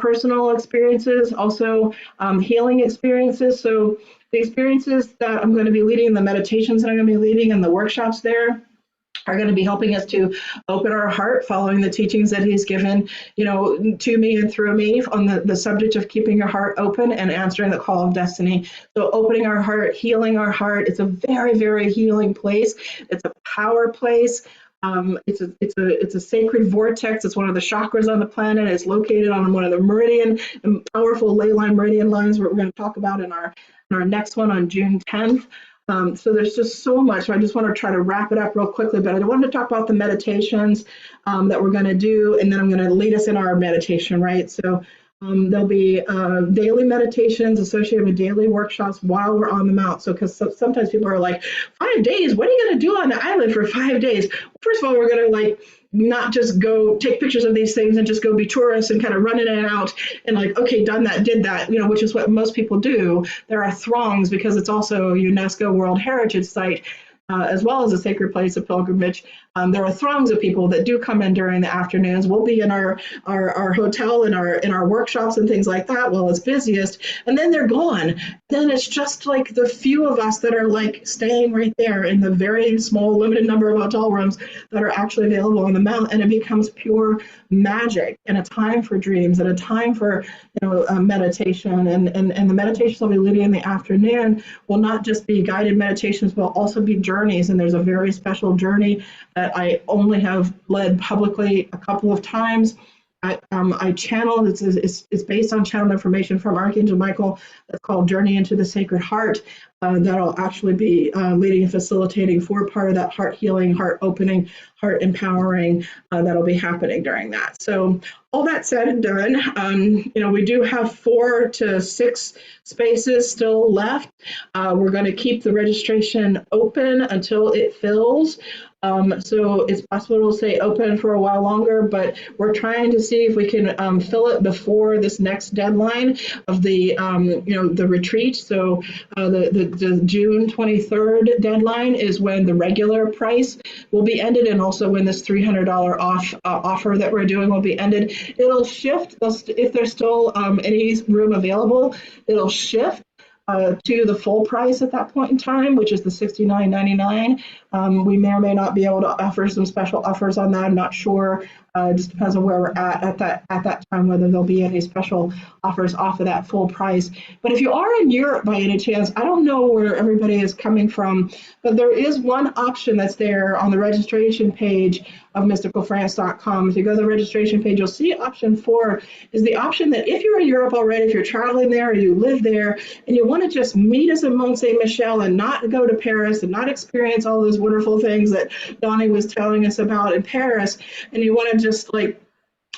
Speaker 1: personal experiences, also healing experiences. So the experiences that I'm going to be leading, the meditations that I'm going to be leading, and the workshops there are going to be helping us to open our heart, following the teachings that he's given, to me and through me on the subject of keeping your heart open and answering the call of destiny. So opening our heart, healing our heart. It's a very, very healing place. It's a power place. It's a sacred vortex. It's one of the chakras on the planet. It's located on one of the meridian and powerful ley line meridian lines, what we're going to talk about in our next one on June 10th. So there's just so much. So I just want to try to wrap it up real quickly, but I wanted to talk about the meditations that we're going to do, and then I'm going to lead us in our meditation, right? So there'll be daily meditations associated with daily workshops while we're on the mount. So because sometimes people are like, 5 days, what are you going to do on the island for 5 days? First of all, we're going to not just go take pictures of these things and just go be tourists and kind of run in and out and okay, done that, did that, which is what most people do. There are throngs because it's also a UNESCO World Heritage Site. as well as a sacred place of pilgrimage. There are throngs of people that do come in during the afternoons. We'll be in our hotel, in our workshops and things like that while it's busiest, and then they're gone. Then it's just like the few of us that are like staying right there in the very small, limited number of hotel rooms that are actually available on the mount, and it becomes pure magic and a time for dreams and a time for meditation. And the meditations I'll be leading in the afternoon will not just be guided meditations, but also be journeys. And there's a very special journey that I only have led publicly a couple of times. I channeled, it's based on channeled information from Archangel Michael. That's called Journey into the Sacred Heart. That'll actually be leading and facilitating for part of that heart healing, heart opening, heart empowering that'll be happening during that. So all that said and done, we do have 4 to 6 spaces still left. We're going to keep the registration open until it fills. So it's possible to stay open for a while longer, but we're trying to see if we can fill it before this next deadline of the retreat. So the June 23rd deadline is when the regular price will be ended, and also when this $300 off offer that we're doing will be ended. It'll shift if there's still any room available. It'll shift to the full price at that point in time, which is the $69.99. We may or may not be able to offer some special offers on that. I'm not sure. It just depends on where we're at that time, whether there'll be any special offers off of that full price. But if you are in Europe by any chance, I don't know where everybody is coming from, but there is one option that's there on the registration page of mysticalfrance.com. If you go to the registration page, you'll see option 4 is the option that if you're in Europe already, if you're traveling there or you live there, and you want to just meet us in Mont St. Michel and not go to Paris and not experience all those wonderful things that Donnie was telling us about in Paris, and you want to just like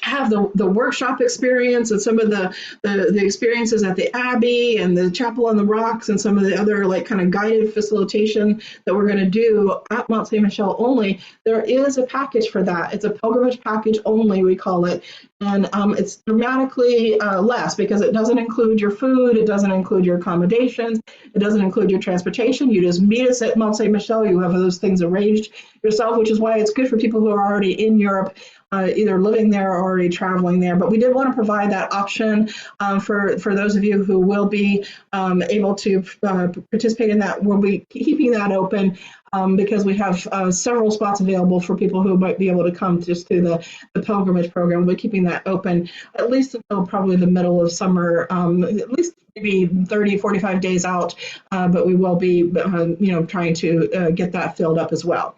Speaker 1: have the workshop experience and some of the experiences at the Abbey and the Chapel on the Rocks and some of the other like kind of guided facilitation that we're going to do at Mont St. Michel only, there is a package for that. It's a pilgrimage package only, we call it. And it's dramatically less because it doesn't include your food, it doesn't include your accommodations, it doesn't include your transportation. You just meet us at Mont St. Michel. You have those things arranged yourself, which is why it's good for people who are already in Europe, either living there or already traveling there. But we did want to provide that option for those of you who will be able to participate in that. We'll be keeping that open because we have several spots available for people who might be able to come just through the pilgrimage program. We're keeping that open at least until probably the middle of summer, at least maybe 30, 45 days out, but we will be trying to get that filled up as well.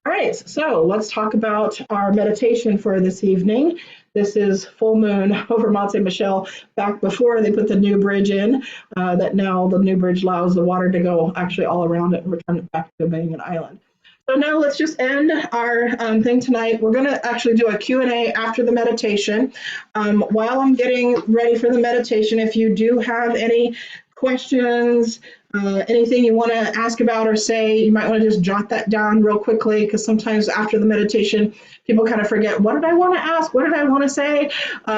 Speaker 1: All right, so let's talk about our meditation for this evening. This is full moon over Mont St. Michel back before they put the new bridge in, that now the new bridge allows the water to go actually all around it and return it back to being an island. So now let's just end our thing tonight. We're going to actually do a Q&A after the meditation. While I'm getting ready for the meditation, if you do have any questions, anything you want to ask about or say, you might want to just jot that down real quickly, because sometimes after the meditation, people kind of forget, what did I want to ask? What did I want to say?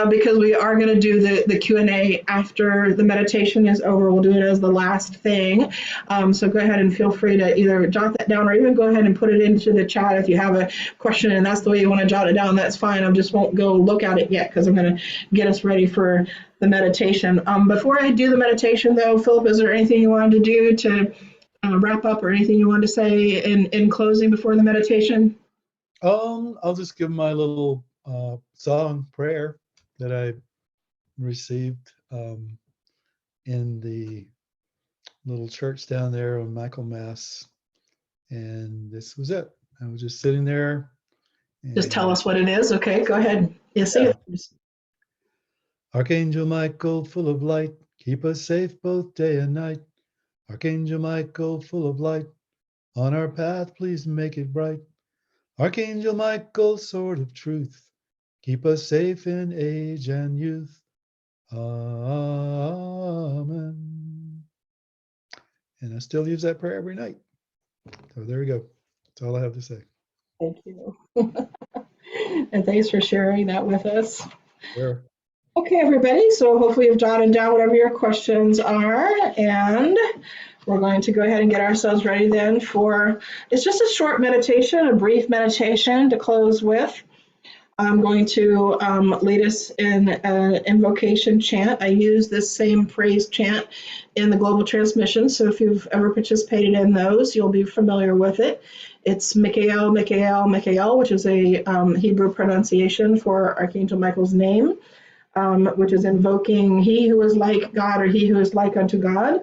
Speaker 1: Because we are going to do the Q&A after the meditation is over. We'll do it as the last thing. So go ahead and feel free to either jot that down or even go ahead and put it into the chat if you have a question and that's the way you want to jot it down. That's fine. I just won't go look at it yet because I'm going to get us ready for the meditation. Before I do the meditation, though, Phillip, is there anything you wanted to do to wrap up or anything you wanted to say in closing before the meditation?
Speaker 3: I'll just give my little song prayer that I received in the little church down there on Michaelmas, and this was it. I was just sitting there.
Speaker 1: Just tell us what it is. Okay, go ahead. Yeah, say it.
Speaker 3: Archangel Michael, full of light, keep us safe both day and night. Archangel Michael, full of light, on our path, please make it bright. Archangel Michael, sword of truth, keep us safe in age and youth. Amen. And I still use that prayer every night. So there we go. That's all I have to say.
Speaker 1: Thank you. And thanks for sharing that with us.
Speaker 3: Sure.
Speaker 1: Okay, everybody, so hopefully you've jotted down whatever your questions are, and we're going to go ahead and get ourselves ready then for, it's just a short meditation, a brief meditation to close with. I'm going to lead us in an invocation chant. I use this same praise chant in the global transmission, so if you've ever participated in those, you'll be familiar with it. It's Michael, Michael, Michael, which is a Hebrew pronunciation for Archangel Michael's name. Which is invoking he who is like God or he who is like unto God.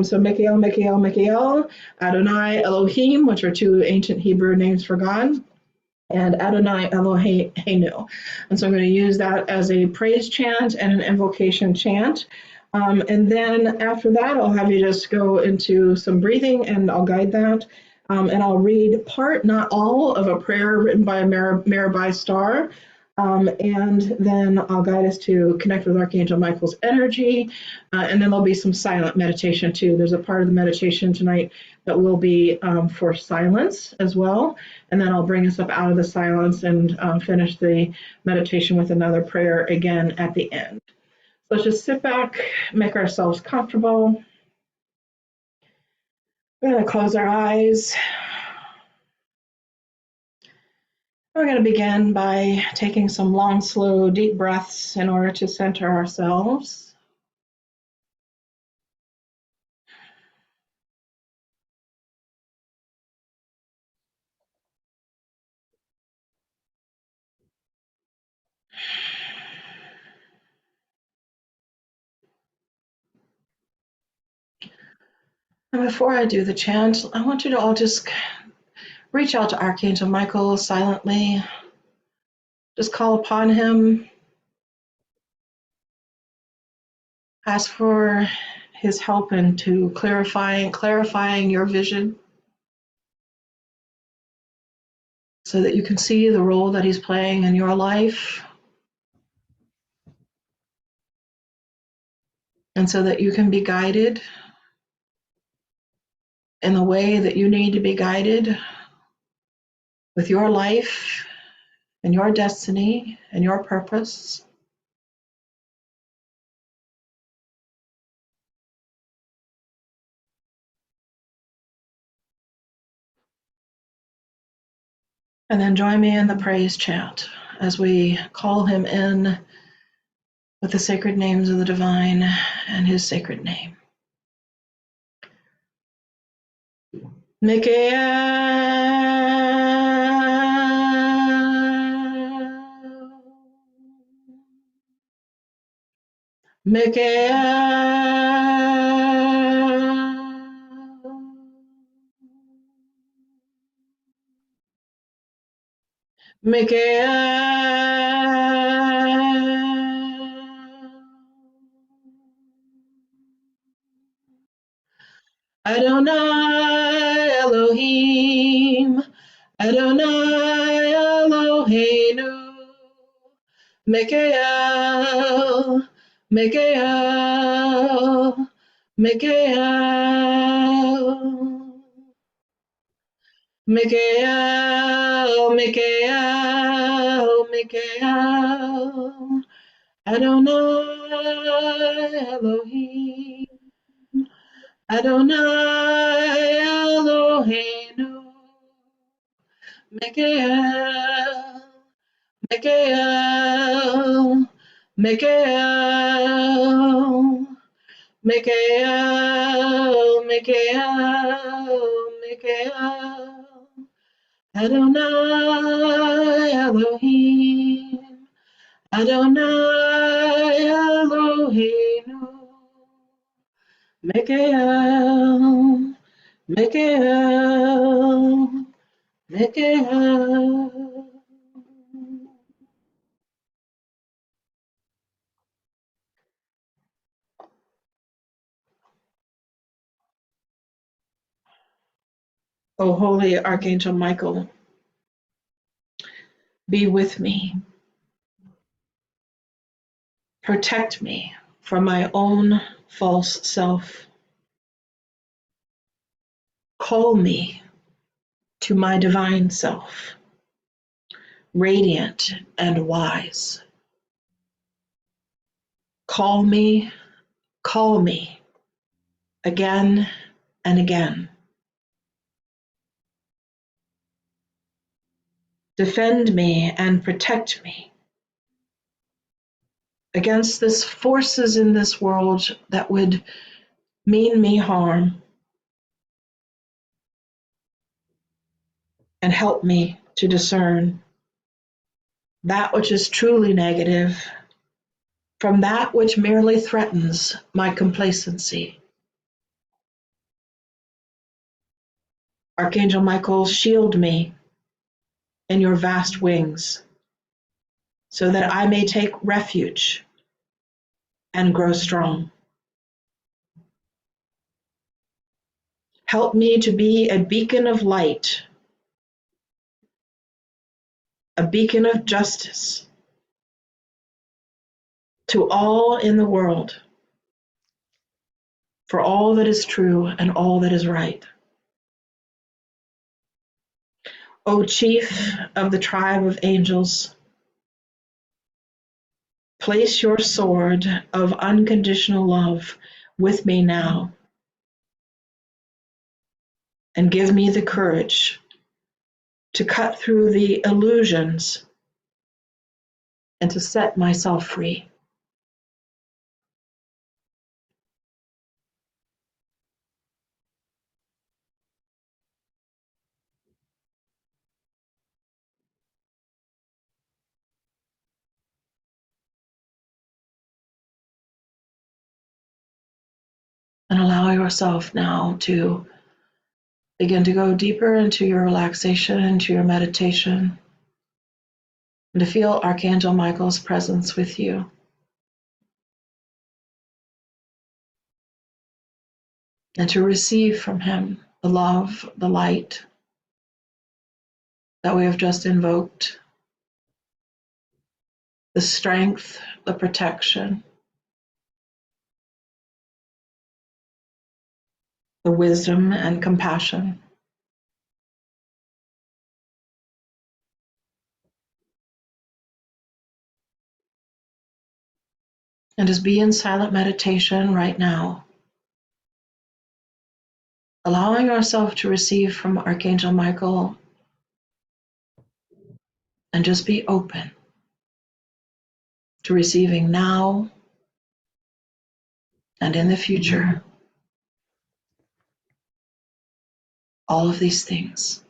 Speaker 1: So Michael, Michael, Michael, Adonai, Elohim, which are two ancient Hebrew names for God, and Adonai Eloheinu. And so I'm going to use that as a praise chant and an invocation chant. And then after that, I'll have you just go into some breathing and I'll guide that. And I'll read part, not all, of a prayer written by Mirabai Star. And then I'll guide us to connect with Archangel Michael's energy. And then there'll be some silent meditation too. There's a part of the meditation tonight that will be for silence as well. And then I'll bring us up out of the silence and finish the meditation with another prayer again at the end. So let's just sit back, make ourselves comfortable. We're going to close our eyes. We're going to begin by taking some long, slow, deep breaths in order to center ourselves. And before I do the chant, I want you to all just reach out to Archangel Michael silently. Just call upon him. Ask for his help into clarifying your vision so that you can see the role that he's playing in your life and so that you can be guided in the way that you need to be guided with your life and your destiny and your purpose. And then join me in the praise chant as we call him in with the sacred names of the divine and his sacred name. Michael, Michael, Michael. Adonai Elohim, Adonai Eloheinu, Michael, Michael, Michael, Michael, Michael, Michael, Adonai Elohim. Adonai Eloheinu, Michael, Michael, Michael, Michael, Michael, Michael, Adonai Elohim, Adonai Eloheinu, Michael, Michael, Michael. O holy Archangel Michael, be with me. Protect me from my own false self. Call me to my divine self, radiant and wise. Call me, call me again and again. Defend me and protect me against these forces in this world that would mean me harm, and help me to discern that which is truly negative from that which merely threatens my complacency. Archangel Michael, shield me in your vast wings so that I may take refuge and grow strong. Help me to be a beacon of light, a beacon of justice to all in the world, for all that is true and all that is right. O Chief of the tribe of angels, place your sword of unconditional love with me now, and give me the courage to cut through the illusions and to set myself free. And allow yourself now to begin to go deeper into your relaxation, into your meditation, and to feel Archangel Michael's presence with you. And to receive from him the love, the light that we have just invoked, the strength, the protection, the wisdom and compassion. And just be in silent meditation right now, allowing ourselves to receive from Archangel Michael and just be open to receiving now and in the future all of these things.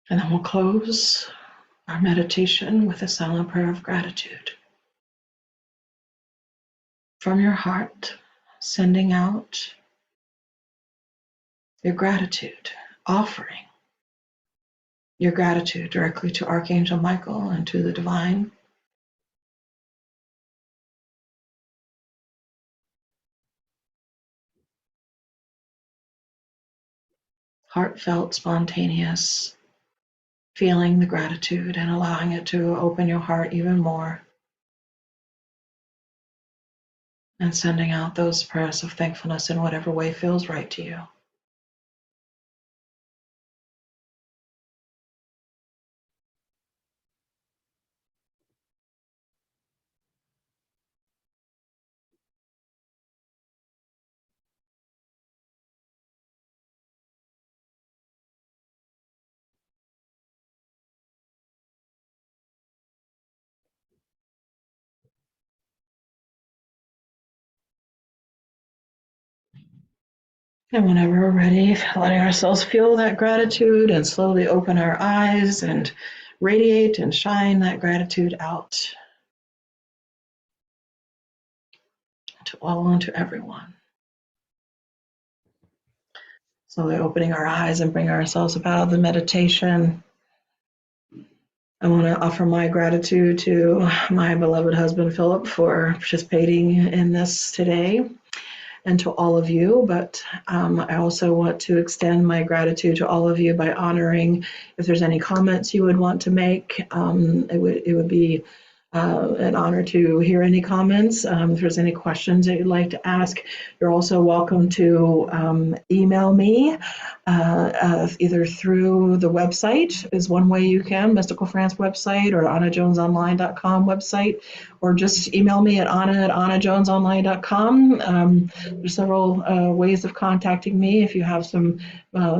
Speaker 1: And then we'll close our meditation with a silent prayer of gratitude. From your heart, sending out your gratitude, offering your gratitude directly to Archangel Michael and to the divine. Heartfelt, spontaneous, feeling the gratitude and allowing it to open your heart even more. And sending out those prayers of thankfulness in whatever way feels right to you. And whenever we're ready, letting ourselves feel that gratitude and slowly open our eyes and radiate and shine that gratitude out to all and to everyone. Slowly opening our eyes and bring ourselves up out of the meditation. I want to offer my gratitude to my beloved husband, Phillip, for participating in this today, and to all of you. But I also want to extend my gratitude to all of you by honoring, if there's any comments you would want to make, it would be an honor to hear any comments. If there's any questions that you'd like to ask, you're also welcome to email me either through the website is one way you can, Mystical France website, or AnnaJonesOnline.com website, or just email me at AnnaJonesOnline.com. There's several ways of contacting me if you have some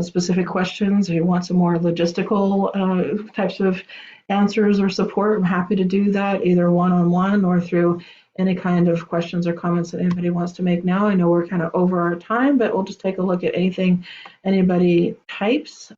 Speaker 1: specific questions, or you want some more logistical types of answers or support. I'm happy to do that either one-on-one or through any kind of questions or comments that anybody wants to make now. I know we're kind of over our time, but we'll just take a look at anything anybody types.